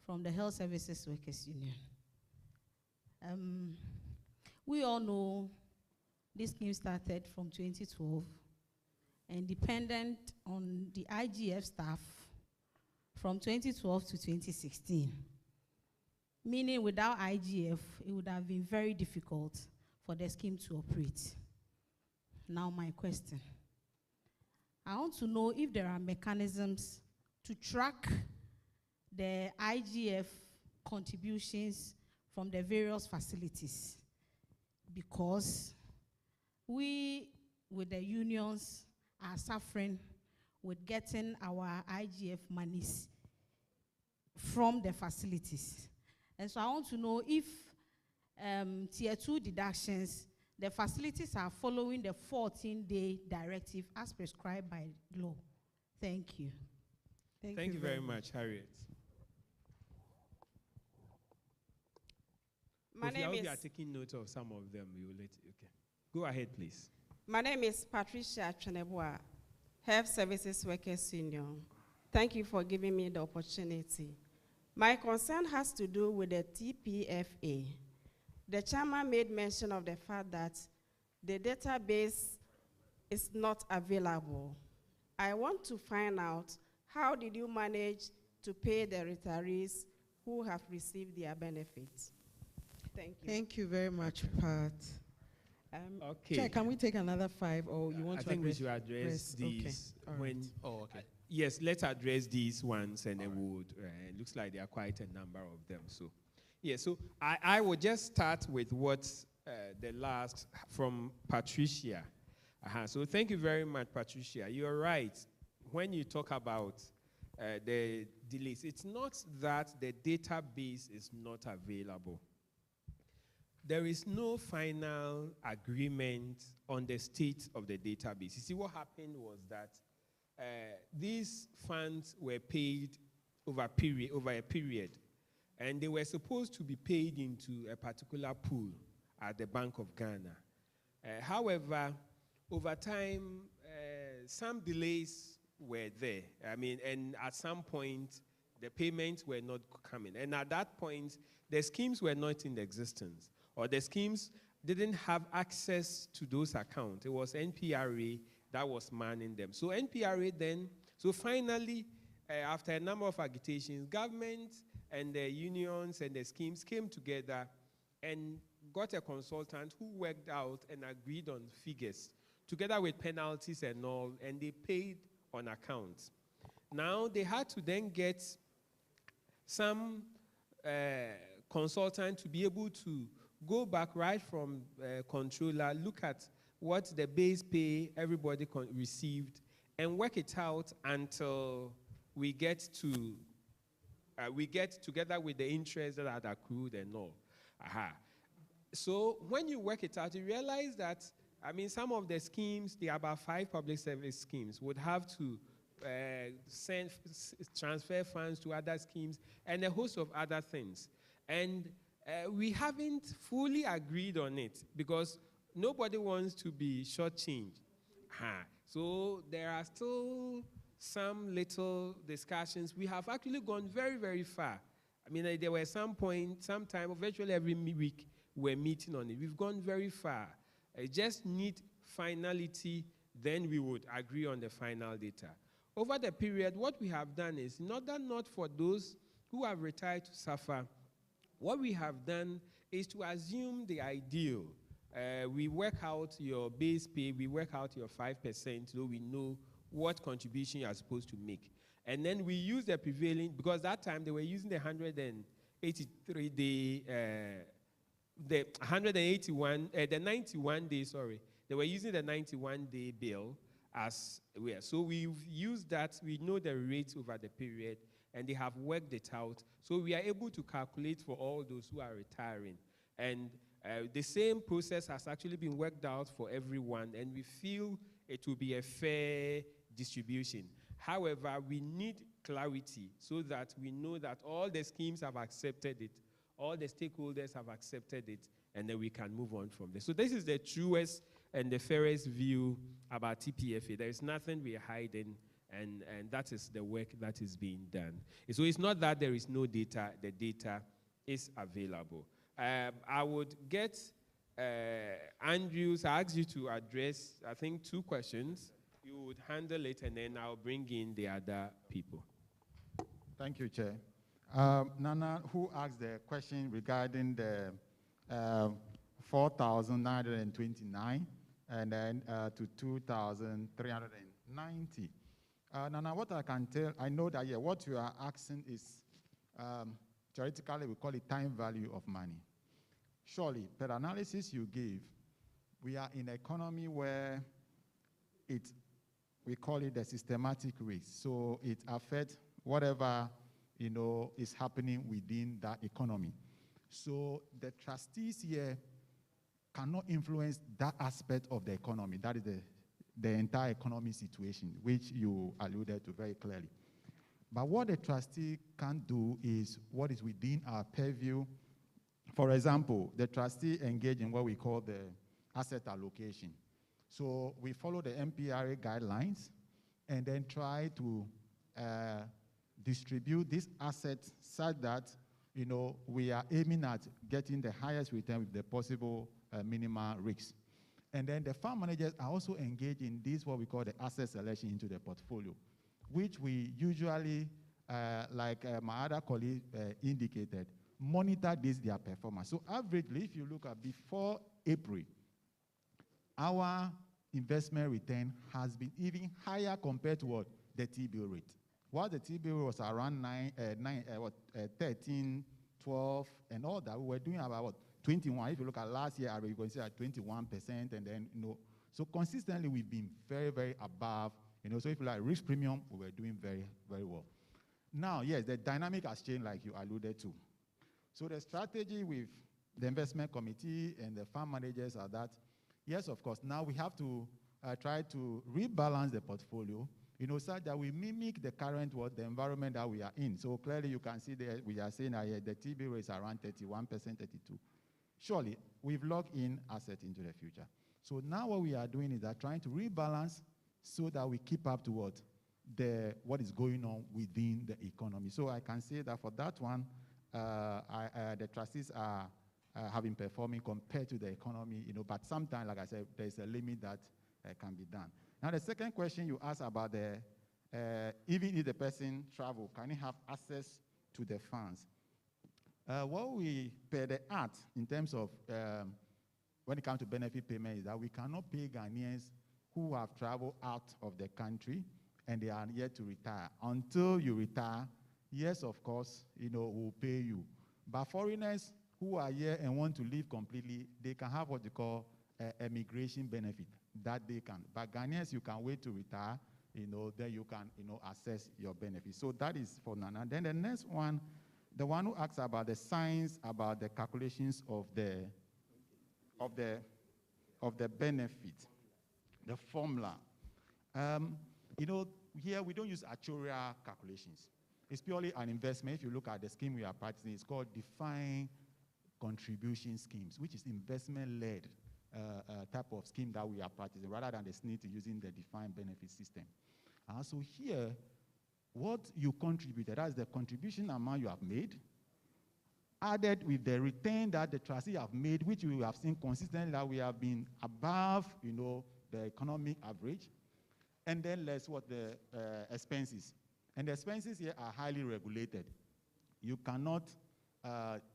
S4: from the Health Services Workers Union. We all know this scheme started from 2012 and dependent on the IGF staff from 2012 to 2016. Meaning without IGF, it would have been very difficult for the scheme to operate. Now my question. I want to know if there are mechanisms to track the IGF contributions from the various facilities, because we, with the unions, are suffering with getting our IGF monies from the facilities. And so I want to know if Tier 2 deductions, the facilities are following the 14-day directive as prescribed by law. Thank you.
S2: Thank you very much, Harriet.
S22: My name is...
S2: You are taking note of some of them. You will let it. Okay. Go ahead, please.
S22: My name is Patricia Chenebua, Health Services Workers Union. Thank you for giving me the opportunity. My concern has to do with the TPFA. The chairman made mention of the fact that the database is not available. I want to find out, how did you manage to pay the retirees who have received their benefits? Thank you.
S12: Thank you very much, Pat.
S2: Okay.
S12: Chair, can we take another 5, or you want to address?
S2: I think we should address these.
S12: Okay.
S2: When,
S12: right.
S2: oh, okay. Yes, let's address these ones, and then we would. It looks like there are quite a number of them. So, yeah. So I will just start with what the last from Patricia. So thank you very much, Patricia. You're right. When you talk about the delays, it's not that the database is not available. There is no final agreement on the state of the database. You see, what happened was that these funds were paid over a period, and they were supposed to be paid into a particular pool at the Bank of Ghana. However, over time, some delays were there. I mean, and at some point, the payments were not coming. And at that point, the schemes were not in existence, or the schemes didn't have access to those accounts. It was NPRA that was manning them. So NPRA then, so finally, after a number of agitations, government and the unions and the schemes came together and got a consultant who worked out and agreed on figures, together with penalties and all, and they paid on account. Now they had to then get some consultant to be able to go back right from controller, look at what the base pay everybody received, and work it out until we get together with the interest that had accrued and all. So when you work it out, you realize that, I mean, some of the schemes, there are about 5 public service schemes, would have to transfer funds to other schemes and a host of other things. And we haven't fully agreed on it because nobody wants to be shortchanged. So there are still some little discussions. We have actually gone very, very far. I mean, there were some time, virtually every week, we're meeting on it. We've gone very far. I just need finality, then we would agree on the final data. Over the period, what we have done is, in order not for those who have retired to suffer, what we have done is to assume the ideal. We work out your base pay, we work out your 5%, so we know what contribution you are supposed to make. And then we use the prevailing, because that time they were using the 183-day, the 91 days, sorry. They were using the 91-day bill as well. So we've used that, we know the rates over the period, and they have worked it out. So we are able to calculate for all those who are retiring. And the same process has actually been worked out for everyone, and we feel it will be a fair distribution. However, we need clarity so that we know that all the schemes have accepted it, all the stakeholders have accepted it, and then we can move on from there. So this is the truest and the fairest view about TPFA. There is nothing we are hiding, and that is the work that is being done. So it's not that there is no data, the data is available. I would get Andrews, I asked you to address, I think, 2 questions. You would handle it, and then I'll bring in the other people.
S3: Thank you, Chair. Nana, who asked the question regarding the 4,929 and then to 2,390. Nana, what I can tell, I know that what you are asking is, theoretically, we call it time value of money. Surely, per analysis you gave, we are in an economy where we call it the systematic risk. So it affects whatever is happening within that economy. So the trustees here cannot influence that aspect of the economy. That is the entire economy situation, which you alluded to very clearly. But what the trustee can do is what is within our purview. For example, the trustee engage in what we call the asset allocation. So we follow the MPRA guidelines and then try to distribute these assets such that we are aiming at getting the highest return with the possible minimal risks. And then the fund managers are also engaged in this, what we call the asset selection into the portfolio, which we usually, like my other colleague indicated, monitor their performance. So averagely, if you look at before April, our investment return has been even higher compared to what? The T-bill rate. While the T-bill was around 13, 12, and all that, we were doing about what? 21. If you look at last year, you're going to see at 21%, and then, so consistently we've been very, very above, so if you like risk premium, we were doing very, very well. Now, yes, the dynamic has changed like you alluded to. So the strategy with the investment committee and the fund managers are that, yes, of course, now we have to try to rebalance the portfolio, such that we mimic the current the environment that we are in. So clearly you can see that we are saying that the T-bill rate is around 31%, 32%. Surely, we've locked in assets into the future. So now what we are doing is that trying to rebalance so that we keep up to what is going on within the economy. So I can say that for that one, the trustees are have been performing compared to the economy, but sometimes, like I said, there's a limit that can be done. Now, the second question you asked about even if the person travel, can he have access to the funds? What we pay the act in terms of when it comes to benefit payment is that we cannot pay Ghanaians who have traveled out of the country and they are yet to retire. Until you retire, yes, of course, we'll pay you. But foreigners who are here and want to leave completely, they can have what they call immigration benefit, that they can. But Ghanaians, you can wait to retire, then you can, assess your benefits. So that is for Nana. Then the next one, the one who asks about the science, about the calculations of the benefit, the formula. Here we don't use actuarial calculations. It's purely an investment. If you look at the scheme we are practicing, it's called defined contribution schemes, which is investment-led type of scheme that we are practicing, rather than the SNIT using the defined benefit system. So here, what you contributed, that's the contribution amount you have made, added with the return that the trustee have made, which we have seen consistently that we have been above, the economic average, and then less what the expenses. And the expenses here are highly regulated. You cannot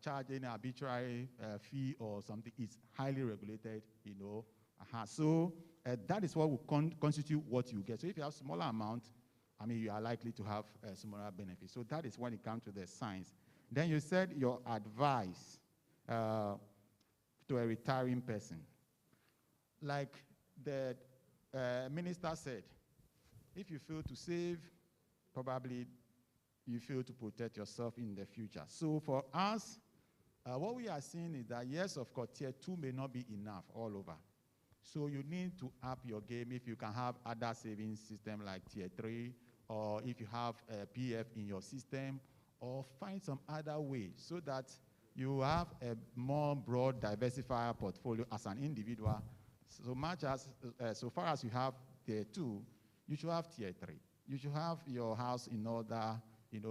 S3: charge any arbitrary fee or something. It's highly regulated, So that is what will constitute what you get. So if you have smaller amount, you are likely to have smaller benefits. So that is when it comes to the science. Then you said your advice to a retiring person. Like the minister said, if you fail to save, probably you fail to protect yourself in the future. So for us, what we are seeing is that, yes, of course, tier 2 may not be enough all over. So you need to up your game if you can have other savings system like tier 3, or if you have a PF in your system, or find some other way so that you have a more broad, diversified portfolio as an individual. So far as you have tier 2, you should have tier 3. You should have your house in order,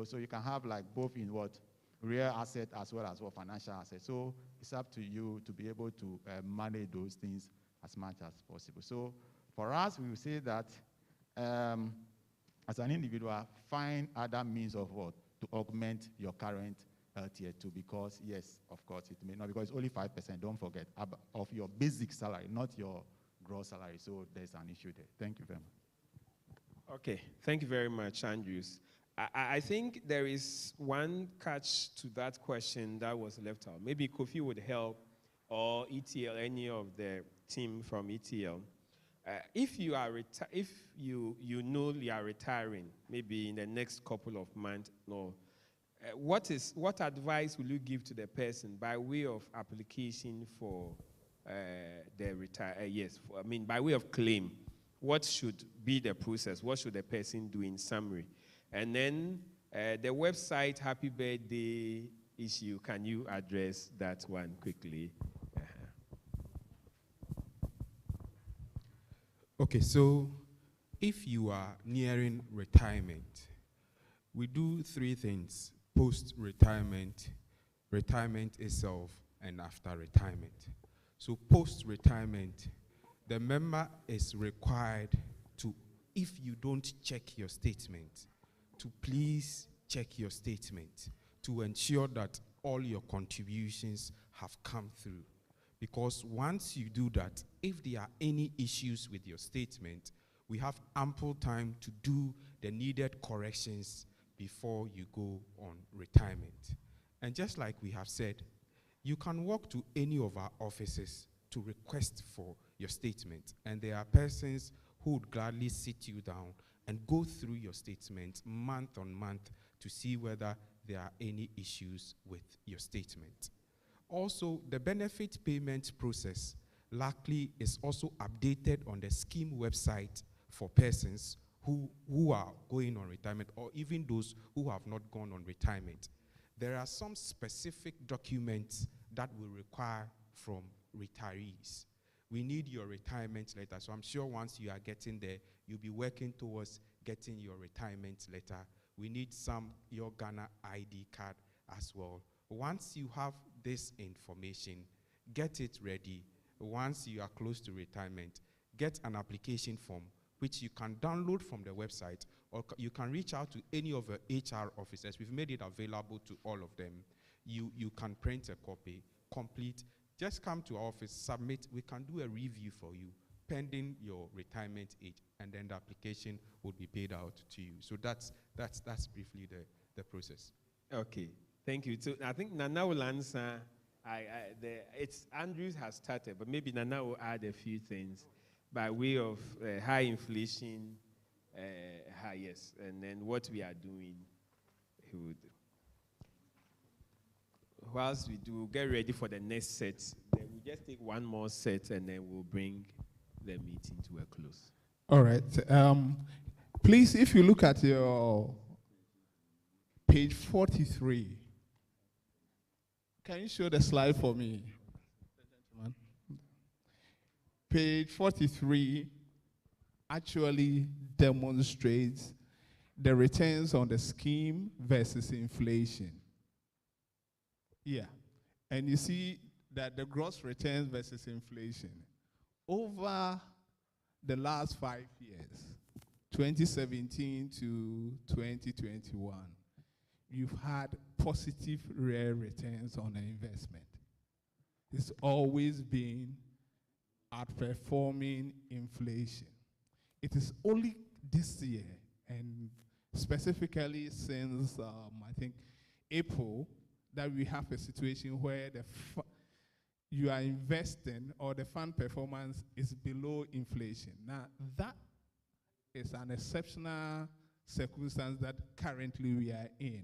S3: so you can have like both in what real asset as well as what financial asset. So it's up to you to be able to manage those things as much as possible. So for us, we will say that as an individual, find other means of what to augment your current tier 2, because yes, of course, it may not, because it's only 5%, don't forget, of your basic salary, not your gross salary. So there's an issue there. Thank you very much.
S2: Okay, thank you very much, Andrews. I think there is one catch to that question that was left out. Maybe Kofi would help, or ETL, any of the team from ETL. If you are you know you are retiring, maybe in the next couple of months, what advice will you give to the person by way of application for the retire? By way of claim, what should be the process? What should the person do in summary? And then the website Happy Birthday issue, can you address that one quickly?
S14: Okay, so if you are nearing retirement, we do 3 things: post-retirement, retirement itself, and after retirement. So post-retirement, the member is required to, if you don't check your statement, to please check your statement to ensure that all your contributions have come through. Because once you do that, if there are any issues with your statement, we have ample time to do the needed corrections before you go on retirement. And just like we have said, you can walk to any of our offices to request for your statement. And there are persons who would gladly sit you down and go through your statement month on month to see whether there are any issues with your statement. Also, the benefit payment process likely is also updated on the scheme website for persons who are going on retirement, or even those who have not gone on retirement. There are some specific documents that we require from retirees. We need your retirement letter. So I'm sure once you are getting there, you'll be working towards getting your retirement letter. We need your Ghana ID card as well. Once you have this information, get it ready. Once you are close to retirement, get an application form which you can download from the website, or you can reach out to any of the HR officers. We've made it available to all of them. You can print a copy, complete. Just come to our office, submit. We can do a review for you, pending your retirement age, and then the application would be paid out to you. So that's briefly the process.
S2: Okay, thank you. So I think Nana will answer. Andrews has started, but maybe Nana will add a few things by way of high inflation yes. And then what we are doing, he would. Whilst we do get ready for the next set, then we just take one more set and then we'll bring the meeting to a close.
S20: All right. Please, if you look at your page 43, can you show the slide for me? Page 43 actually demonstrates the returns on the scheme versus inflation. Yeah. And you see that the gross returns versus inflation over the last 5 years, 2017 to 2021, you've had positive real returns on the investment. It's always been outperforming inflation. It is only this year, and specifically since I think April, that we have a situation where you are investing or the fund performance is below inflation. Now, that is an exceptional circumstance that currently we are in,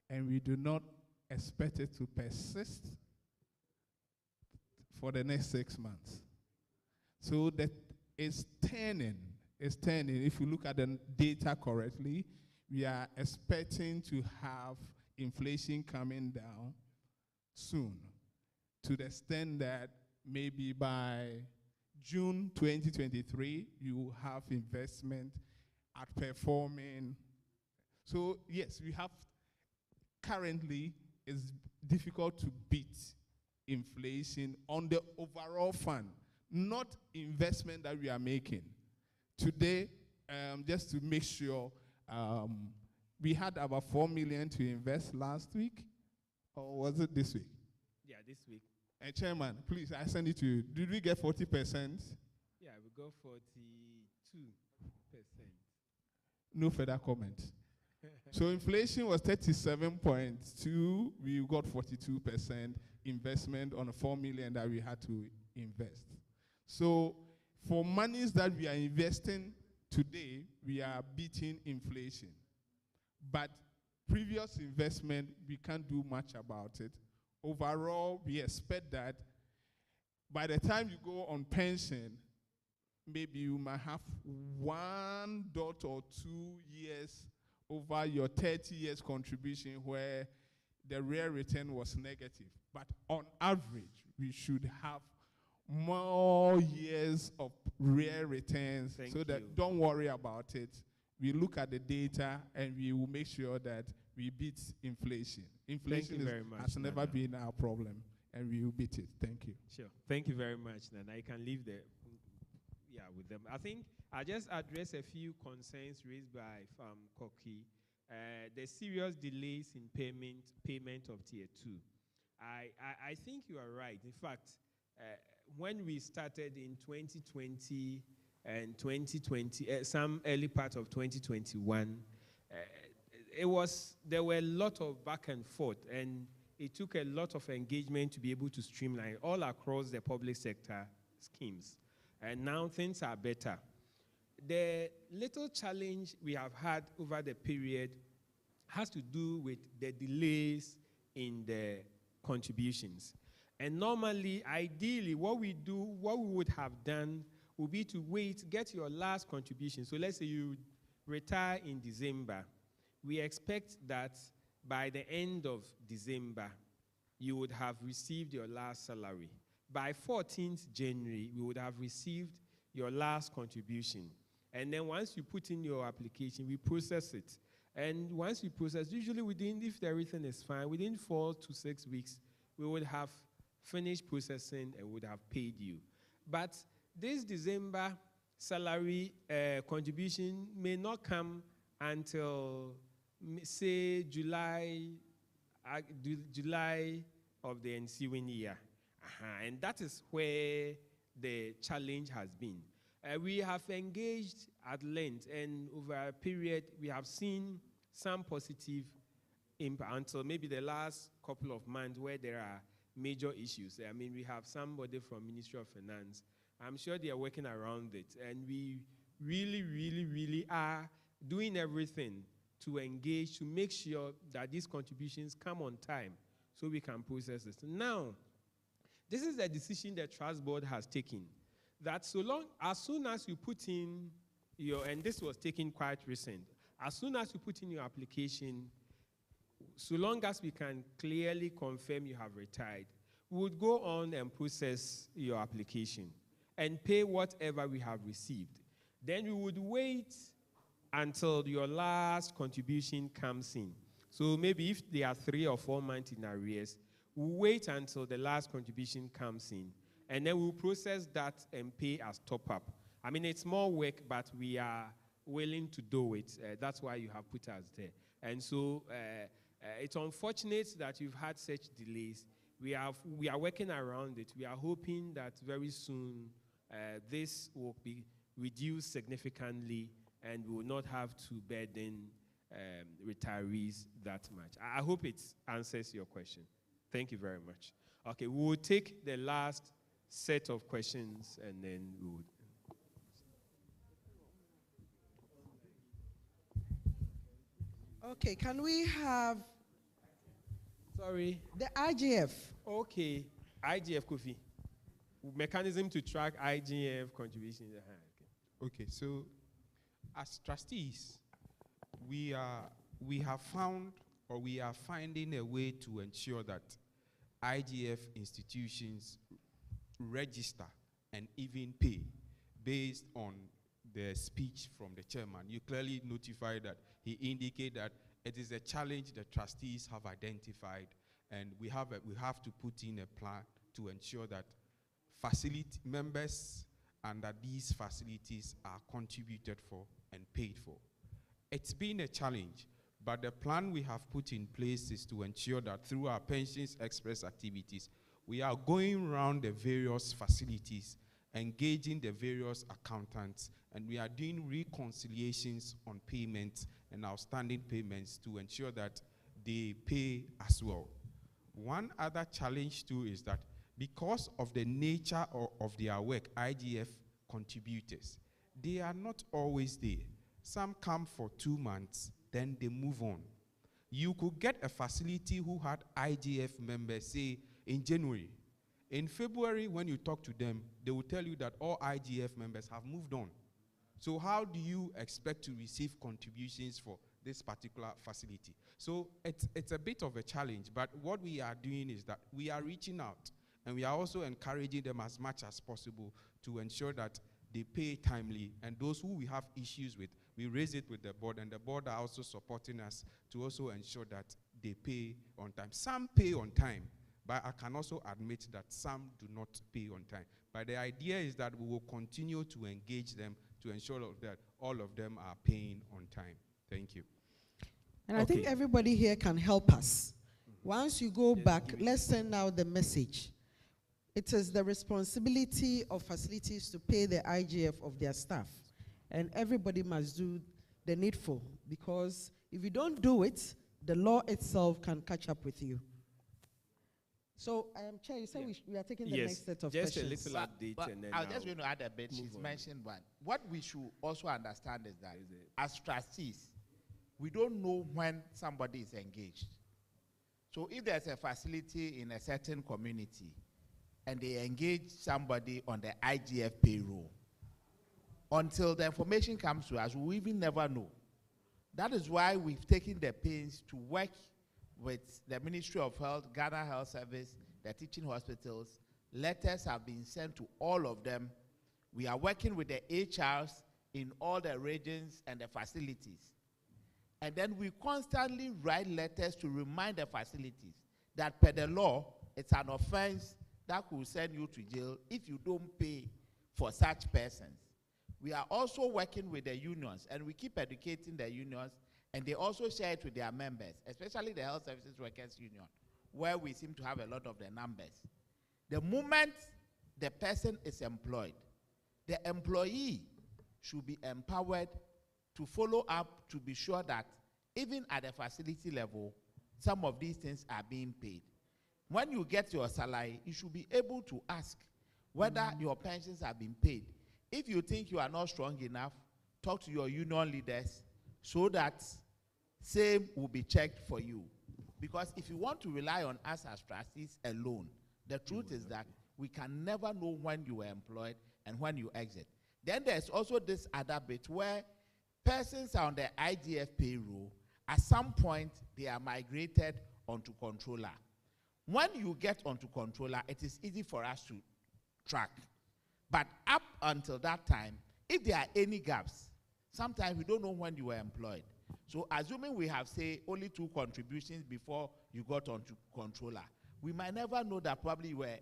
S20: and we do not expect it to persist for the next 6 months. So that is turning. It's turning. If you look at the data correctly, we are expecting to have inflation coming down soon, to the extent that maybe by June 2023, you will have investment outperforming. So yes, we have currently, it's difficult to beat inflation on the overall fund, not investment that we are making. Today, just to make sure, we had about 4 million to invest last week, or was it this week?
S2: Yeah, this week.
S20: Chairman, please, I send it to you. Did we get 40%?
S2: Yeah, we got 42%.
S20: No further comment. So inflation was 37.2. We got 42% investment on the 4 million that we had to invest. So for monies that we are investing today, we are beating inflation. But previous investment, we can't do much about it. Overall, we expect that by the time you go on pension, maybe you might have 1 or 2 years over your 30 years contribution where the real return was negative. But on average, we should have more years of real returns. So that don't worry about it. We look at the data and we will make sure that we beat inflation. Inflation has never been our problem, and we will beat it. Thank you.
S2: Sure. Thank you very much, Nana. I can leave with them. I think I'll just address a few concerns raised by Koki. The serious delays in payment of Tier 2. I think you are right. In fact, when we started in 2020 and 2020, some early part of 2021, there were a lot of back and forth, and it took a lot of engagement to be able to streamline all across the public sector schemes. And now things are better. The little challenge we have had over the period has to do with the delays in the contributions. And normally, ideally, what we would have done would be to get your last contribution. So let's say you retire in December. We expect that by the end of December, you would have received your last salary. By 14th January, we would have received your last contribution. And then once you put in your application, we process it. And once we process, usually if everything is fine, within 4 to 6 weeks, we would have finished processing and would have paid you. But this December salary contribution may not come until, say, July of the ensuing year. And that is where the challenge has been. We have engaged at length, and over a period, we have seen some positive impact until maybe the last couple of months where there are major issues. I mean, we have somebody from Ministry of Finance. I'm sure they are working around it, and we really are doing everything to engage, to make sure that these contributions come on time so we can process this. Now, this is a decision the Trust Board has taken, that as soon as you put in and this was taken quite recent, as soon as you put in your application, so long as we can clearly confirm you have retired, we would go on and process your application and pay whatever we have received. Then we would wait until your last contribution comes in. So maybe if there are 3 or 4 months in arrears, we'll wait until the last contribution comes in, and then we'll process that and pay as top-up. I mean, it's more work, but we are willing to do it. That's why you have put us there. And so it's unfortunate that you've had such delays. We are working around it. We are hoping that very soon this will be reduced significantly and we will not have to burden retirees that much. I hope it answers your question. Thank you very much. Okay, we will take the last set of questions and then we will.
S12: Okay, can we have the IGF?
S2: Okay, IGF, Kofi. Mechanism to track IGF contributions.
S14: Okay, so as trustees, we have found, or we are finding a way to ensure that IGF institutions register and even pay based on the speech from the chairman. You clearly notified that he indicated that it is a challenge the trustees have identified, and we have to put in a plan to ensure that facility members under these facilities are contributed for and paid for. It's been a challenge, but the plan we have put in place is to ensure that through our Pensions Express activities, we are going around the various facilities, engaging the various accountants, and we are doing reconciliations on payments and outstanding payments to ensure that they pay as well. One other challenge too is that because of the nature of their work, IGF contributors, they are not always there. Some come for 2 months, then they move on. You could get a facility who had IGF members, say, in January. In February, when you talk to them, they will tell you that all IGF members have moved on. So how do you expect to receive contributions for this particular facility? So it's a bit of a challenge, but what we are doing is that we are reaching out, and we are also encouraging them as much as possible to ensure that they pay timely, and those who we have issues with, we raise it with the board, and the board are also supporting us to also ensure that they pay on time. Some pay on time, but I can also admit that some do not pay on time. But the idea is that we will continue to engage them to ensure that all of them are paying on time. Thank you.
S12: And I think everybody here can help us. Once you go back, let's send out the message. It is the responsibility of facilities to pay the IGF of their staff. And everybody must do the needful, because if you don't do it, the law itself can catch up with you. So, Chair, you said we are taking the next set of questions.
S2: Just a little update, and then
S16: I was just going to add a bit. She's mentioned one. What we should also understand is that as trustees, we don't know when somebody is engaged. So if there's a facility in a certain community and they engage somebody on the IGF payroll, until the information comes to us, we even never know. That is why we've taken the pains to work with the Ministry of Health, Ghana Health Service, the teaching hospitals. Letters have been sent to all of them. We are working with the HRs in all the regions and the facilities. And then we constantly write letters to remind the facilities that per the law, it's an offense that could send you to jail if you don't pay for such persons. We are also working with the unions, and we keep educating the unions, and they also share it with their members, especially the Health Services Workers Union, where we seem to have a lot of the numbers. The moment the person is employed, the employee should be empowered to follow up to be sure that even at the facility level, some of these things are being paid. When you get your salary, you should be able to ask whether your pensions have been paid. If you think you are not strong enough, talk to your union leaders so that same will be checked for you. Because if you want to rely on us as trustees alone, the truth is that we can never know when you were employed and when you exit. Then there's also this other bit where persons are on the IGF payroll. At some point, they are migrated onto controller. When you get onto controller, it is easy for us to track. But up until that time, if there are any gaps, sometimes we don't know when you were employed. So assuming we have, say, only 2 contributions before you got onto controller, we might never know that probably you were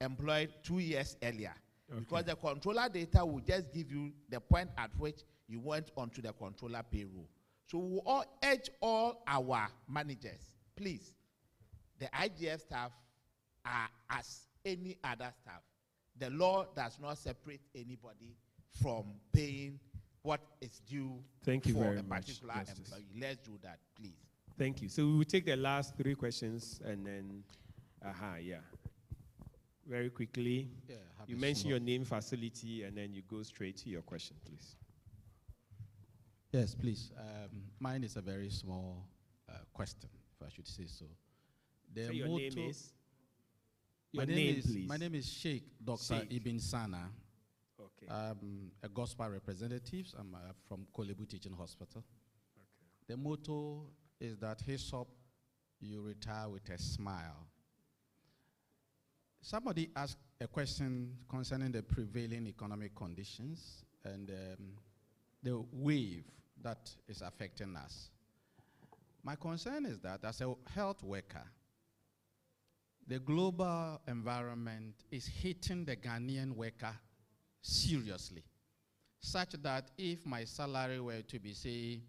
S16: employed 2 years earlier. Okay. Because the controller data will just give you the point at which you went onto the controller payroll. So we will all urge all our managers, please, the IGF staff are as any other staff. The law does not separate anybody from paying what is due
S2: Thank you
S16: for
S2: very
S16: a
S2: much,
S16: particular
S2: Justice.
S16: employee. Let's do that, please.
S2: Thank you. So we will take the last 3 questions and then, yeah. Very quickly, you mention your name, facility, and then you go straight to your question, please.
S6: Yes, please. Mine is a very small question, if I should say so.
S2: So your name is?
S6: My name is Sheikh Dr. Ibn Sana.
S2: Okay.
S6: I'm a gospel representative. I'm from Kolebu Teaching Hospital. Okay. The motto is that HSOP, you retire with a smile. Somebody asked a question concerning the prevailing economic conditions and the wave that is affecting us. My concern is that as a health worker, the global environment is hitting the Ghanaian worker seriously, such that if my salary were to be, say,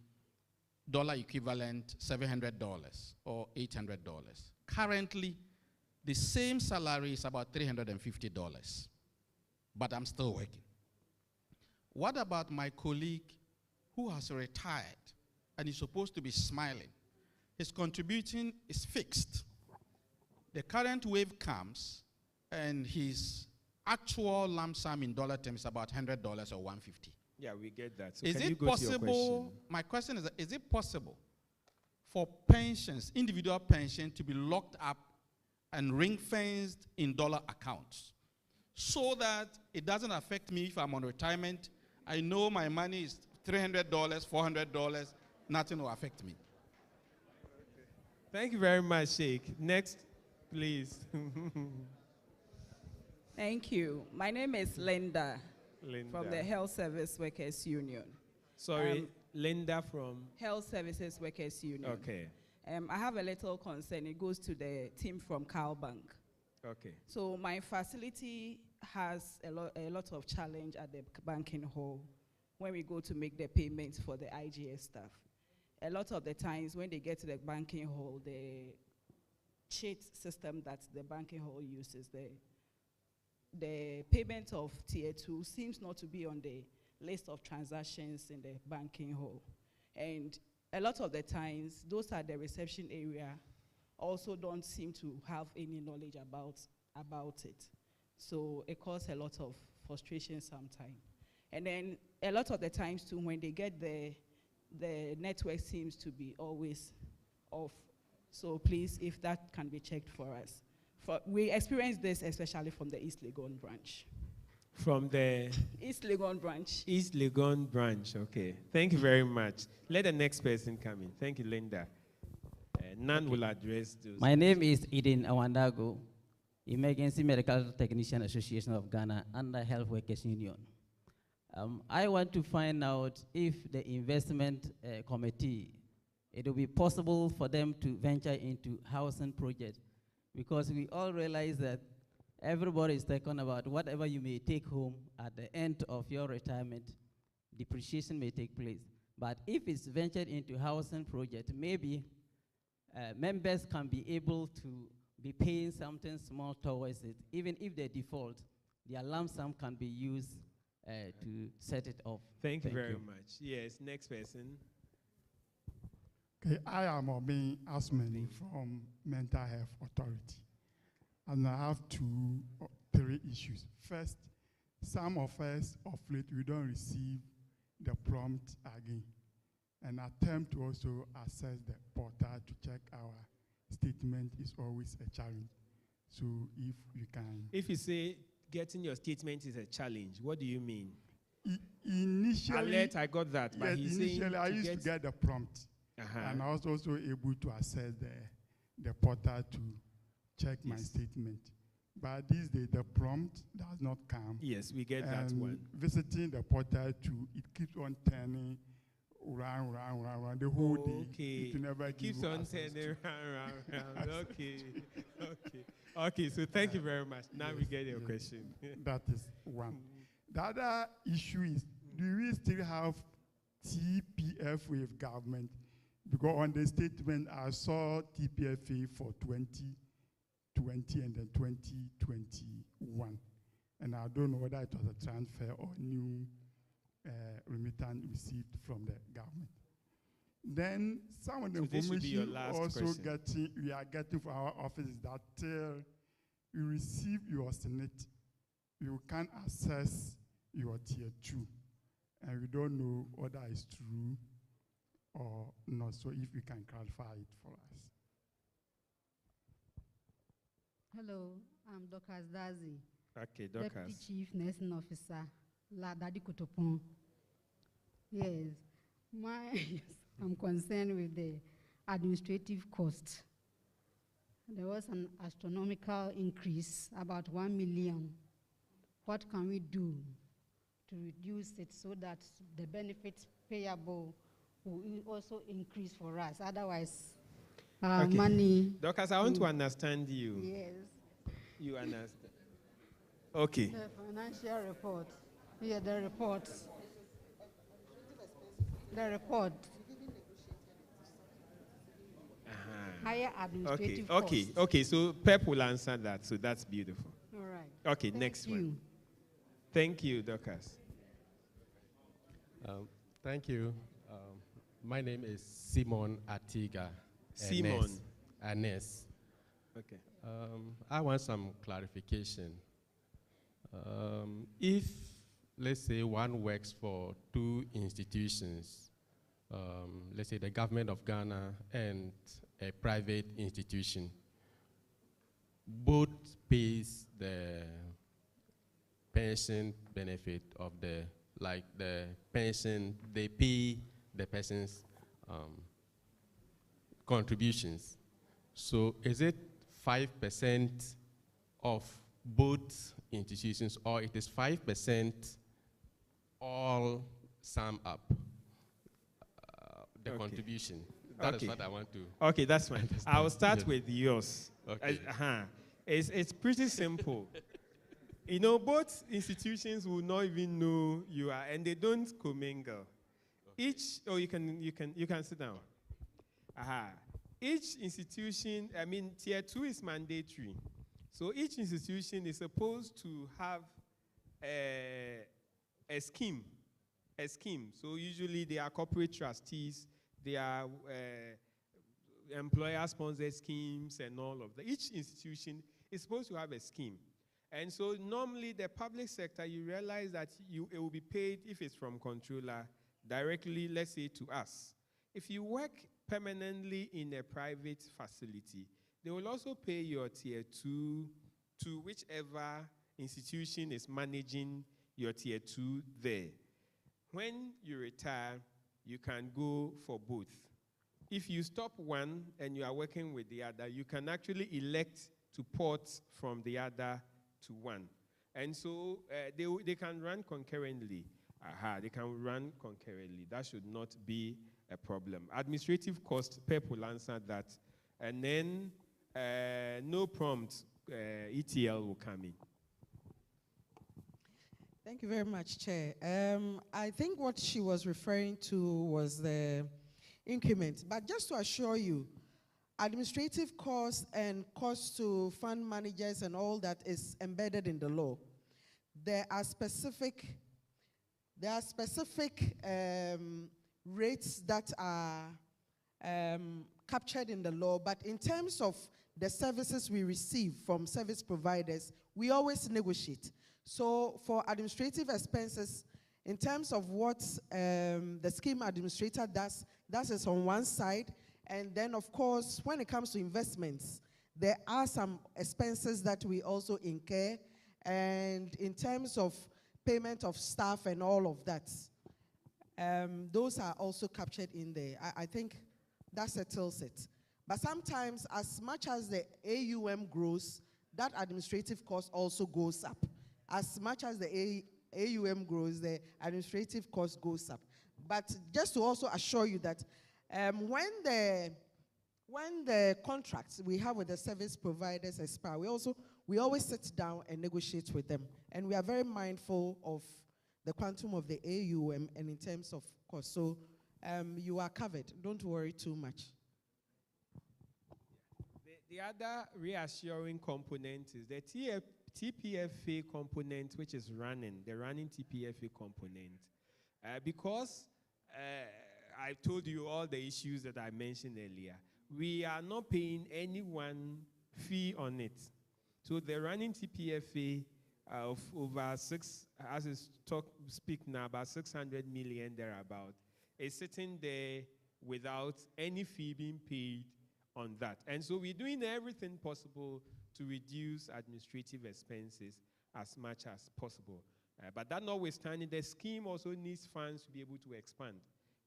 S6: dollar equivalent $700 or $800, currently the same salary is about $350, but I'm still working. What about my colleague who has retired and is supposed to be smiling? His contribution is fixed. The current wave comes and his actual lump sum in dollar terms is about $100 or $150.
S2: Yeah, we get that. So
S6: Is
S2: can you
S6: it
S2: go to your question?
S6: possible, my question is it possible for pensions, individual pension, to be locked up and ring-fenced in dollar accounts so that it doesn't affect me if I'm on retirement? I know my money is $300, $400, nothing will affect me.
S2: Thank you very much, Sheikh. Next, please.
S7: Thank you. My name is Linda,
S2: Linda.
S7: from the Health Service Workers Union.
S2: Sorry, Linda from?
S7: Health Services Workers Union.
S2: Okay.
S7: I have a little concern. It goes to the team from Cal Bank.
S2: Okay.
S7: So my facility has a lot of challenge at the banking hall when we go to make the payments for the IGS staff. A lot of the times when they get to the banking hall, the cheat system that the banking hall uses, the payment of tier 2 seems not to be on the list of transactions in the banking hall. And a lot of the times, those at the reception area also don't seem to have any knowledge about it. So it causes a lot of frustration sometimes. And then a lot of the times too, when they get there, the network seems to be always off. So please, if that can be checked for us. We experienced this especially from the East Legon branch.
S2: From the?
S7: East Legon branch.
S2: East Legon branch, okay. Thank you very much. Let the next person come in. Thank you, Linda. None will address those.
S23: My name is Eden Awandago, Emergency Medical Technician Association of Ghana under Health Workers Union. I want to find out if the investment committee, it will be possible for them to venture into housing projects, because we all realize that everybody is talking about whatever you may take home at the end of your retirement, depreciation may take place. But if it's ventured into housing project, maybe members can be able to be paying something small towards it. Even if they default, their lump sum can be used to set it off.
S2: Thank you very much. Yes, next person.
S24: Okay, I am Obin Asmani from Mental Health Authority. And I have 3 issues. First, some of us of late, we don't receive the prompt again and attempt to also access the portal to check our statement is always a challenge. So if you can...
S2: If you say getting your statement is a challenge, what do you mean?
S24: Initially...
S2: Alert, I got that. But
S24: yes, initially I used to get the prompt. And I was also able to access the portal to check my statement. But these days, the prompt does not come.
S2: Yes, we get that one.
S24: Visiting the portal too, it keeps on turning round the whole day.
S2: Okay.
S24: It never
S2: keeps on turning round. Okay, so thank you very much. Now we get your question.
S24: That is one. The other issue is, do we still have TPF with government? Because on the statement, I saw TPFA for 2020 and then 2021. And I don't know whether it was a transfer or new remittance received from the government. Then some of the information we are getting from our office is that till you receive your Senate, you can't access your tier 2. And we don't know whether it's true or not. So if you can clarify it for us.
S1: Hello, I'm Dr. Dazi.
S2: Okay, Dr.
S1: Deputy Chief Nursing Officer, Ladadi Kotopon. Yes, I'm concerned with the administrative cost. There was an astronomical increase, about 1 million. What can we do to reduce it so that the benefits payable will also increase for us? Otherwise, money...
S2: Doctors, I want to understand you.
S1: Yes.
S2: You understand? Okay.
S1: The financial report. Yeah, the report. The report. Higher administrative costs.
S2: Okay, so Pep will answer that, so that's beautiful.
S1: All right.
S2: Okay, next one. Thank you, Doctors.
S9: Thank you. My name is Simon Atiga.
S2: Simon.
S9: Anes.
S2: Okay.
S9: I want some clarification. If, let's say, one works for two institutions, let's say the government of Ghana and a private institution, both pays the pension benefit of the pension, they pay the person's contributions. So is it 5% of both institutions, or it is 5% all sum up the contribution? That is what I want to.
S2: Okay, that's fine.
S9: understand.
S2: I'll start
S9: Yes.
S2: with yours.
S9: Okay.
S2: It's pretty simple. You know, both institutions will not even know you are, and they don't commingle. You can sit down. Each institution, I mean, tier 2 is mandatory. So each institution is supposed to have a scheme. So usually they are corporate trustees, they are employer-sponsored schemes and all of that. Each institution is supposed to have a scheme. And so normally the public sector, you realize that it will be paid, if it's from controller, directly, let's say, to us. If you work permanently in a private facility, they will also pay your tier 2 to whichever institution is managing your tier 2 there. When you retire, you can go for both. If you stop one and you are working with the other, you can actually elect to port from the other to one. And so they can run concurrently. They can run concurrently. That should not be a problem. Administrative cost, Pep will answer that. And then no prompt, ETL will come in.
S12: Thank you very much, Chair. I think what she was referring to was the increment. But just to assure you, administrative costs and costs to fund managers and all that is embedded in the law. There are specific rates that are captured in the law, but in terms of the services we receive from service providers, we always negotiate. So for administrative expenses, In terms of what the scheme administrator does, that is on one side. And then, of course, when it comes to investments, there are some expenses that we also incur. And in terms of payment of staff and all of that, those are also captured in there. I think that settles it. But sometimes, as much as the AUM grows, that administrative cost also goes up. As much as the AUM grows, the administrative cost goes up. But just to also assure you that when the contracts we have with the service providers expire, we always sit down and negotiate with them. And we are very mindful of the quantum of the AUM and in terms of cost. So you are covered. Don't worry too much.
S2: The other reassuring component is the TPFA component, which is the running TPFA component. Because I told you all the issues that I mentioned earlier, we are not paying anyone fee on it. So the running TPFA of over as is speak now, about 600 million thereabout, is sitting there without any fee being paid on that. And so we're doing everything possible to reduce administrative expenses as much as possible. But that notwithstanding, the scheme also needs funds to be able to expand.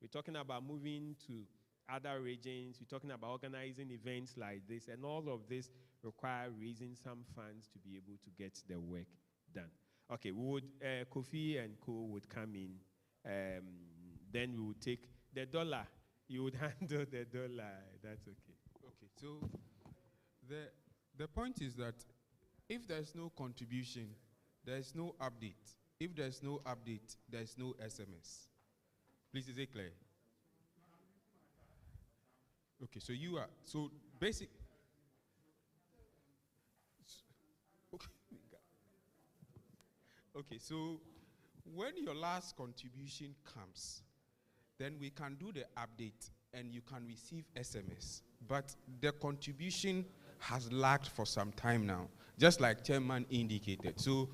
S2: We're talking about moving to other regions. We're talking about organizing events like this, and all of this require raising some funds to be able to get the work done. Okay, Kofi and Co would come in. Then we would take the dollar. You would handle the dollar. That's okay.
S14: Okay, so the point is that if there's no contribution, there's no update. If there's no update, there's no SMS. Please, is it clear? Okay, so basic. Okay, so when your last contribution comes, then we can do the update and you can receive SMS. But the contribution has lagged for some time now, just like Chairman indicated. So,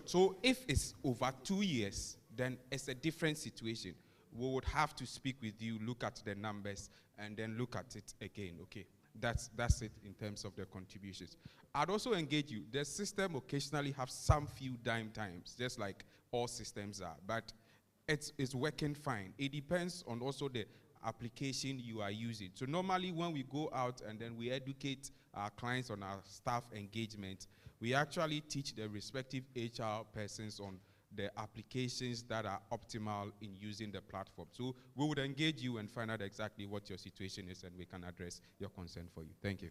S14: so if it's over 2 years, then it's a different situation. We would have to speak with you, look at the numbers, and then look at it again, okay? That's it in terms of the contributions. I'd also engage you. The system occasionally have some few dime times, just like all systems are, but it's working fine. It depends on also the application you are using. So normally when we go out and then we educate our clients on our staff engagement, we actually teach the respective HR persons on the applications that are optimal in using the platform. So we would engage you and find out exactly what your situation is, and we can address your concern for you. Thank you.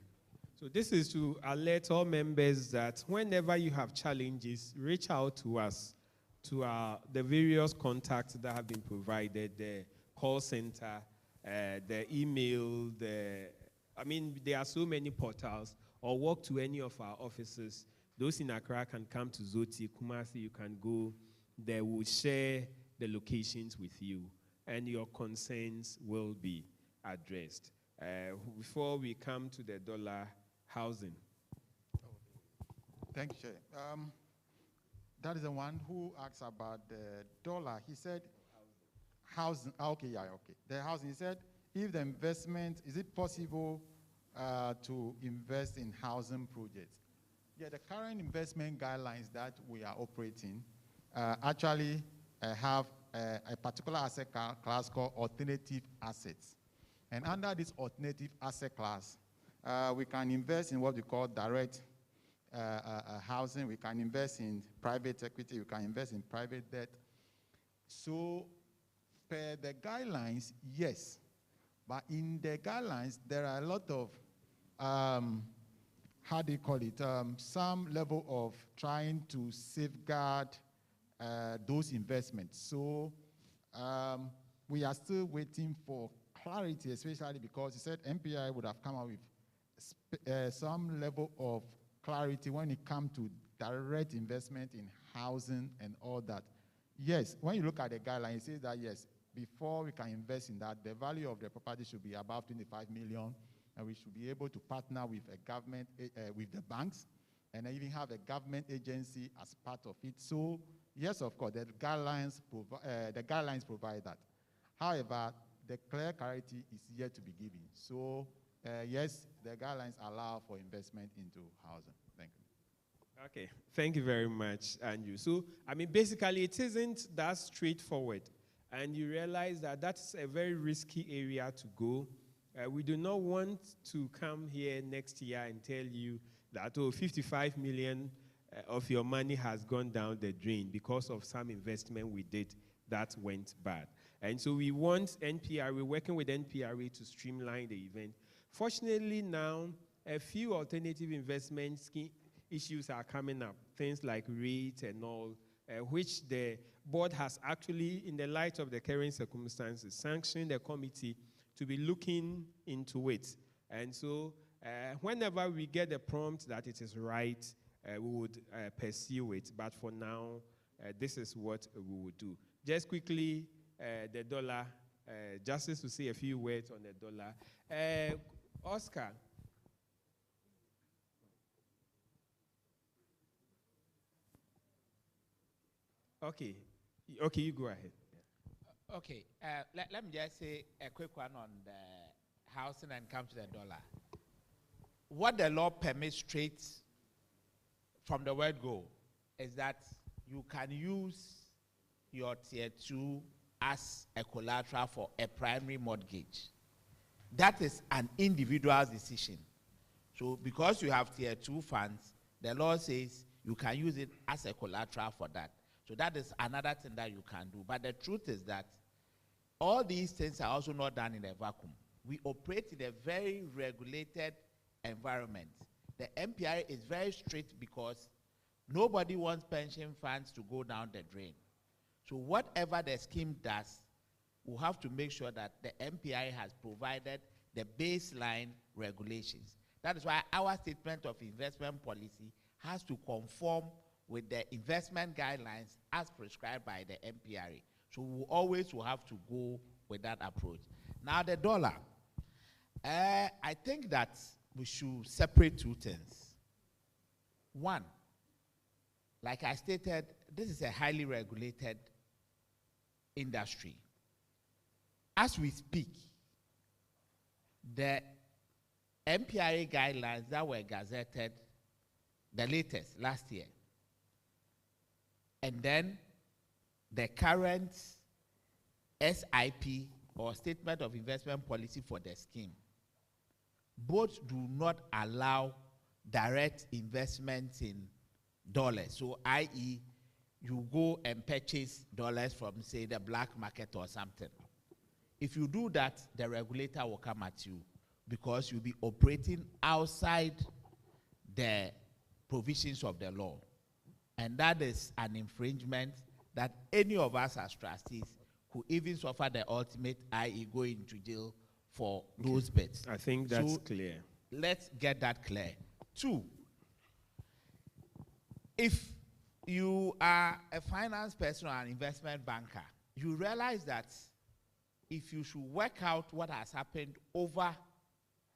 S2: So this is to alert all members that whenever you have challenges, reach out to us, to the various contacts that have been provided, the call center, the email, there are so many portals, or walk to any of our offices. Those in Accra can come to Zoti, Kumasi, you can go. They will share the locations with you, and your concerns will be addressed. Before we come to the dollar housing.
S3: Thank you, Chair. That is the one who asked about the dollar. He said, housing. Okay, yeah, okay. The housing. He said, if the investment, is it possible to invest in housing projects? Yeah, the current investment guidelines that we are operating actually have a particular asset class called alternative assets. And under this alternative asset class, we can invest in what we call direct housing. We can invest in private equity. We can invest in private debt. So per the guidelines, yes. But in the guidelines, there are a lot of how do you call it, some level of trying to safeguard those investments. So we are still waiting for clarity, especially because you said MPI would have come out with some level of clarity when it comes to direct investment in housing and all that. Yes, when you look at the guideline, it says that yes, before we can invest in that, the value of the property should be above 25 million. And we should be able to partner with a government, with the banks, and even have a government agency as part of it. So, yes, of course, the guidelines provide that. However, the clear clarity is yet to be given. So, yes, the guidelines allow for investment into housing. Thank you.
S2: Okay, thank you very much, Andrew. So, I mean, basically, it isn't that straightforward. And you realize that that's a very risky area to go. We do not want to come here next year and tell you that, 55 million of your money has gone down the drain because of some investment we did that went bad. And so we want NPRA, we're working with NPRA to streamline the event. Fortunately now, a few alternative investment issues are coming up, things like REIT and all, which the board has actually, in the light of the current circumstances, sanctioned a committee to be looking into it. And so whenever we get the prompt that it is right, we would pursue it. But for now, this is what we would do. Just quickly, the dollar, Justice to say a few words on the dollar. Oscar. Okay, you go ahead.
S16: Okay, let me just say a quick one on the housing and come to the dollar. What the law permits straight from the word go is that you can use your tier 2 as a collateral for a primary mortgage. That is an individual decision. So because you have tier 2 funds, the law says you can use it as a collateral for that. So that is another thing that you can do. But the truth is that all these things are also not done in a vacuum. We operate in a very regulated environment. The MPRA is very strict because nobody wants pension funds to go down the drain. So whatever the scheme does, we'll have to make sure that the MPRA has provided the baseline regulations. That is why our statement of investment policy has to conform with the investment guidelines as prescribed by the MPRA. So we always will have to go with that approach. Now the dollar. I think that we should separate two things. One, like I stated, this is a highly regulated industry. As we speak, the MPRA guidelines that were gazetted, the latest, last year, and then the current SIP, or Statement of Investment Policy for the scheme, both do not allow direct investments in dollars. So, i.e., you go and purchase dollars from, say, the black market or something. If you do that, the regulator will come at you because you'll be operating outside the provisions of the law. And that is an infringement that any of us as trustees could even suffer the ultimate, i.e. going to jail for those bets.
S2: I think that's clear.
S16: Let's get that clear. Two, if you are a finance person or an investment banker, you realize that if you should work out what has happened over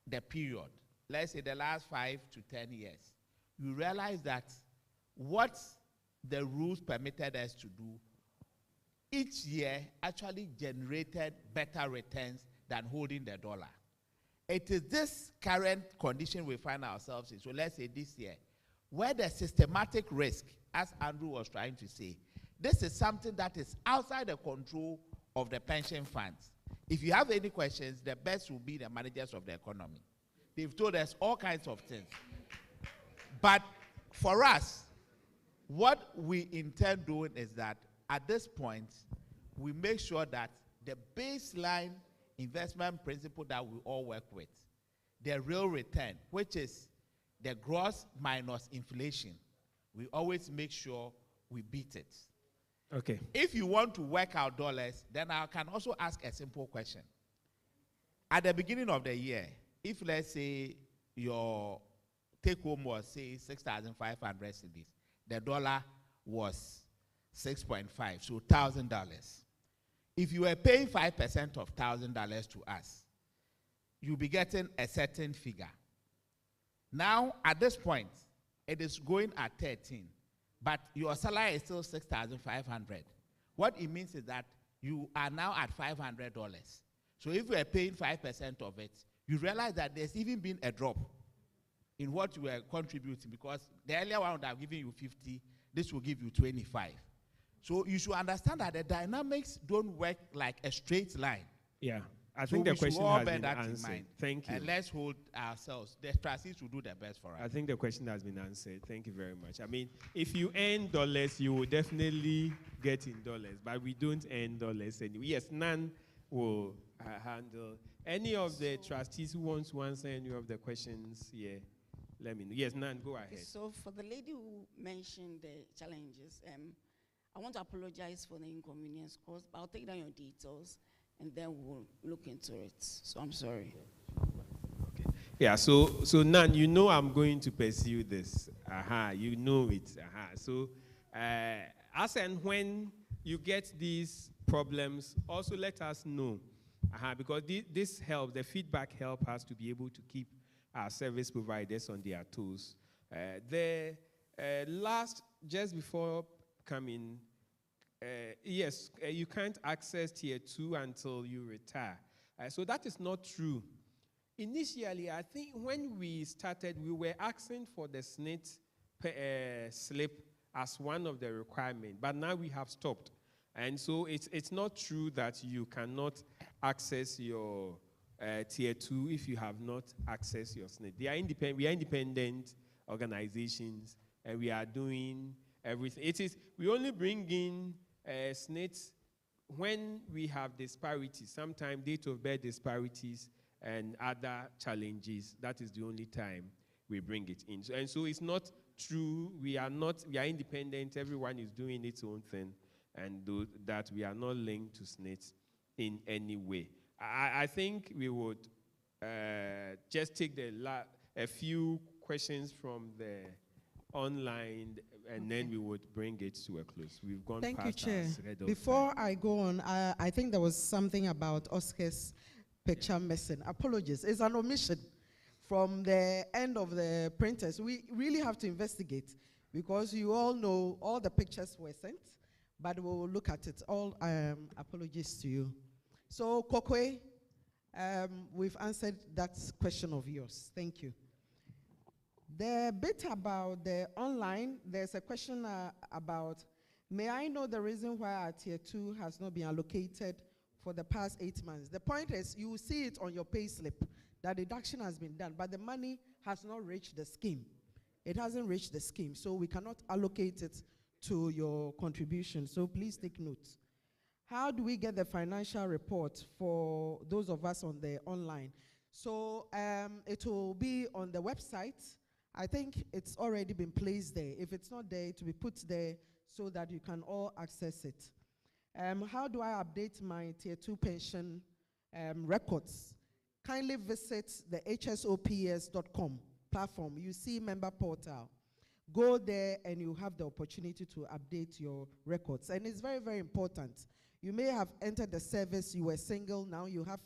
S16: the period, let's say the last 5 to 10 years, you realize that what the rules permitted us to do each year actually generated better returns than holding the dollar. It is this current condition we find ourselves in, so let's say this year, where the systematic risk, as Andrew was trying to say, this is something that is outside the control of the pension funds. If you have any questions, the best will be the managers of the economy. They've told us all kinds of things. But for us, what we intend doing is that at this point, we make sure that the baseline investment principle that we all work with, the real return, which is the gross minus inflation, we always make sure we beat it.
S2: Okay.
S16: If you want to work out dollars, then I can also ask a simple question. At the beginning of the year, if let's say your take home was, say, 6,500 cedis, the dollar was 6.5, so $1,000. If you were paying 5% of $1,000 to us, you'll be getting a certain figure. Now, at this point, it is going at 13, but your salary is still 6,500. What it means is that you are now at $500. So if you are paying 5% of it, you realize that there's even been a drop in what you were contributing, because the earlier one would have given you 50, this will give you 25. So you should understand that the dynamics don't work like a straight line.
S2: Yeah, I think the question has been answered. Thank you.
S16: And let's hold ourselves. The trustees will do their best for us.
S2: I think the question has been answered. Thank you very much. I mean, if you earn dollars, you will definitely get in dollars, but we don't earn dollars anyway. Yes, none will handle. Any of the trustees who wants to answer any of the questions here, let me know. Yes, Nan, go ahead.
S8: So for the lady who mentioned the challenges, I want to apologize for the inconvenience caused, but I'll take down your details and then we'll look into it. So I'm sorry.
S2: Okay. Yeah, so Nan, you know I'm going to pursue this. You know it. So as and when you get these problems, also let us know. Because this helps, the feedback helps us to be able to keep our service providers on their toes. Just before coming, yes, you can't access tier 2 until you retire. So that is not true. Initially, I think when we started, we were asking for the SNIT slip as one of the requirements, but now we have stopped. And so it's not true that you cannot access your tier 2 if you have not accessed your SNIT. We are independent organizations, and we are doing everything. We only bring in SNIT when we have disparities, sometimes date of birth disparities and other challenges. That is the only time we bring it in. So it's not true. We are independent. Everyone is doing its own thing, and that we are not linked to SNIT in any way. I think we would just take a few questions from the online, and then we would bring it to a close. We've gone
S12: Thank
S2: past
S12: you, Chair.
S2: our scheduled
S12: Before
S2: time.
S12: I go on, I think there was something about Oscar's picture missing. Apologies. It's an omission from the end of the printers. We really have to investigate, because you all know all the pictures were sent, but we will look at it. All apologies to you. So, Kokwe, we've answered that question of yours. Thank you. The bit about the online, there's a question about, may I know the reason why our tier 2 has not been allocated for the past 8 months? The point is, you will see it on your pay slip that deduction has been done, but the money has not reached the scheme. It hasn't reached the scheme, so we cannot allocate it to your contribution. So please take note. How do we get the financial report for those of us on the online? So it will be on the website. I think it's already been placed there. If it's not there, it will be put there so that you can all access it. How do I update my tier 2 pension records? Kindly visit the HSOPS.com platform. You see member portal. Go there and you have the opportunity to update your records. And it's very, very important. You may have entered the service, you were single, now you have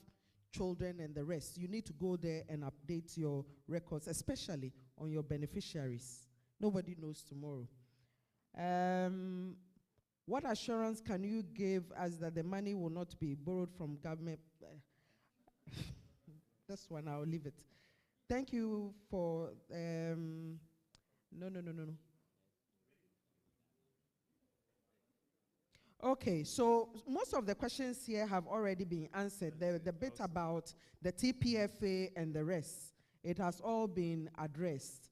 S12: children and the rest. You need to go there and update your records, especially on your beneficiaries. Nobody knows tomorrow. What assurance can you give us that the money will not be borrowed from government? This one, I'll leave it. Thank you for, no. Okay, so most of the questions here have already been answered. The bit about the TPFA and the rest, it has all been addressed.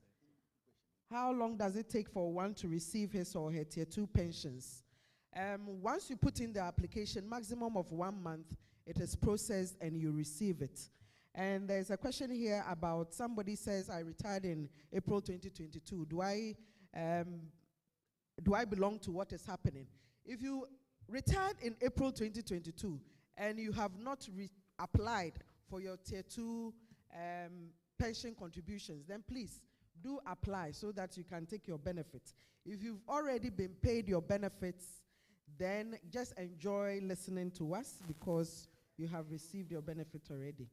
S12: How long does it take for one to receive his or her tier 2 pensions? Once you put in the application, maximum of 1 month, it is processed and you receive it. And there's a question here about, somebody says, I retired in April 2022. Do I belong to what is happening? If you retired in April 2022 and you have not applied for your tier 2 pension contributions, then please do apply so that you can take your benefits. If you've already been paid your benefits, then just enjoy listening to us because you have received your benefit already.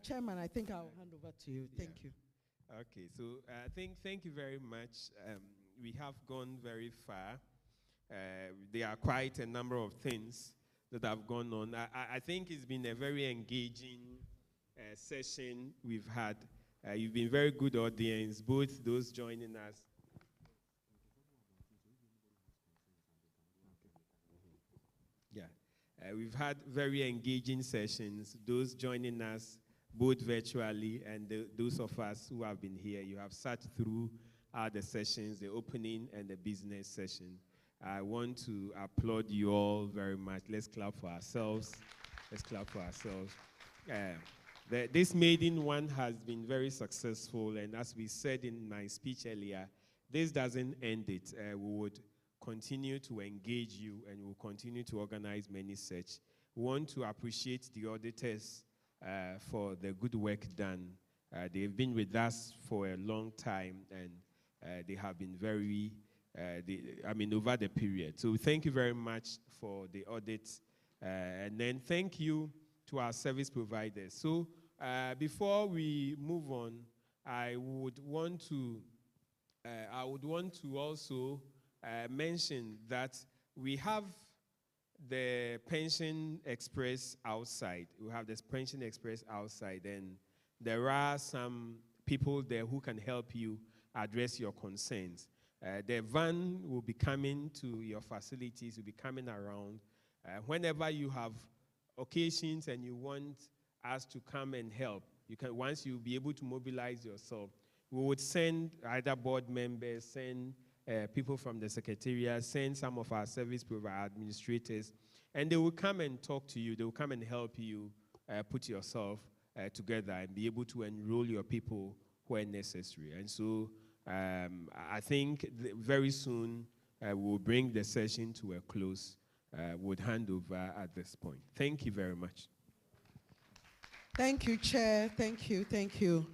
S12: Chairman, I think I'll hand over to you. Thank you.
S2: Okay, so thank you very much. We have gone very far. There are quite a number of things that have gone on. I think it's been a very engaging session we've had. You've been very good audience, both those joining us. Yeah, we've had very engaging sessions. Those joining us both virtually and those of us who have been here, you have sat through the sessions, the opening and the business session. I want to applaud you all very much. Let's clap for ourselves. Let's clap for ourselves. This maiden one has been very successful, and as we said in my speech earlier, this doesn't end it. We would continue to engage you, and we'll continue to organize many such. We want to appreciate the auditors for the good work done. They've been with us for a long time, and they have been very, over the period. So thank you very much for the audit, and then thank you to our service providers. So before we move on, I would want to also mention that we have the Pension Express outside. We have this Pension Express outside, and there are some people there who can help you address your concerns. The van will be coming to your facilities, will be coming around. Whenever you have occasions and you want us to come and help, you can, once you'll be able to mobilize yourself, we would send either board members, send people from the secretariat, send some of our service provider administrators, and they will come and talk to you. They will come and help you put yourself together and be able to enroll your people where necessary. And so I think very soon we'll bring the session to a close. Would hand over at this point. Thank you very much.
S12: Thank you, Chair. Thank you. Thank you.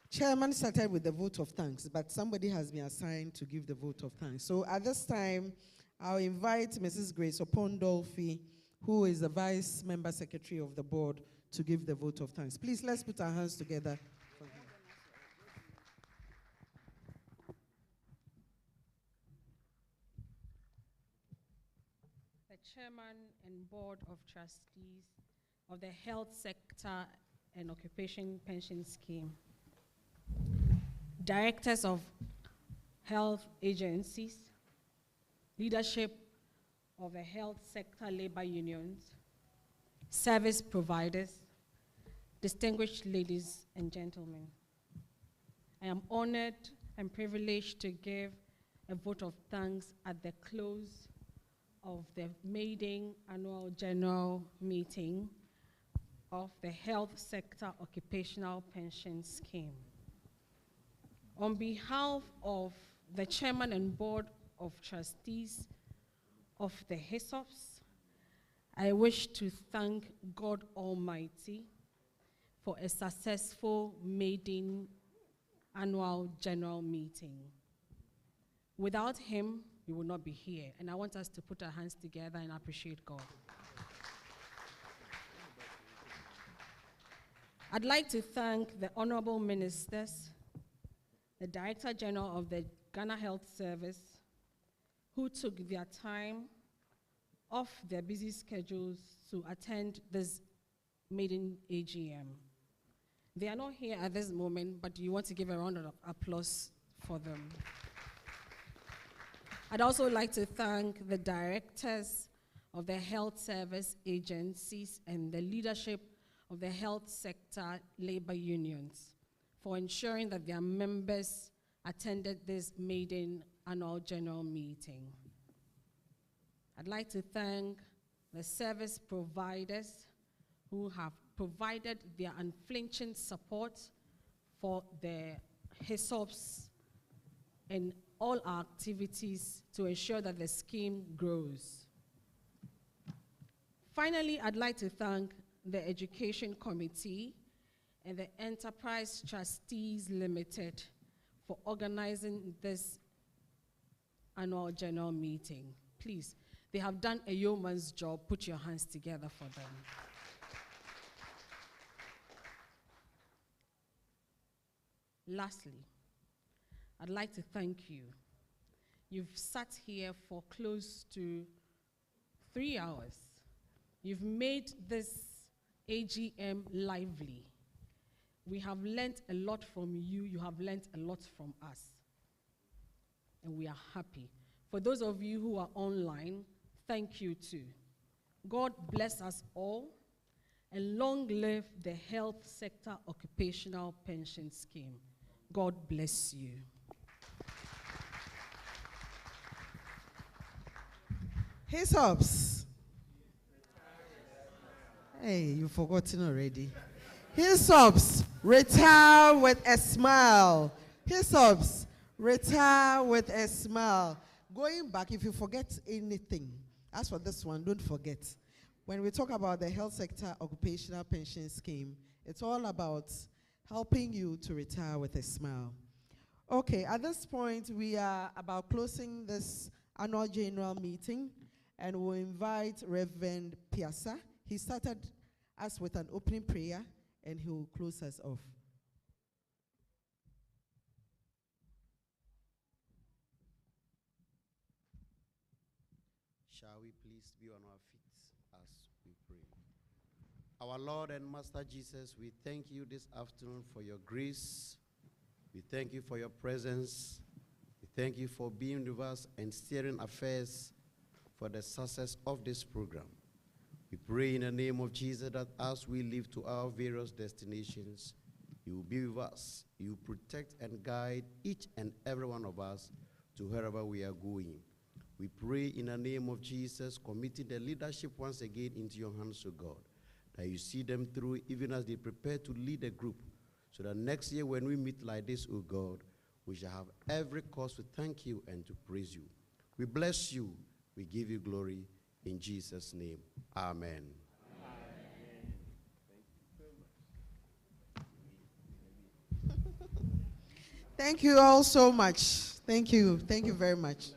S12: Chairman started with the vote of thanks, but somebody has been assigned to give the vote of thanks. So at this time, I'll invite Mrs. Grace Opondolfi, who is the Vice Member Secretary of the Board, to give the vote of thanks. Please, let's put our hands together.
S22: The Chairman and Board of Trustees of the Health Sector and Occupation Pension Scheme, Directors of Health Agencies, Leadership of the Health Sector Labor Unions, Service Providers, distinguished ladies and gentlemen. I am honored and privileged to give a vote of thanks at the close of the MAIDEN Annual General Meeting of the Health Sector Occupational Pension Scheme. On behalf of the Chairman and Board of Trustees of the HSOPS, I wish to thank God Almighty for a successful MAIDEN Annual General Meeting. Without him, we would not be here, and I want us to put our hands together and appreciate God. I'd like to thank the honorable ministers, the Director General of the Ghana Health Service, who took their time off their busy schedules to attend this MAIDEN AGM. They are not here at this moment, but you want to give a round of applause for them. I'd also like to thank the directors of the health service agencies and the leadership of the health sector labor unions for ensuring that their members attended this MAIDEN Annual General Meeting. I'd like to thank the service providers who have provided their unflinching support for the HSOPS and all our activities to ensure that the scheme grows. Finally, I'd like to thank the Education Committee and the Enterprise Trustees Limited for organizing this annual general meeting. Please, they have done a yeoman's job. Put your hands together for them.
S10: Lastly, I'd like to thank you. You've sat here for close to 3 hours. You've made this AGM lively. We have learnt a lot from you. You have learnt a lot from us. And we are happy. For those of you who are online, thank you too. God bless us all, and long live the Health Sector Occupational Pension Scheme. God bless you.
S12: HSOPS. Hey, you've forgotten already. HSOPS, retire with a smile. HSOPS, retire with a smile. Going back, if you forget anything, as for this one, don't forget. When we talk about the Health Sector Occupational Pension Scheme, it's all about helping you to retire with a smile. Okay, at this point, we are about closing this annual general meeting, and we'll invite Reverend Piasa. He started us with an opening prayer, and he will close us off.
S11: Shall we please be on our feet as we pray? Our Lord and Master Jesus, we thank you this afternoon for your grace. We thank you for your presence. We thank you for being with us and steering affairs for the success of this program. We pray in the name of Jesus that as we live to our various destinations, you will be with us. You will protect and guide each and every one of us to wherever we are going. We pray in the name of Jesus, committing the leadership once again into your hands, O God, that you see them through even as they prepare to lead a group, so that next year when we meet like this, O God, we shall have every cause to thank you and to praise you. We bless you. We give you glory in Jesus' name. Amen.
S12: Thank you all so much. Thank you. Thank you very much.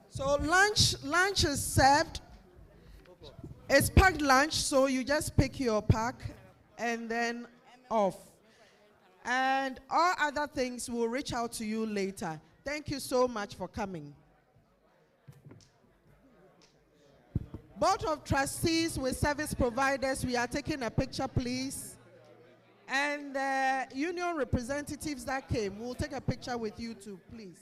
S12: So lunch is served. It's packed lunch, so you just pick your pack and then off. And all other things will reach out to you later. Thank you so much for coming. Board of Trustees with service providers, we are taking a picture, please. And the union representatives that came, we'll take a picture with you too, please.